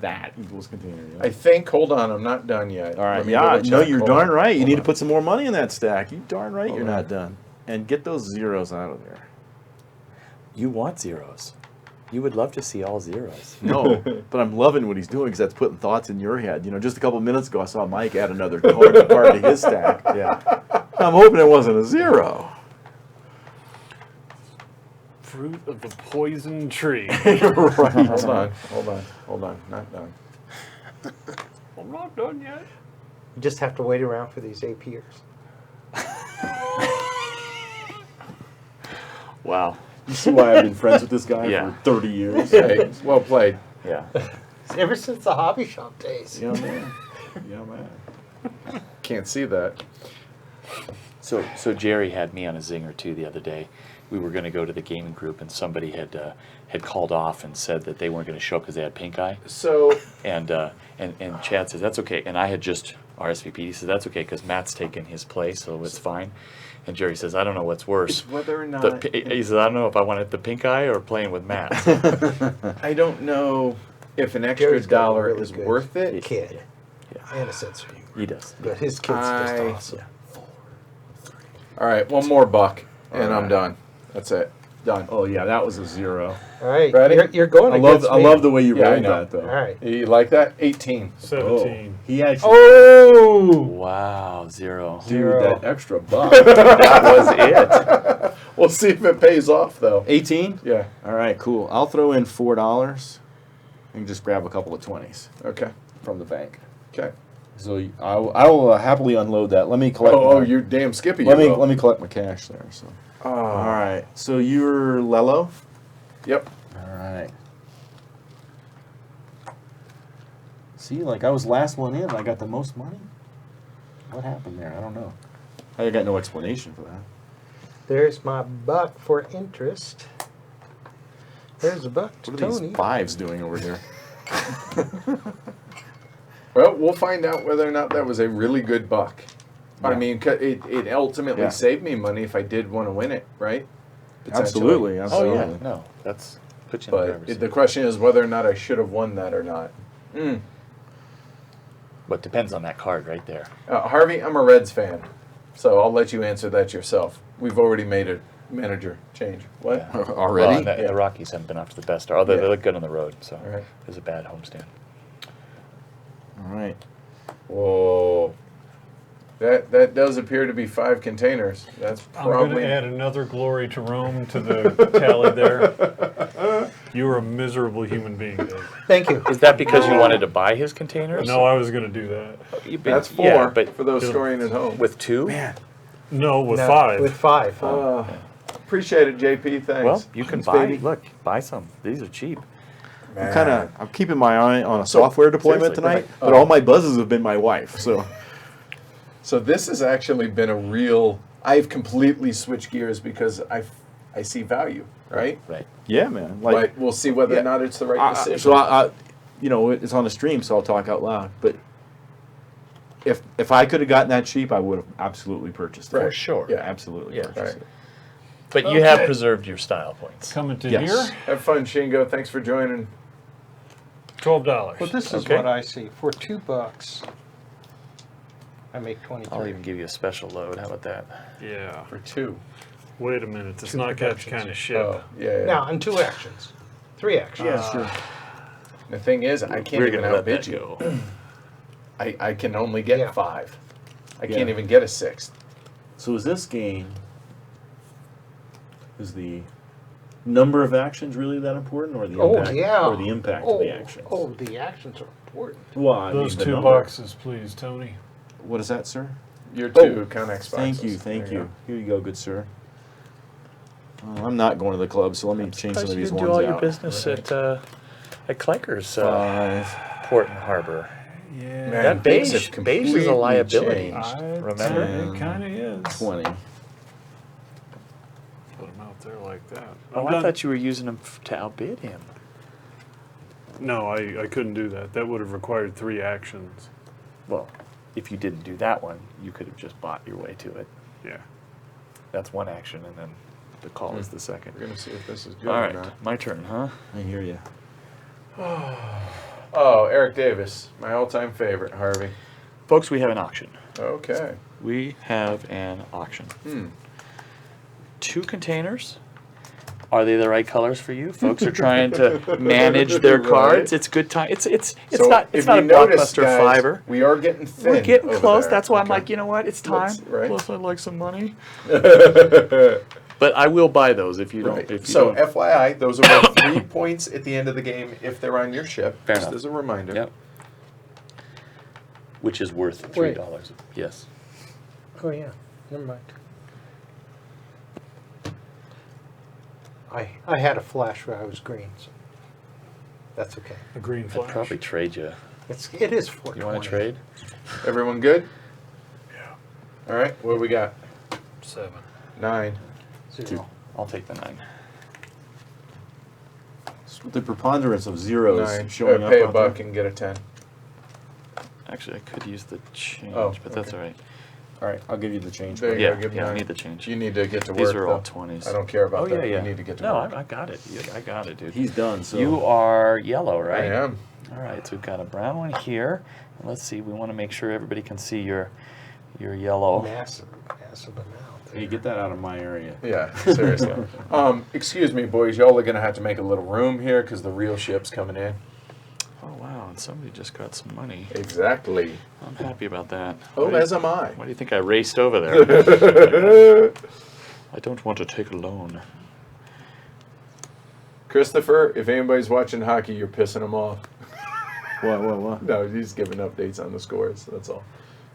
That equals container. Yeah. I think, hold on, I'm not done yet. All right. Let me Yeah. double No, check. you're Hold darn on. right. You Hold need to on. put some more money in that stack. You darn right Hold you're on. not done. And get those zeros out of there. You want zeros. You would love to see all zeros. No, but I'm loving what he's doing because that's putting thoughts in your head. Just a couple minutes ago, I saw Mike add another card to his stack. Yeah. I'm hoping it wasn't a zero. Fruit of the poison tree. Right. Hold on. Not done. I'm not done yet. You just have to wait around for these 8 years. Wow. You see why I've been friends with this guy Yeah. for 30 years? Hey, well played. Yeah. Ever since the hobby shop days. Yeah, man. Yeah, man. Can't see that. So Jerry had me on a zinger too the other day. We were going to go to the gaming group, and somebody had called off and said that they weren't going to show up because they had pink eye. So And Chad says that's okay, and I had just RSVP'd. He says that's okay because Matt's taken his place, so it's fine. And Jerry says I don't know what's worse. it's whether or not He says I don't know if I wanted the pink eye or playing with Matt. I don't know if an extra Gary's got a dollar really is good worth it. Kid. Yeah. And a sense of humor. He does. But his kid's just I- awesome. All right, one more buck, and All I'm right. done. That's it. Done. Oh yeah, that was a 0. All right, Ready? you're going against me. I love the way you Yeah, I rolled know. that though. All right. You like that? 18. 17. He actually, Oh! Wow, 0. dude, Zero. that extra buck. That was it. We'll see if it pays off, though. 18. Yeah. All right, cool. I'll throw in $4 and just grab a couple of 20s Okay. from the bank. Okay. So I will happily unload that. Let me collect. Oh, my, you're damn skippy. let you me will. let me collect my cash there. So Oh. all right. So you're Lello. Yep. All right. See, like I was last one in. I got the most money. What happened there? I don't know. I got no explanation for that. There's my buck for interest. There's a buck to What are Tony. these fives doing over here? Well, we'll find out whether or not that was a really good buck. I Yeah. mean, it ultimately Yeah. saved me money if I did want to win it, right? Potentially. Absolutely, Oh absolutely. yeah, no, that's put you in the But driver's seat. the question is whether or not I should have won that or not. But depends on that card right there. Harvey, I'm a Reds fan, so I'll let you answer that yourself. We've already made a manager change. What? Yeah. Already? Well, and the Rockies haven't been off to the best start, although Yeah. they look good on the road. So All right. there's a bad homestand. All right. Whoa. That does appear to be 5 containers. That's I'm going probably. to add another glory to Rome to the tally there. You are a miserable human being, Dave. Thank you. Is that because you wanted to buy his containers? No, I was going to do that. You've been- That's 4 yeah, but for those It'll- scoring at home. with 2? Man, No, with No, 5. With 5. Huh? Appreciate it, JP. Thanks. Well, you can Thanks, buy. baby. Look, buy some. These are cheap. I'm keeping my eye on a software deployment seriously, tonight, right. but all my buzzes have been my wife. So So this has actually been a real. I've completely switched gears because I see value, right? Right. yeah, man. Like But we'll see whether yeah. or not it's the right decision. so I, you know, it's on a stream, so I'll talk out loud. But if I could have gotten that cheap, I would have absolutely purchased it. Right. For sure. Yeah. Absolutely Yeah. purchased Right. it. But you have preserved your style points. Coming to Yes. here, Have fun, Shingo. Thanks for joining. $12. Well, this is Okay. what I see. For $2, I make 23. I'll even give you a special load. How about that? Yeah. For 2. Wait a minute. It's Two not that productions. kind of ship. Oh, yeah. Now, on 2 actions. 3 actions. The thing is, I can't We're even gonna let outbid that you. go. I can only get Yeah. 5. I Yeah. can't even get a 6th. So is this game? Is the number of actions really that important, or the Oh, impact, yeah. or the impact of the actions? Oh, the actions are important. Well, I Those mean, the 2 number. boxes, please, Tony. What is that, sir? Your Oh, 2 Connex boxes. Thank you, thank There you. Here you go, good sir. I'm not going to the club, so let me change some of You these didn't ones do all your out. business at Clanker's 5. Port and Harbor. Yeah. Man, That things beige, have beige is a completely liability. changed. Remember? It kind of is. 20. Put them out there like that. Oh, I'm I done. thought you were using them to outbid him. No, I couldn't do that. That would have required 3 actions. Well, if you didn't do that one, you could have just bought your way to it. Yeah. That's one action, and then the call is the second. We're going to see if this is good All or right, not. my turn, huh? I hear you. Oh, Eric Davis, my all-time favorite, Harvey. Folks, we have an auction. Okay. We have an auction. Hmm. 2 containers. Are they the right colors for you? Folks are trying to manage their cards. Right. It's good time. It's So not if a you notice, blockbuster guys, fiver. we are getting thin. We're getting over close. there. That's why I'm Okay. like, you know what? It's time. Let's- right. Plus, I'd like some money. But I will buy those if you don't. Right. If you So, don't. FYI, those are worth 3 points at the end of the game if they're on your ship. Fair just enough. as a reminder. Yep. Which is worth $3. Yes. Oh, yeah. Never mind. I had a flash where I was green, so that's okay. A green I'd flash. probably trade you. It is 420. You want to trade? Everyone good? All right, what do we got? 7. 9. 0. I'll take the 9. With the preponderance of zeros 9. showing up Pay a out buck there. and get a 10. Actually, I could use the change, Oh, but that's okay. all right. All right, I'll give you the change. There you Yeah, go, give yeah, I 9. need the change. You need to get to work. These are all though. 20s. I don't care about Oh, that. yeah, yeah. You need to get to no, work. I got it. I got it, dude. He's done. So You are yellow, right? I am. All right, so we've got a brown one here. Let's see, we want to make sure everybody can see your yellow. Massive amount. Hey, get that out of my area. Yeah, seriously. Excuse me, boys. Y'all are going to have to make a little room here because the real ship's coming in. Oh, wow, and somebody just got some money. Exactly. I'm happy about that. Oh, Why do you- as am I. Why do you think I raced over there? I don't want to take a loan. Christopher, if anybody's watching hockey, you're pissing them off. What? No, he's giving updates on the scores. That's all.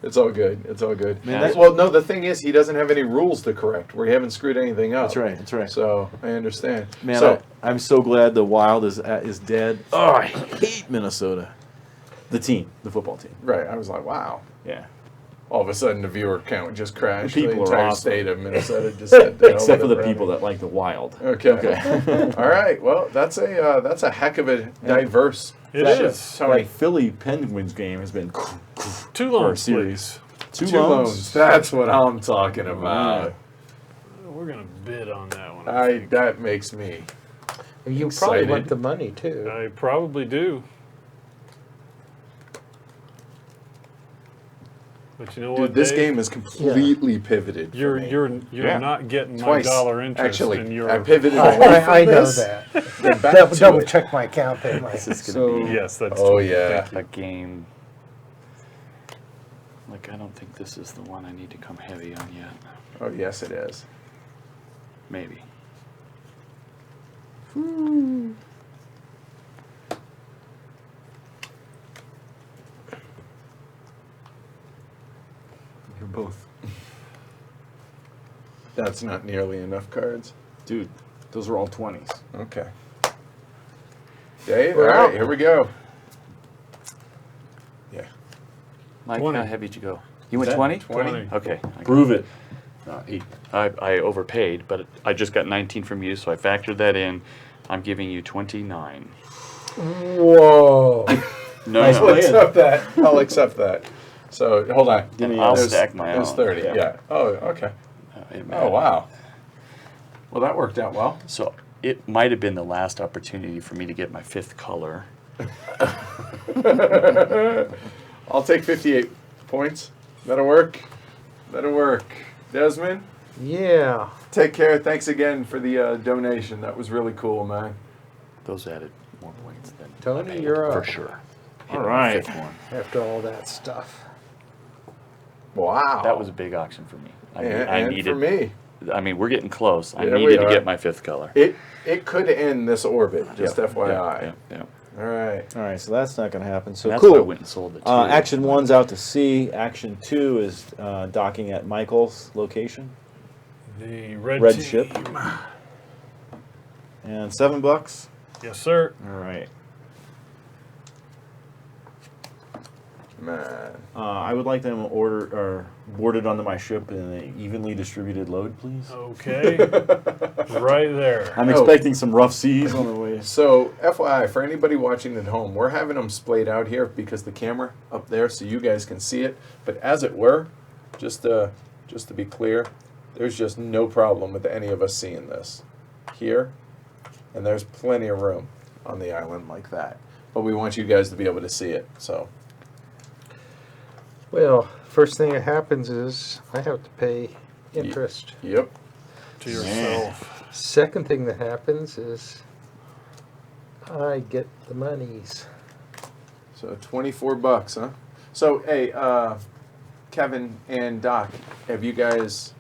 It's all good. It's all good. Man, that- well, no, the thing is, he doesn't have any rules to correct. We haven't screwed anything up. That's right. That's right. So I understand. Man, so, I'm so glad the Wild is dead. Oh, I hate Minnesota. The team, the football team. right, I was like, wow. Yeah. All of a sudden, the viewer count just crashed. The people are entire awesome. state of Minnesota just said, "The hell Except for with the it, people Brandon." that like the Wild. Okay. All right. Well, that's a heck of a diverse. It ship. is. Tony. That Philly Penguins game has been 2 for a loans, series. please. Two loans. That's what I'm talking about. We're going to bid on that one. That makes me. You probably Excited. want the money too. I probably do. But you know what, Dude, this Dave? game is completely pivoted. for You're me. Yeah. not getting Twice. my dollar interest Actually, in your. I pivoted away from I know this, that. then back to Double it. check my account there, Mike. This is going to be Yes, that's Oh true. yeah. Thank a game. Like, I don't think this is the one I need to come heavy on yet. Oh yes, it is. Maybe. You're both. That's not nearly enough cards. Dude, those are all 20s. Okay. Dave, all We're right, out. here we go. Yeah. Mike, 20. how heavy did you go? You went that 20? 20. Okay. Prove it. 8. I overpaid, but I just got 19 from you, so I factored that in. I'm giving you 29. Whoa. No, Nice I'll play. accept that. I'll accept that. So hold on. Give me I'll yours. stack my There's own. 30. Yeah. Yeah. Oh, okay. It Oh matters. wow. Well, that worked out well. So it might have been the last opportunity for me to get my 5th color. I'll take 58 points. That'll work. That'll work. Desmond, Yeah. take care. Thanks again for the donation. That was really cool, man. Those added more points than Tony, I paid, you're for up. sure. All Hitting the right. 5th one. After all that stuff. Wow. That was a big auction for me. and, I and needed. for me. I mean, we're getting close. I Yeah, we needed to are. get my 5th color. It could end this orbit. Just Yep, FYI. yep, yep. All right. All right, so that's not going to happen. So That's why I cool. went and sold the 2. Action 1's out to sea. Action 2 is docking at Michael's location. The red Red team. ship. And $7. Yes, sir. All right. Man. I would like them boarded onto my ship in an evenly distributed load, please. Okay. Right there. I'm Oh. expecting some rough seas on the way. So, FYI, for anybody watching at home, we're having them splayed out here because the camera up there so you guys can see it. But as it were, just to be clear, there's just no problem with any of us seeing this here. And there's plenty of room on the island like that. But we want you guys to be able to see it. So, Well, first thing that happens is I have to pay interest. yep. To yourself. Second thing that happens is I get the monies. So $24, huh? So, hey, Kevin and Doc, have you guys?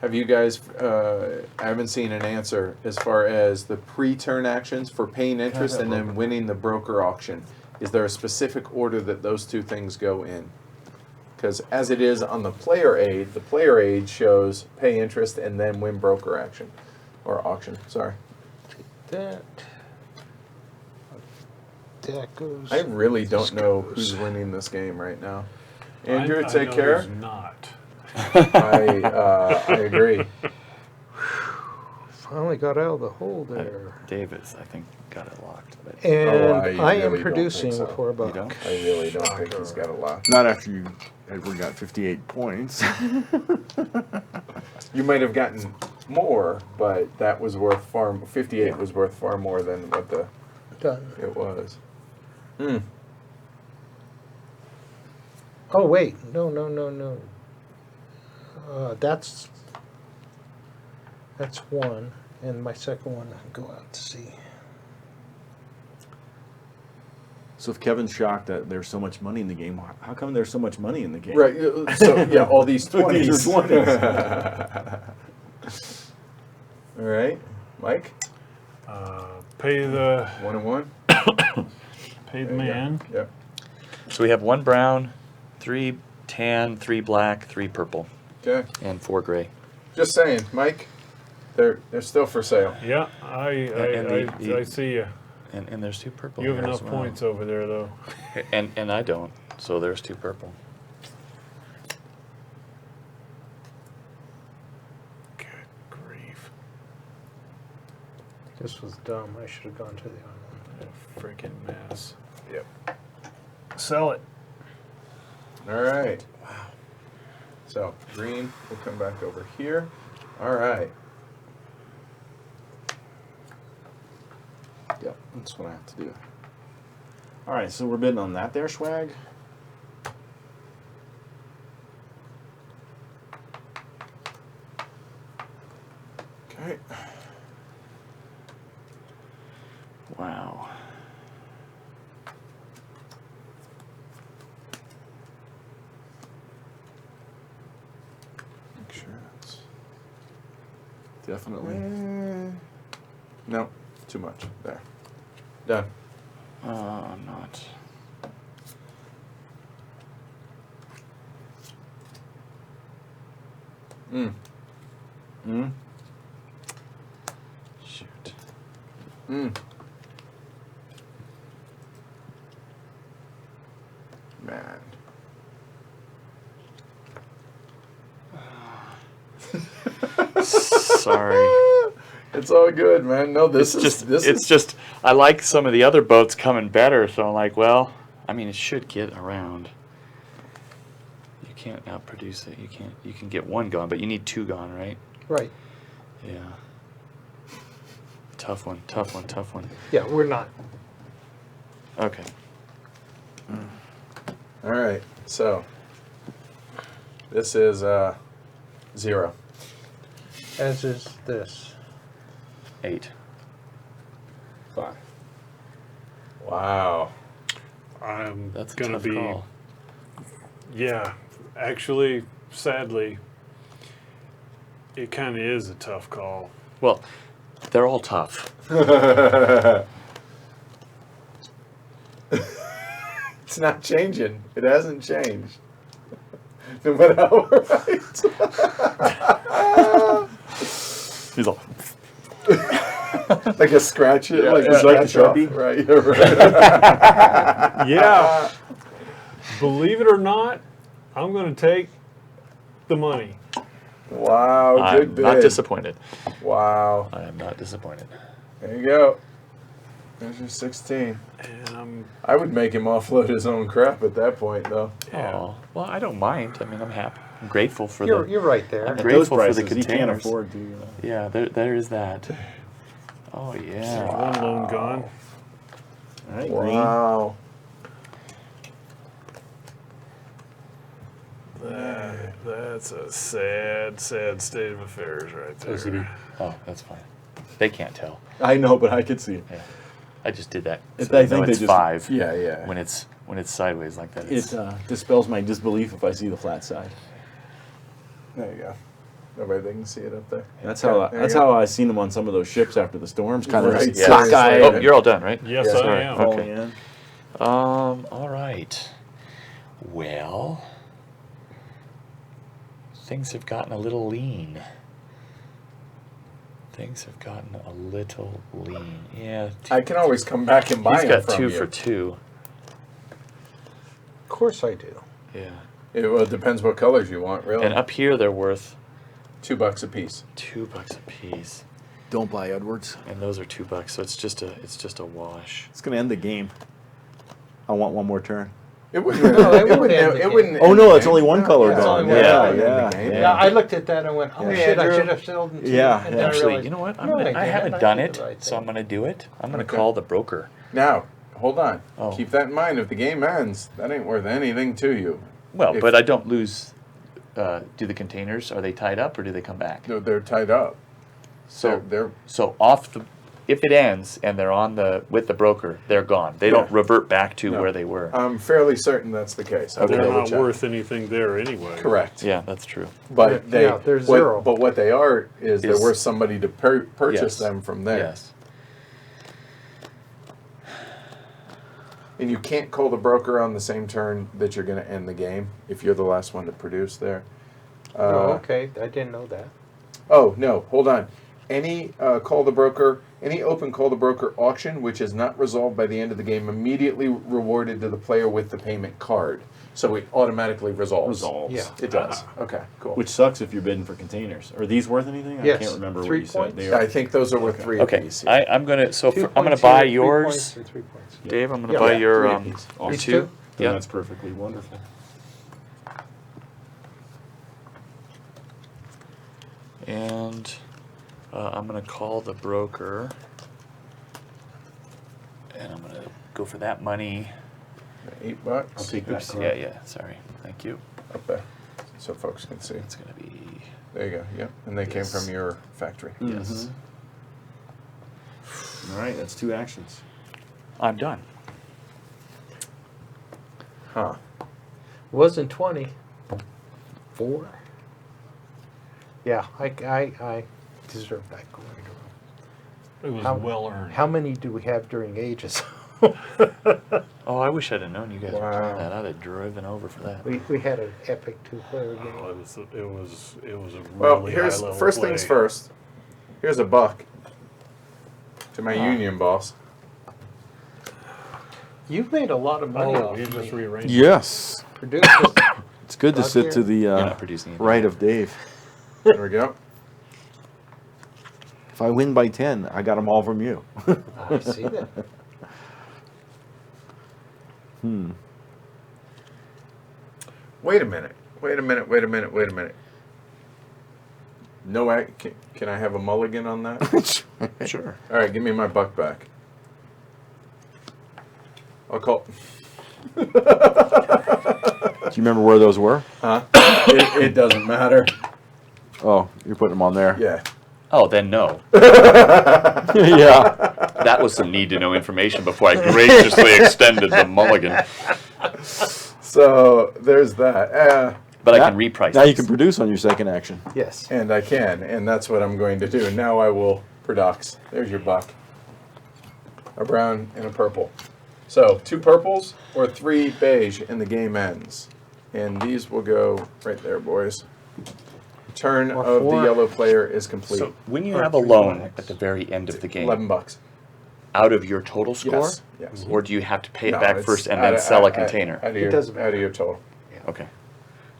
I haven't seen an answer as far as the pre-turn actions for paying interest and then winning the broker auction. Is there a specific order that those two things go in? Because as it is on the player aid shows pay interest and then win broker action or auction. Sorry, That goes. I really don't know who's winning this game right now. Andrew, I take know care. who's not. I agree. Finally got out of the hole there. Davis, I think, got it locked. But And I I am really don't producing think so. for a you buck. don't? I really don't think he's got a lot. Not after you Edward got 58 points. You might have gotten more, but that was worth 58 was worth far more than what Done. it was. Oh wait, no. That's one, and my second one I'll go out to sea. So if Kevin's shocked that there's so much money in the game, how come there's so much money in the game? Right. So yeah, all these 20s. These are 20s. All right, Mike. Pay the 1 and 1. pay the man. Yep. So we have 1 brown, 3 tan, 3 black, 3 purple, Okay. and 4 gray. Just saying, Mike. They're still for sale. Yeah, And the- I see you. And there's 2 purple. You have here enough as well. points over there, though. And I don't. So there's 2 purple. Good grief. This was dumb. I should have gone to the other one. What a freaking mess. Yep. Sell it. All right. Wow. So green will come back over here. All right. Yep, that's what I have to do. All right, so we're bidding on that there, swag. Okay. Wow. Make sure it's definitely. No, too much. There. Done. I'm not. Shoot. Man. Sorry. It's all good, man. No, this It's just I like some of the other boats coming better, so I'm like, well, I mean, it should get around. You can't outproduce it. You can get 1 gone, but you need 2 gone, right? Right. Yeah. Tough one. Yeah, we're not. Okay. All right. So this is 0. As is this. 8. 5. Wow. I'm That's a gonna tough be. call. Yeah, actually, sadly, it kind of is a tough call. Well, they're all tough. It's not changing. It hasn't changed. No matter how right. He's all. Like a scratch it, like yeah, a like a scratch Sharpie? off. Right. Right. Yeah. Believe it or not, I'm going to take the money. Wow. Good I'm bid. not disappointed. Wow. I am not disappointed. There you go. There's your 16. And I would make him offload his own crap at that point, though. Oh, well, I don't mind. I mean, I'm happy. I'm grateful for You're right there. I'm At grateful those for the prices, he can't containers. afford to. Yeah, there is that. Oh there's yeah. 1 loan gone. All right, green. Wow. That's a sad state of affairs right there. Oh, that's fine. They can't tell. I know, but I could see it. Yeah. I just did that. If So they they know think they it's just- 5. Yeah, yeah. When it's sideways like that. It dispels my disbelief if I see the flat side. There you go. Nobody they can see it up there. That's Okay, how there that's you go. how I seen them on some of those ships after the storms, kind of Right, just yeah. cockeyed Oh, and you're all done, right? Yes, Yeah, I sorry. am. falling Okay. in. All right. Well, things have gotten a little lean. Yeah. I can always come back and buy He's them got from 2 you. for 2. Of course I do. Yeah. It depends what colors you want, really. And up here they're worth $2 a piece. $2 a piece, Don't buy Edwards. and those are $2. So it's just a wash. It's gonna end the game. I want one more turn. It wouldn't. No, it it wouldn't end the It game. wouldn't. Oh end no, the it's game. only one No, color yeah, it's gone. only one Yeah, color in the yeah, game. yeah. Yeah, I looked at that and went, oh Yeah, shit, I Andrew. should have sold them to Yeah, you. And yeah. then I Actually, realized, you know what? no, I didn't. haven't I done did it, the right so thing. I'm going to do it. I'm going to Okay. call the broker. Now, hold on. Oh. Keep that in mind. If the game ends, that ain't worth anything to you. Well, If- but I don't lose. Do the containers, are they tied up or do they come back? They're tied up. So they're so if it ends and they're with the broker, they're gone. They don't Yeah. revert back to No. where they were. I'm fairly certain that's the case. I will They're double not check. worth anything there anyway. Correct. Yeah, that's true. But they. Yeah, they're zero. But what they are is they're Is- worth somebody to purchase Yes. them from there. Yes. And you can't call the broker on the same turn that you're going to end the game if you're the last one to produce there. Oh, okay, I didn't know that. Oh, no, hold on. Any any open call the broker auction which is not resolved by the end of the game immediately rewarded to the player with the payment card. So it automatically resolves. Resolves. Yeah. It does. Okay, cool. Which sucks if you're bidding for containers. Are these worth anything? I Yes. can't remember 3 what you said. points? They I are. think those are worth 3 Okay. apiece. Yeah. I'm gonna I'm 2 gonna points buy here, 3 yours, points, or 3 points. Dave. I'm gonna Yeah. buy Yeah, your 3 your apiece. Awesome. These two? Yeah, Yeah. that's perfectly wonderful. And I'm gonna call the broker, and I'm gonna go for that money. $8 I'll take that Oops. card. Yeah. Sorry. Thank you. up there, so folks can see. It's gonna be There you go. Yep, and they came Yes. from your factory. yes. All right, that's 2 actions. I'm done. Huh. Wasn't 20. 4. Yeah, I deserve that coin. It was How- well earned. How many do we have during ages? Oh, I wish I'd have known you guys were Wow. playing that. I'd have driven over for that. we had an epic 2-player Oh, game. it was a Well, really here's high level first play. things first. Here's a buck to my union boss. You've made a lot of money Oh, off you just me. rearranged. Yes. Producers. It's good to Out sit here. to the You're not producing anything. right of Dave. There we go. If I win by 10, I got them all from you. I see that. Wait a minute. Wait a minute. Wait a minute. Wait a minute. No, can I have a mulligan on that? Sure. All right, give me my buck back. I'll call. Do you remember where those were? Huh? It doesn't matter. Oh, you're putting them on there. Yeah. Oh, then no. Yeah. That was some need to know information before I graciously extended the mulligan. So there's that. But I Now- can reprice Now you these. can produce on your second action. Yes. And I can, and that's what I'm going to do. Now I will produce. There's your buck. A brown and a purple. So 2 purples or 3 beige, and the game ends. And these will go right there, boys. Turn Or of the 4. yellow player is complete. So when you Or have a 3 loan blacks. at the very end of the game, $11. out of your total score, Yes. Yes. or do you have to pay it No, back it's first and out then of- sell a out- container? Out of your, doesn't out of your total. Okay.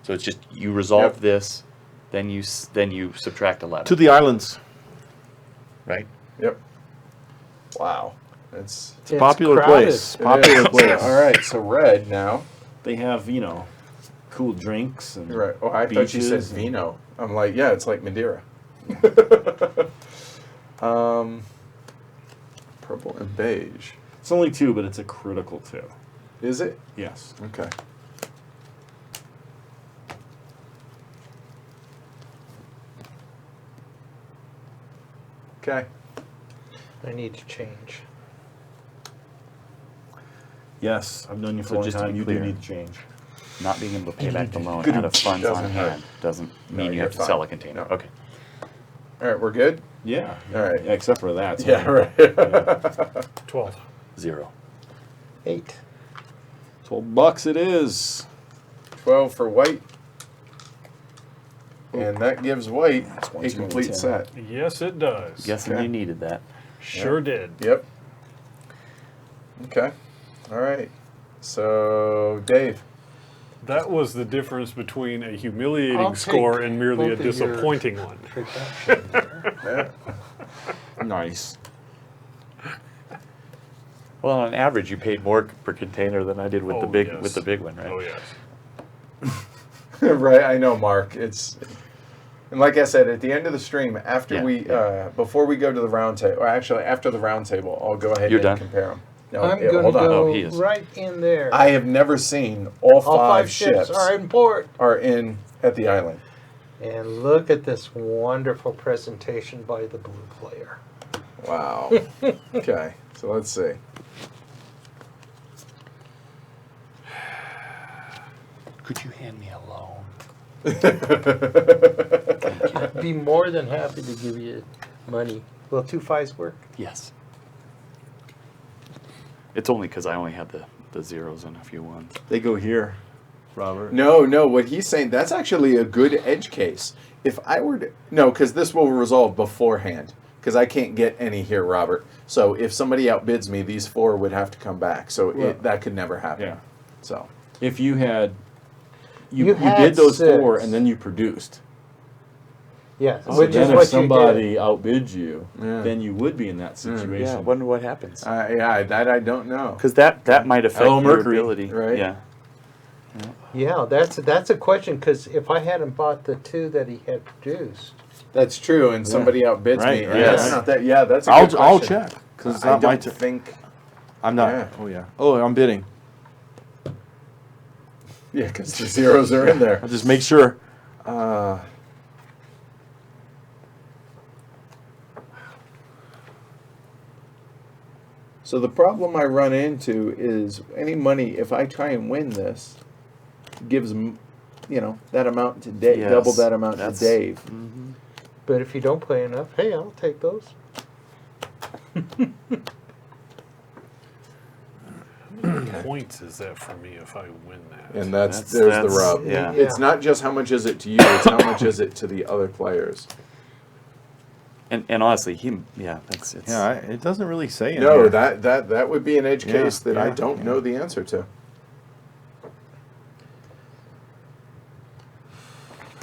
So it's just you resolve Yep. this, then you subtract 11. To the islands. right? Yep. Wow. It's It's a popular crowded. place. Popular place. All right. So red now. They have, cool drinks and Right. Oh, I thought you said beaches and- vino. I'm like, yeah, it's like Madeira. Purple and beige. It's only 2, but it's a critical 2. Is it? Yes. Okay. Okay. I need to change. Yes, I've known you for So a long just to time. be You clear. do need to change. Not being able to pay back the loan out of funds on Doesn't hand hurt. doesn't mean you you're have to fine. sell a container. No. Okay. All right, we're good? Yeah. All right. Yeah, except for that. so- Yeah, right. 12. 0. 8. $12 it is. 12 for white. And that gives white That's a 1, 2, and complete 10. set. Yes, it does. Guessing Okay. you needed that. Sure did. Yep. Okay. All right. So, Dave. That was the difference between a humiliating I'll score take and merely a both of your- disappointing one. Production there. Nice. Well, on average, you paid more per container than I did with Oh, the big yes. with the big one, right? Oh yes. Right, I know, Mark. It's and like I said, at the end of the stream, after before we go to the round table, or actually after the round table, I'll go ahead You're and done? compare them. No, I'm yeah, going to hold on. go Oh, he is. right in there. I have never seen all All five ships are in port. are in at the island. And look at this wonderful presentation by the blue player. Wow. Okay, so let's see. Could you hand me a loan? I'd be more than happy to give you money. Will 2 5s work? Yes. It's only because I only have the zeros and a few ones. They go here, Robert. No, what he's saying, that's actually a good edge case. If I were to, no, because this will resolve beforehand, because I can't get any here, Robert. So if somebody outbids me, these 4 would have to come back. So Well, that could never happen. Yeah. So, If you had, You you had did those 4 6. and then you produced. Yes, So which then is if what somebody you outbids you, Yeah. then you would be in that situation. Yeah, I wonder what happens. yeah, that I don't know. Because that might affect Hello, your Mercury. ability. Right. Yeah. did. Yeah, that's a question, because if I hadn't bought the 2 that he had produced, That's true, and somebody outbids Right, me. right, That's right. not that. Yeah, that's a I'll good I'll question. check because it's I not my don't turn. think. I'm not. Yeah. Oh yeah. Oh, I'm bidding. Yeah, because the zeros are in there. I'll just make sure. So the problem I run into is any money, if I try and win this, gives that amount to Dave, Yes, double that amount to that's- Dave. but if you don't play enough, hey, I'll take those. Points is that for me if I win that? And there's the That's- rub. yeah. It's not just how much is it to you; it's how much is it to the other players. And honestly, it's Yeah, it doesn't really say. In No, here. that would be an edge Yeah, case that I yeah, don't yeah. know the answer to.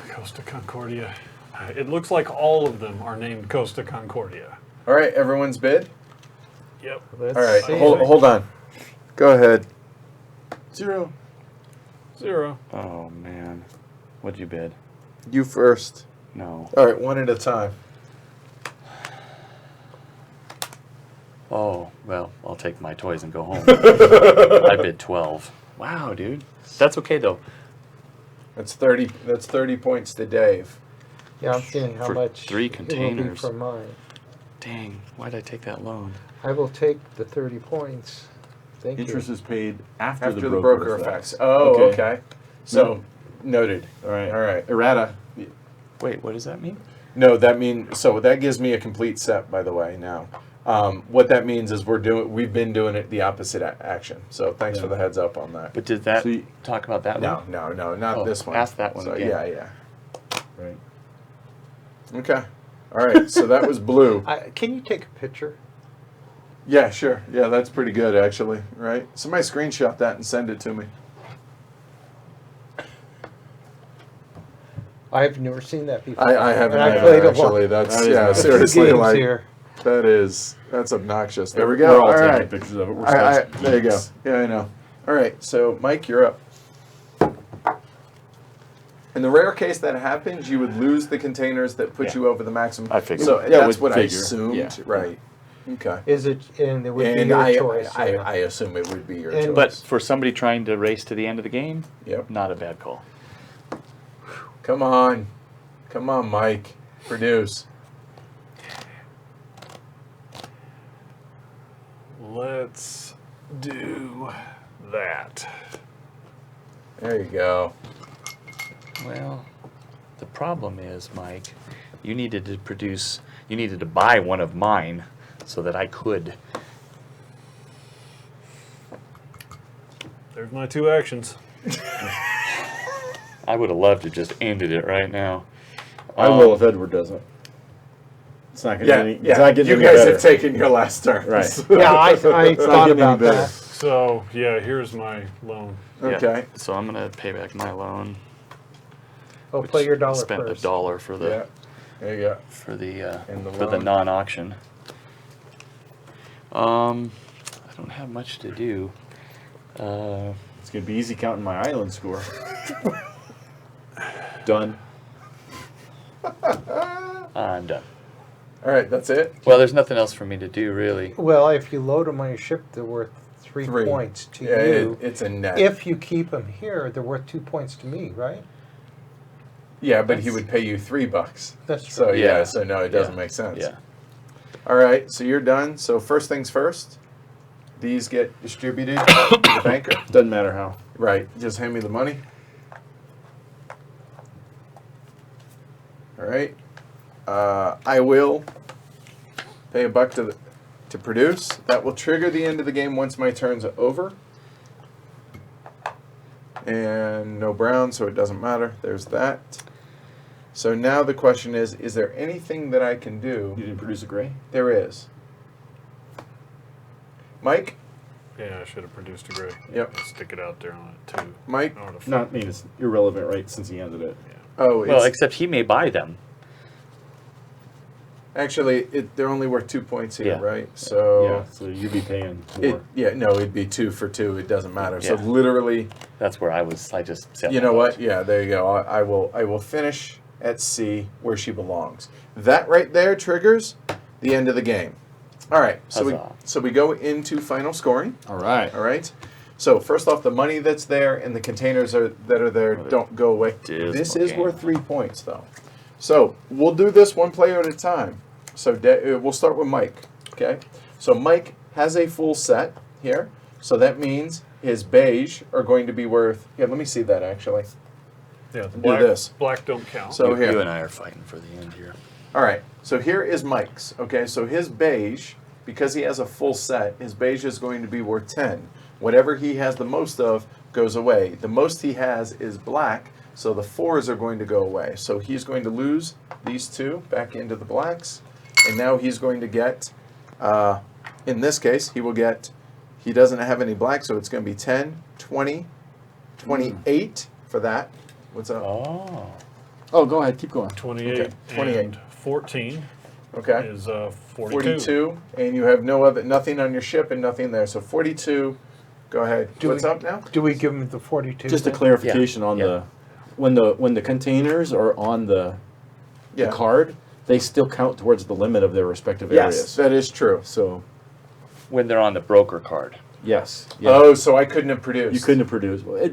Costa Concordia. It looks like all of them are named Costa Concordia. All right, everyone's bid. Yep. Let's All right, see. hold on. Go ahead. 0. 0. Oh man, what'd you bid? You first. No. All right, one at a time. Oh well, I'll take my toys and go home. I bid 12. Wow, dude. That's okay though. That's 30. That's 30 points to Dave. Yeah, I'm seeing how For much 3 it will be containers. for mine. Dang, why'd I take that loan? I will take the 30 points. Thank Interest you. is paid after, After the the broker effects. Oh, okay. So, noted. All right. All right. Errata. Wait, what does that mean? No, that means so that gives me a complete set. By the way, now, what that means is we've been doing it the opposite action. So thanks for the heads up on that. But did that So you- talk about that No, one? not Oh, this one. ask that one So, again. Yeah. Right. Okay. All right. So that was blue. Can you take a picture? Yeah, sure. Yeah, that's pretty good actually. Right. Somebody screenshot that and send it to me. I've never seen that before. I haven't And I either, played a actually. lot. That's That is yeah. nice. A few Seriously, games like here. that's obnoxious. There we We're go. all All taking right. pictures of it. We're such There you go. geeks. Yeah, I know. All right, so Mike, you're up. In the rare case that happens, you would lose the containers that put Yeah. you over the maximum. I figured. So Yeah, that's would what I figure. assumed. Yeah. Right. Okay. Is it? And it would be And your I, choice. I, yeah. I assume it would be your And- choice. But for somebody trying to race to the end of the game, Yep. not a bad call. Come on, Mike, produce. Let's do that. There you go. Well, the problem is, Mike, you needed to buy one of mine so that I could. There's my 2 actions. I would have loved to just ended it right now. I will if Edward doesn't. It's not going to Yeah, get any. It's not getting You any guys better. have taken your last turn. Right. Yeah, I thought getting any about better. that. So, yeah, here's my loan. Okay. So I'm gonna pay back my loan. Oh, play your dollar Spent first. $1 for the Yeah. There you go. for the And the for the loan. non-auction. I don't have much to do. It's gonna be easy counting my island score. Done. I'm done. All right, that's it. Well, there's nothing else for me to do really. Well, if you load them on your ship, they're worth 3 3 points to Yeah, you. it's a net. If you keep them here, they're worth 2 points to me, right? Yeah, but he would pay you $3. That's true. So Yeah. so no, it doesn't Yeah. make sense. Yeah. All right, so you're done. So first things first, these get distributed to the banker. Doesn't matter how. Right, just hand me the money. All right, I will pay $1 to produce. That will trigger the end of the game once my turns are over. And no brown, so it doesn't matter. There's that. So now the question is there anything that I can do? You didn't produce a gray? There is. Mike? Yeah, I should have produced a gray. Yep. Stick it out there on it too. Mike? I would've- Not, I mean, it's irrelevant, right, since he ended it. Oh, Well, it's, except he may buy them. actually, they're only worth 2 points here, Yeah. right? So, Yeah, so you'd be paying more. it'd be 2 for 2. It doesn't matter. So Yeah. literally, That's where I was. I just said. you know what? Yeah, there you go. I will finish at C where she belongs. That right there triggers the end of the game. All right. Huzzah. So we go into final scoring. All right. All right. So first off, the money that's there and the containers that are there don't go away. Dismal This is game. worth 3 points, though. So we'll do this one player at a time. So we'll start with Mike. Okay. So Mike has a full set here. So that means his beige are going to be worth. Here, let me see that actually. Yeah, the Do black, this. black don't count. So You here. and I are fighting for the end here. All right. So here is Mike's. Okay. So his beige, because he has a full set, his beige is going to be worth 10. Whatever he has the most of goes away. The most he has is black, so the 4s are going to go away. So he's going to lose these 2 back into the blacks, and now he's going to get, in this case, he doesn't have any black, so it's going to be 10, 20, 28 for that. What's up? Oh. Oh, go ahead. Keep going. 28, Okay, 28. and 14 Okay. is 42. 42, and you have nothing on your ship and nothing there. So 42, go ahead. What's up now? Do we give them the 42? Just a then? clarification on Yeah. when the containers are on the Yeah. card, they still count towards the limit of their respective Yes, areas. that is true. So, When they're on the broker card. yes. Yeah. Oh, so I couldn't have produced. You couldn't have produced. Well,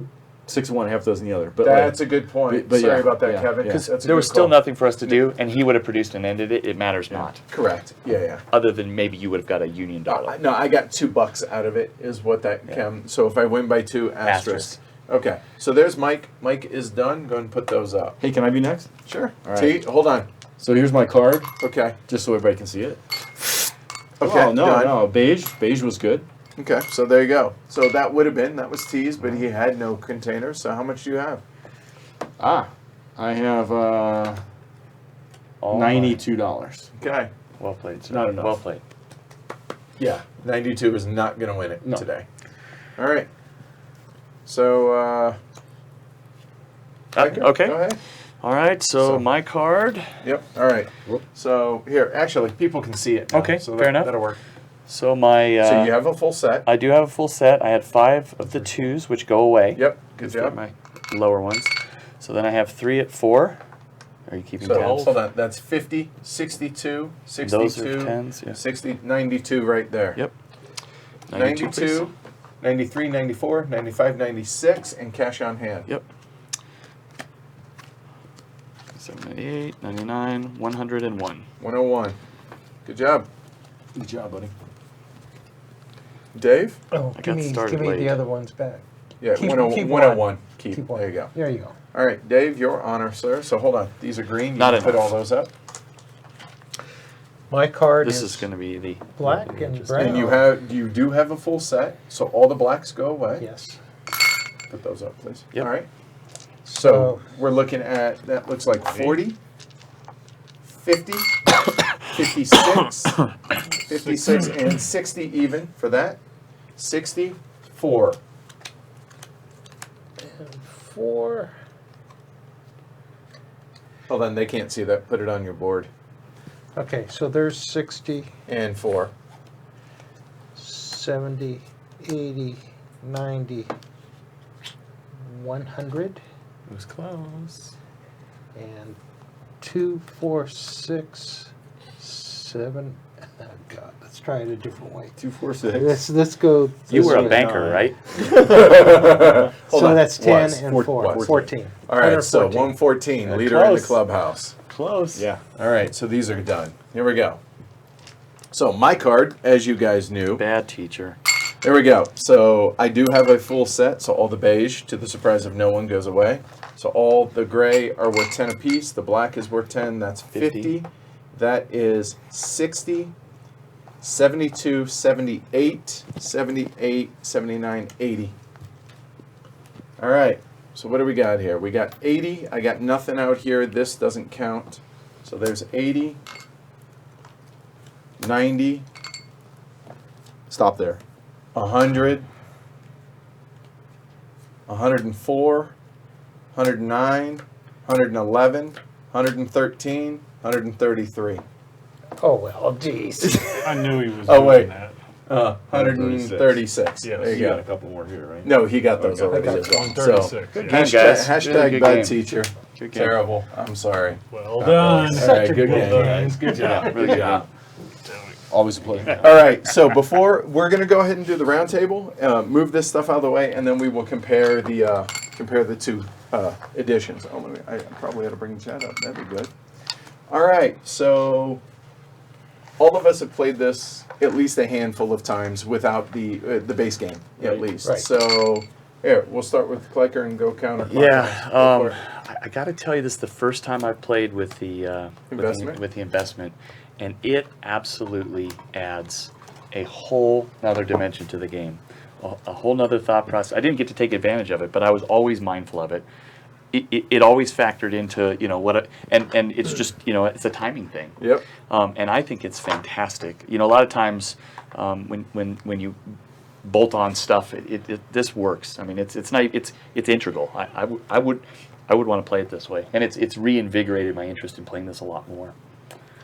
6 of one, half dozen the other. But That's a good point. but Sorry yeah, about that, yeah, Kevin. yeah. That's a There was good still call. nothing for us to do, and he would have produced and ended it. It matters not. Correct. Yeah. Other than maybe you would have got a union dollar. No, I got $2 out of it. Is what that came. So if I win by 2, asterisk. Asterisk. Okay. So there's Mike. Mike is done. Go ahead and put those up. hey, can I be next? Sure. All right. T, hold on. So here's my card, Okay. just so everybody can see it. Okay. Oh, no, done. no. Beige. Beige was good. Okay. So there you go. So that was T's, but he had no container. So how much do you have? I have All mine. $92. Okay. Well played, sir. Not enough. Well played. Yeah. 92 is not going to win it No. today. All right. So. Micah, Okay. Go ahead. All right. So, So- my card. Yep. All right. Whoop. So here, actually, people can see it. Now, Okay, So fair enough. That'll work. So my. So you have a full set. I do have a full set. I had 5 of the 2s, which go away. Yep. Good Just get job. my lower ones. So then I have 3 at 4. Are you keeping So tabs? hold on. That's 50, 62, 62, Those are 10s. Yeah. 60, 92 right there. Yep. 92, 93, 94, 95, 96, and cash on hand. Yep. 78, 99, 101. 101. Good job. Good job, buddy. Dave? Oh, I give got me started the late. other ones back. Yeah, Keep 101. Keep. Keep one. There you go. There you go. All right, Dave, your honor, sir. So hold on. These are green. You Not can put enough. all those up. My card This is is going to be the black and brown. And you do have a full set, so all the blacks go away. Yes. Put those up, please. Yep. All right. So we're looking at, that looks like 40, 50, 56, 56, and 60 even for that. 60, 4. And 4. Hold on, they can't see that. Put it on your board. Okay, so there's 60, And 4. 70, 80, 90, 100, It was close. and 2, 4, 6, 7. Oh God, let's try it a different way. 2, 4, 6. Let's go. You this were a way. banker, right? Hold So on. that's 10 Was. and Four- 4. what? 14. All right, so 114. 114, leader in the close. clubhouse. Close. Yeah. All right, so these are done. Here we go. So my card, as you guys knew, Bad teacher. there we go. So I do have a full set, so all the beige, to the surprise of no one, goes away. So all the gray are worth 10 apiece. The black is worth 10. That's 50. That is 60, 72, 78, 78, 79, 80. All right. So what do we got here? We got 80. I got nothing out here. This doesn't count. So there's 80, 90. Stop there. 100, 104, 109, 111, 113, 133. Oh, well, geez. I knew he was Oh, doing wait. that. 136. Yes. There you You got go. a couple more here, right? No, he got those Okay. already I got as well. 136. So, Good game, guys. hashtag Good bad game. teacher. Good game. Terrible. I'm sorry. Well done. All right, good Well game, done. guys. Good job. Really Good good job. Always a pleasure. All right, so before we're going to go ahead and do the round table, move this stuff out of the way, and then we will compare the two editions. Oh, I probably ought to bring chat up. That'd be good. All right, so all of us have played this at least a handful of times without the base game, at Right. least. Right. So here, we'll start with Clicker and go counterclockwise. Yeah, Go for it. I got to tell you, this is the first time I've played with the Investment? with the investment, and it absolutely adds a whole nother dimension to the game, a whole nother thought process. I didn't get to take advantage of it, but I was always mindful of it. It always factored into and it's just it's a timing thing. Yep. And I think it's fantastic. A lot of times when you bolt on stuff, this works. I mean, it's integral. I would want to play it this way, and it's reinvigorated my interest in playing this a lot more.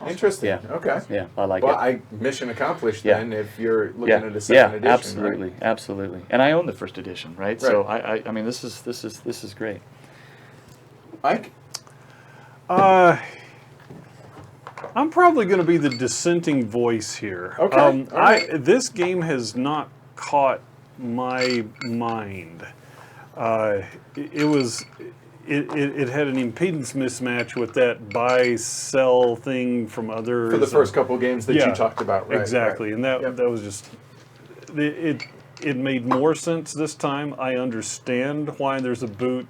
Interesting. Yeah. Okay. Yeah, I like Well, it. mission accomplished Yeah. then if you're looking Yeah, at a second edition. absolutely, Right? absolutely. And I own the first edition, right? So I mean, this is great. Mike? I'm probably going to be the dissenting voice here. Okay, all right. This game has not caught my mind. It had an impedance mismatch with that buy-sell thing from others. For the first couple games that Yeah, you talked about, right? exactly, right. and that Yep. that was just it made more sense this time. I understand why there's a boot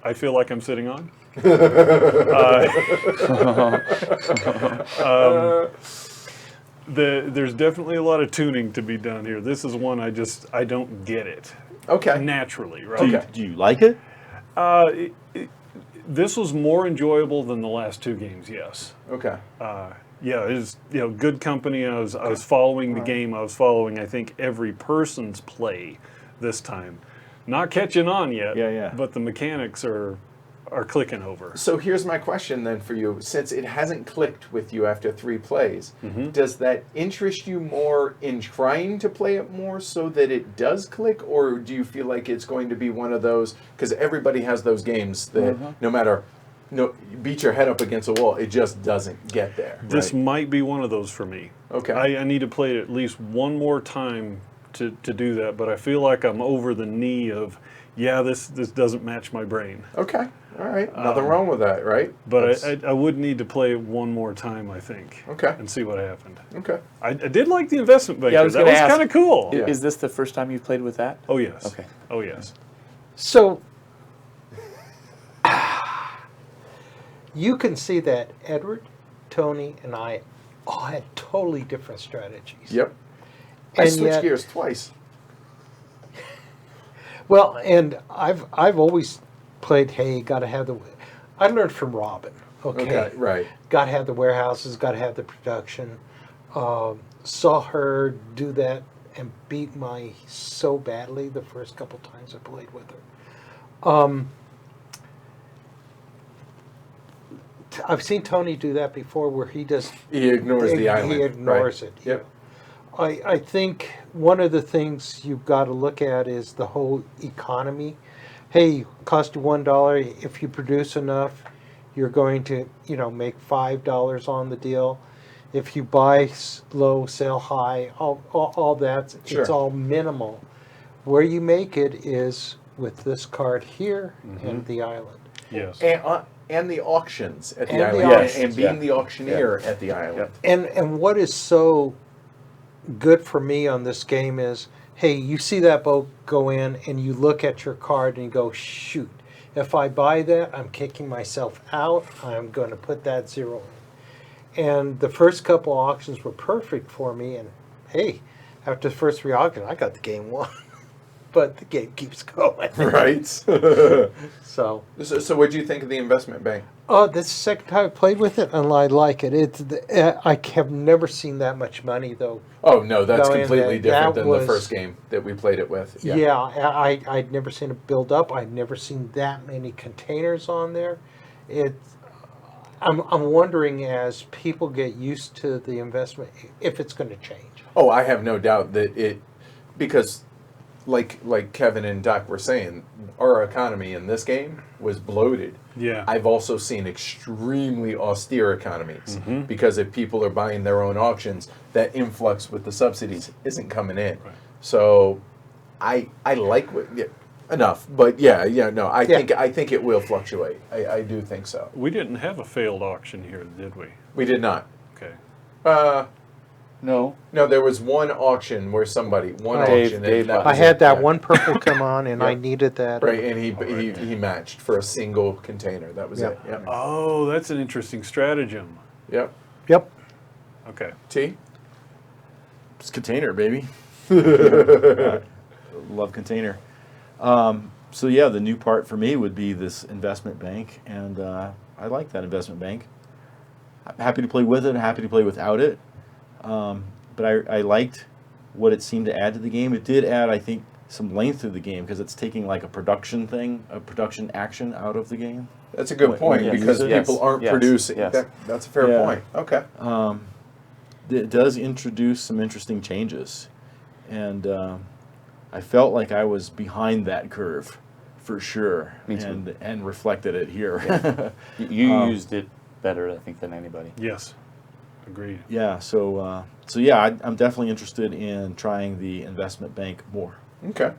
I feel like I'm sitting on. There's definitely a lot of tuning to be done here. This is one I don't get it Okay. naturally, right? Okay. Do you like it? This was more enjoyable than the last two games. Yes. Okay. Yeah, it was good company. I was following the game. I was following, I think, every person's play this time. Not catching on yet. Yeah. But the mechanics are clicking over. So here's my question then for you. Since it hasn't clicked with you after 3 plays, Mm-hmm. does that interest you more in trying to play it more so that it does click? Or do you feel like it's going to be one of those, because everybody has those games that no matter, you beat your head up against a wall, it just doesn't get there. This right? might be one of those for me. Okay. I need to play it at least one more time to do that, but I feel like I'm over the knee of, this doesn't match my brain. Okay. All right. Nothing wrong with that, right? But That's- I would need to play it one more time, I think. Okay. And see what happened. Okay. I did like the investment banker. Yeah, I was that gonna was ask. kind of cool. Yeah. Is this the first time you've played with that? Oh, yes. Okay. Oh, yes. So you can see that Edward, Tony, and I all had totally different strategies. Yep. I And switched yet- gears twice. Well, and I've always played. Hey, got to have the. I learned from Robin. Okay. Right. Got to have the warehouses. Got to have the production. Saw her do that and beat my so badly the first couple times I played with her. I've seen Tony do that before, where he just He ignores the island. He ignores it. Yep. I think one of the things you've got to look at is the whole economy. Hey, cost you $1. If you produce enough, you're going to, make $5 on the deal. If you buy low, sell high, all that, Sure. it's all minimal. Where you make it is with this card here and the island. Yes. And the auctions at the And the island, auctions. and being the auctioneer at the island. And what is so good for me on this game is, hey, you see that boat go in and you look at your card and you go, shoot, if I buy that, I'm kicking myself out. I'm going to put that 0 in. And the first couple auctions were perfect for me. And hey, after the first 3 auctions, I got the game won. But the game keeps going. Right. So So what do you think of the investment bank? this is the second time I played with it, and I like it. I have never seen that much money, though. Oh no, that's No, and completely different that than was- the first game that we played it with. Yeah, I'd never seen it build up. I'd never seen that many containers on there. I'm wondering, as people get used to the investment, if it's going to change. Oh, I have no doubt that because like Kevin and Doc were saying, our economy in this game was bloated. Yeah. I've also seen extremely austere economies because if people are buying their own auctions, that influx with the subsidies isn't coming in. Right. So I like enough, but I think it will fluctuate. I do think so. We didn't have a failed auction here, did we? We did not. Okay. No. No, there was one auction where Dave- auction. Dave and bought- I was had it. that Yeah. one purple come on, and I Yeah. needed that. Right, and he matched for a single container. That was Yeah. it. Yep. Oh, that's an interesting stratagem. Yep. Yep. Okay. T. It's container, baby. Love container. So yeah, the new part for me would be this investment bank, and I like that investment bank. I'm happy to play with it. Happy to play without it. But I liked what it seemed to add to the game. It did add, I think, some length to the game because it's taking like a production action out of the game. That's a good Wait, point yes, because yes, people aren't yes, producing. yes. That's a fair Yeah. point. Okay. It does introduce some interesting changes, and I felt like I was behind that curve for sure, Me too. and reflected it here. You used it better, I think, than anybody. Yes. Agreed. Yeah, so yeah, I'm definitely interested in trying the investment bank more. Okay.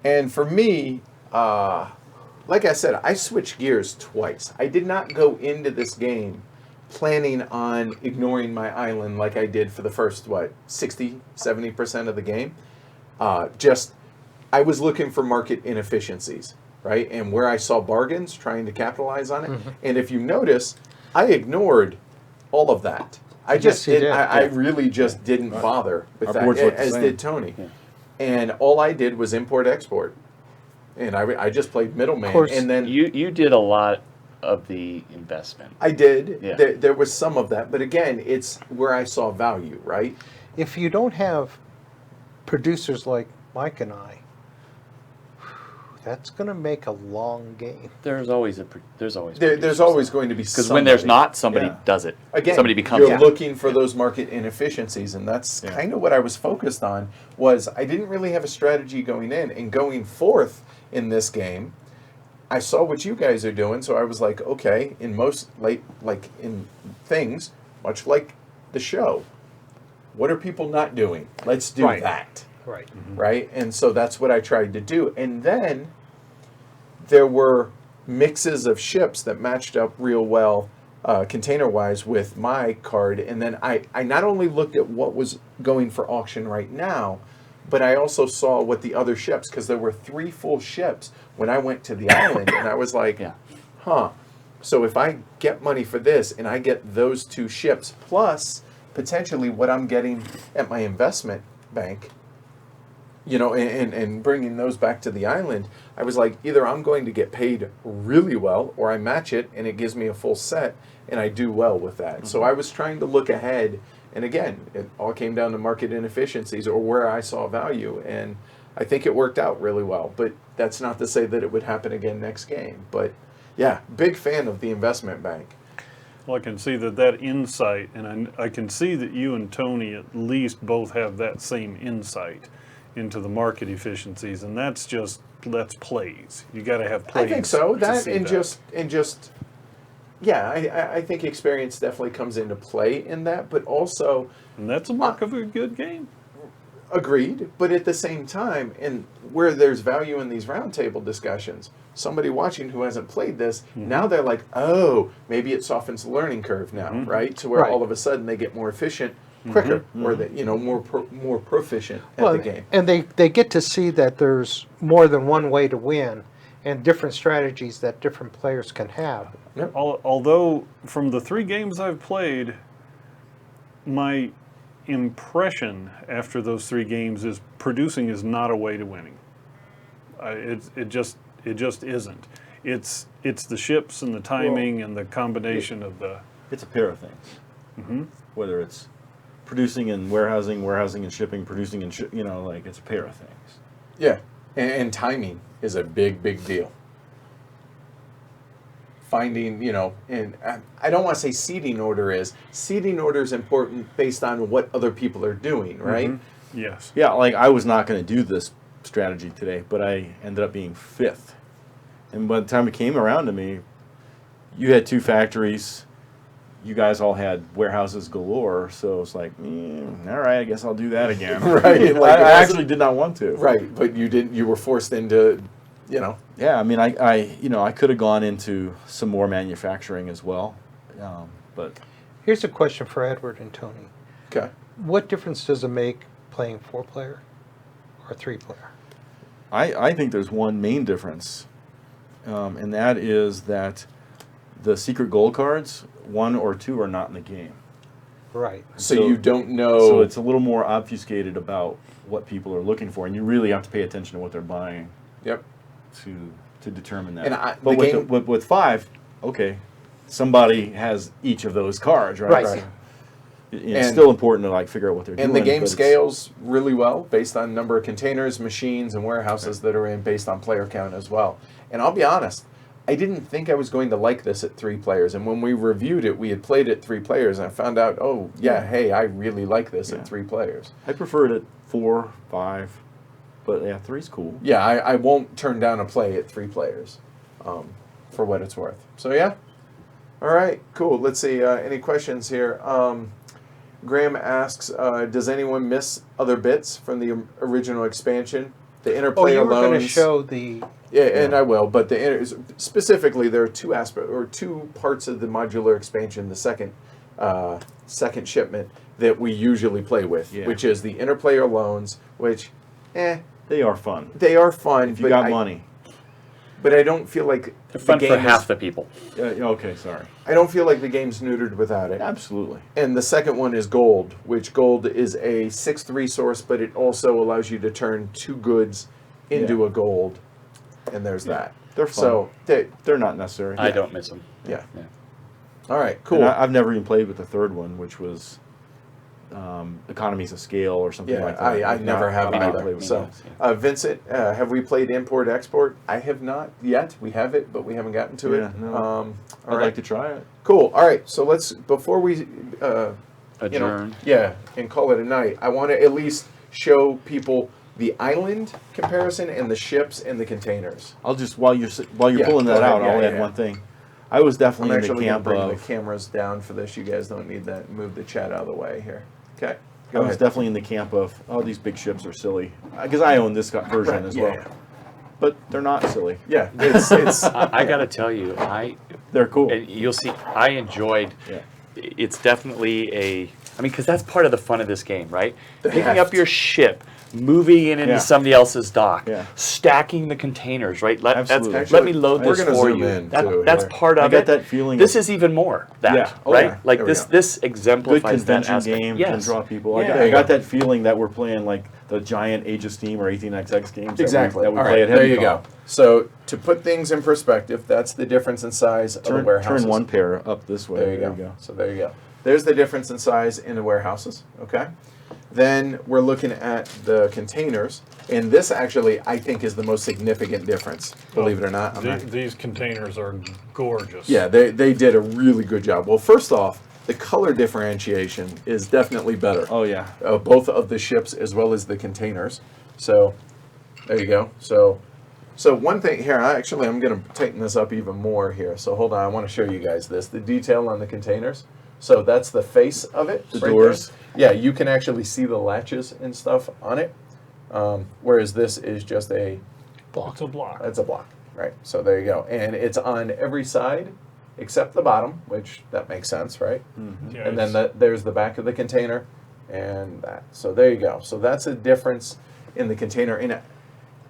And for me, like I said, I switched gears twice. I did not go into this game planning on ignoring my island like I did for the first, 60, 70% of the game. I was looking for market inefficiencies, right? And where I saw bargains, trying to capitalize on it. And if you notice, I ignored all of that. I just Yes, you did. did. I really just didn't bother with Our that, boards look the as same. did Tony. Yeah. And all I did was import-export. And I just played middleman. Of course. And then You did a lot of the investment. I did. Yeah. There was some of that. But again, it's where I saw value, right? If you don't have producers like Mike and I, that's going to make a long game. There's always There's producers. always going to be Because when there's not, somebody Yeah. does it. Again, Somebody becomes you're it. looking for those market inefficiencies, and that's Yeah. kind of what I was focused on. Was I didn't really have a strategy going in, and going forth in this game, I saw what you guys are doing, so I was like, okay, in most like in things, much like the show, what are people not doing? Let's do Right. that, Right. right? And so that's what I tried to do, and then there were mixes of ships that matched up real well container-wise with my card. And then I not only looked at what was going for auction right now, but I also saw what the other ships, because there were 3 full ships when I went to the island, and I was like, Yeah. huh. So if I get money for this and I get those 2 ships plus potentially what I'm getting at my investment bank, and bringing those back to the island, I was like, either I'm going to get paid really well, or I match it and it gives me a full set, and I do well with that. So I was trying to look ahead And again, it all came down to market inefficiencies or where I saw value. And I think it worked out really well. But that's not to say that it would happen again next game. But yeah, big fan of the investment bank. Well, I can see that insight, and I can see that you and Tony at least both have that same insight into the market efficiencies, and that's plays. You got to have plays. I think so. to That see and just yeah, I think experience definitely comes into play in that, but also and that's a mark of a good game. agreed. But at the same time, and where there's value in these roundtable discussions, somebody watching who hasn't played this, now they're like, oh, maybe it softens the learning curve now, right? To where Right. all of a sudden they get more efficient quicker, or they, more proficient at Well, the game. and they get to see that there's more than one way to win and different strategies that different players can have. Although from the 3 games I've played, my impression after those 3 games is producing is not a way to winning. It just isn't. It's the ships and the timing and the combination of the. It's a pair of things. Whether it's producing and warehousing and shipping, producing and like it's a pair of things. Yeah, and timing is a big deal. Finding, and I don't want to say seating order is important based on what other people are doing, right? Yes. Yeah, like I was not going to do this strategy today, but I ended up being 5th. And by the time it came around to me, you had 2 factories. You guys all had warehouses galore, so it's like, all right, I guess I'll do that again. Right. I actually did not want to. Right, but you didn't. You were forced into, Yeah, I mean, I could have gone into some more manufacturing as well, but Here's a question for Edward and Tony. Okay. What difference does it make playing 4-player or 3-player? I think there's one main difference, and that is that the secret gold cards, 1 or 2, are not in the game. Right. So you don't know. So it's a little more obfuscated about what people are looking for, and you really have to pay attention to what they're buying Yep. to determine that. And but the game- with 5, okay, somebody has each of those cards, right? Right. So it's And- still important to like figure out what they're doing. And the game but it's- scales really well based on number of containers, machines, and warehouses that are in, based on player count as well. And I'll be honest, I didn't think I was going to like this at 3 players. And when we reviewed it, we had played it 3 players, and I found out, oh, yeah, hey, I really like this at 3 players. I prefer it at 4, 5, but yeah, 3's cool. Yeah, I won't turn down a play at 3 players for what it's worth. So, yeah. All right, cool. Let's see. Any questions here? Graham asks, does anyone miss other bits from the original expansion? The interplayer Oh, you were going to loans. show the... Yeah, and I will. But specifically, there are 2 aspects or 2 parts of the modular expansion. The second shipment that we usually play with, which is the interplayer loans, which, They are fun. they are fun. If you got money. But I don't feel like They're fun the for game half is, the people. Okay, sorry. I don't feel like the game's neutered without it. Absolutely. And the second one is gold, which gold is a 6th resource, but it also allows you to turn 2 goods into a gold. And there's that. They're fun. So, They're not necessary. I don't miss them. yeah. Yeah. All right, cool. And I've never even played with the 3rd one, which was economies of scale or something Yeah, like that. I never have I've never either. played with So, that. Vincent, have we played import-export? I have not yet. We have it, but we haven't gotten to it. Yeah, no. All I'd right. like to try it. Cool. All right, so let's, before we Adjourn. and call it a night, I want to at least show people the island comparison and the ships and the containers. I'll just while you're Yeah, pulling go that ahead. out, I'll Yeah, add yeah. one thing. I was I'm definitely in the actually going to camp bring the of. cameras down for this. You guys don't need that. Move the chat out of the way here. Okay. I Go was ahead. definitely in the camp of, oh, these big ships are silly, because I own this version Right, as yeah, well. yeah. But they're not silly. Yeah, it's I got to tell you, They're cool. and you'll see, I enjoyed. Yeah. It's definitely because that's part of the fun of this game, right? The Picking heft. up your ship, moving it into Yeah. somebody else's dock, Yeah. stacking the containers, right? Absolutely. Let me load We're this gonna for zoom you. in, That- too, that's here. part of I got it. that feeling This of- is even more that, Yeah. Oh, right? yeah. Like There we this, go. this Good exemplifies that convention aspect. game Yes. can draw people. Yeah. I got that feeling that we're playing like the giant Age of Steam or 18XX games. Exactly. That we All play right, at there Heavy you go. Con. So to put things in perspective, that's the difference in size of the warehouses. Turn one pair up this way. There you go. So there you go. there's the difference in size in the warehouses, okay? Then we're looking at the containers, and this actually, I think, is the most significant difference, believe it or not. These containers are gorgeous. Yeah, they did a really good job. Well, first off, the color differentiation is definitely better. Oh yeah. Both of the ships as well as the containers. So there you go. So one thing here, I'm going to tighten this up even more here. So hold on, I want to show you guys this. The detail on the containers. So that's the face of it. The right doors. there. Yeah, you can actually see the latches and stuff on it. Whereas this is just It's a block. it's a block, right? So there you go. And it's on every side except the bottom, which that makes sense, right? Yeah, And then it's- there's the back of the container and that. So there you go. So that's a difference in the container. And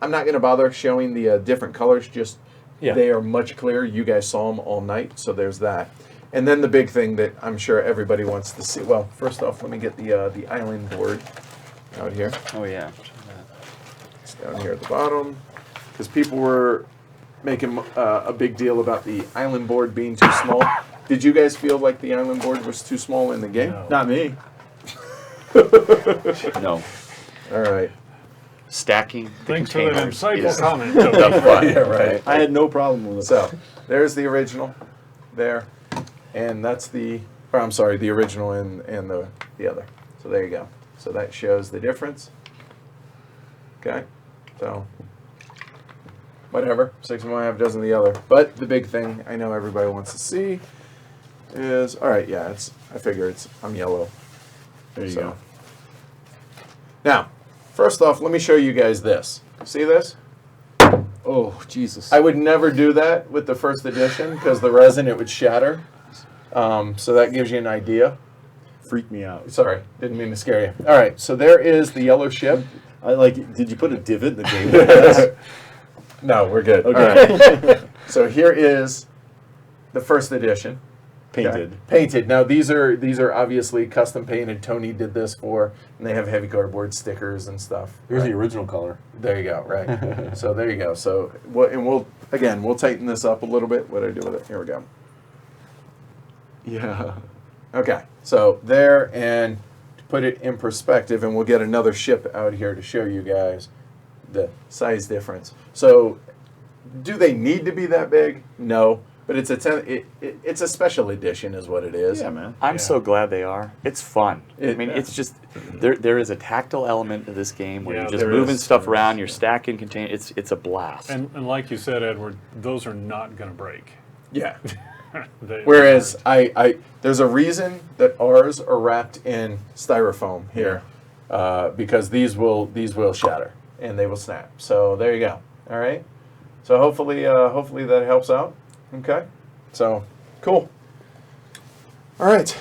I'm not going to bother showing the different colors, just Yeah. they are much clearer. You guys saw them all night, so there's that. And then the big thing that I'm sure everybody wants to see. Well, first off, let me get the island board out here. Oh yeah. It's down here at the bottom, because people were making a big deal about the island board being too small. Did you guys feel like the island board was too small in the game? No. Not me. No. All right. Stacking the Thanks for that containers insightful is comment, the Tony. fun. Yeah, right. I had no problem with it. So there's the original there, and that's the original and the other. So there you go. So that shows the difference. Okay, so whatever, 6 of one, half dozen of the other. But the big thing I know everybody wants to see is, all right, yeah, I figure I'm yellow. There you So. go. Now, first off, let me show you guys this. See this? Oh Jesus. I would never do that with the first edition because the resin, it would shatter. So that gives you an idea. Freaked me out. Sorry, didn't mean to scare you. All right, so there is the yellow ship. I like. Did you put a divot in the game? No, we're good. Okay. All right. So here is the first edition. Painted. Okay. Painted. Now these are obviously custom painted. Tony did this for, and they have heavy cardboard stickers and stuff. Here's right? the original color. There you go. Right. So there you go. So we'll tighten this up a little bit. What do I do with it? Here we go. Yeah. Okay. So there, and to put it in perspective, and we'll get another ship out here to show you guys the size difference. So do they need to be that big? No. But it's it's a special edition is what it is. Yeah, man. I'm so glad they are. It's fun. I mean, Yeah. it's just there is a tactile element to this game where Yeah, you're just there moving is. stuff There around. is. You're stacking containers. It's a blast. And like you said, Edward, those are not going to break. Yeah. They Whereas aren't. there's a reason that ours are wrapped in styrofoam here, because these will shatter and they will snap. So there you go. All right. So hopefully that helps out. Okay. So cool. All right.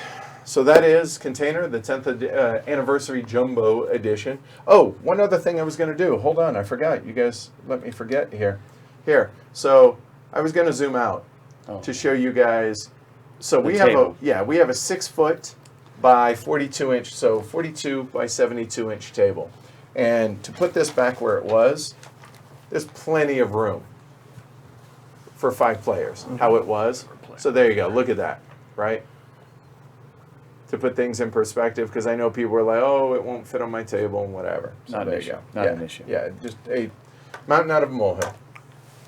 So that is Container, the 10th anniversary jumbo edition. Oh, one other thing I was going to do. Hold on, I forgot. You guys let me forget here. Here. So I was going to zoom out to show you guys. So we have table. we have a 6 foot by 42 inch, so 42 by 72 inch table. And to put this back where it was, there's plenty of room for 5 players, how it was. So there you go. Look at that, right? To put things in perspective, because I know people were like, oh, it won't fit on my table and whatever. So Not an there issue. you go. Not Yeah. an issue. Yeah, just a mountain out of a molehill.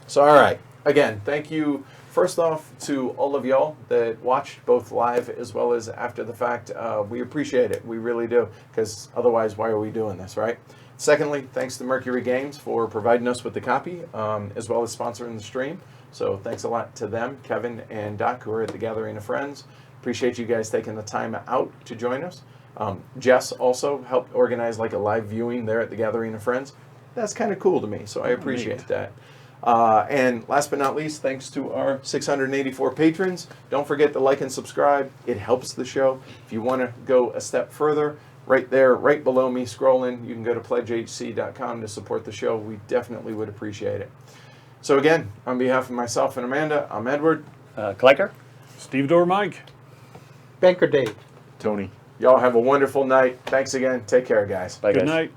So, all right. Again, thank you, first off, to all of y'all that watched both live as well as after the fact. We appreciate it. We really do, because otherwise, why are we doing this, right? Secondly, thanks to Mercury Games for providing us with the copy, as well as sponsoring the stream. So thanks a lot to them, Kevin and Doc, who are at the Gathering of Friends. Appreciate you guys taking the time out to join us. Jess also helped organize like a live viewing there at the Gathering of Friends. That's kind of cool to me, so I appreciate that. And last but not least, thanks to our 684 patrons. Don't forget to like and subscribe. It helps the show. If you want to go a step further, right there, right below me, scrolling, you can go to pledgehc.com to support the show. We definitely would appreciate it. So again, on behalf of myself and Amanda, I'm Edward. Kliker? Steve Door Mike. Banker Dave. Tony. Y'all have a wonderful night. Thanks again. Take care, guys. Bye, Good guys. night.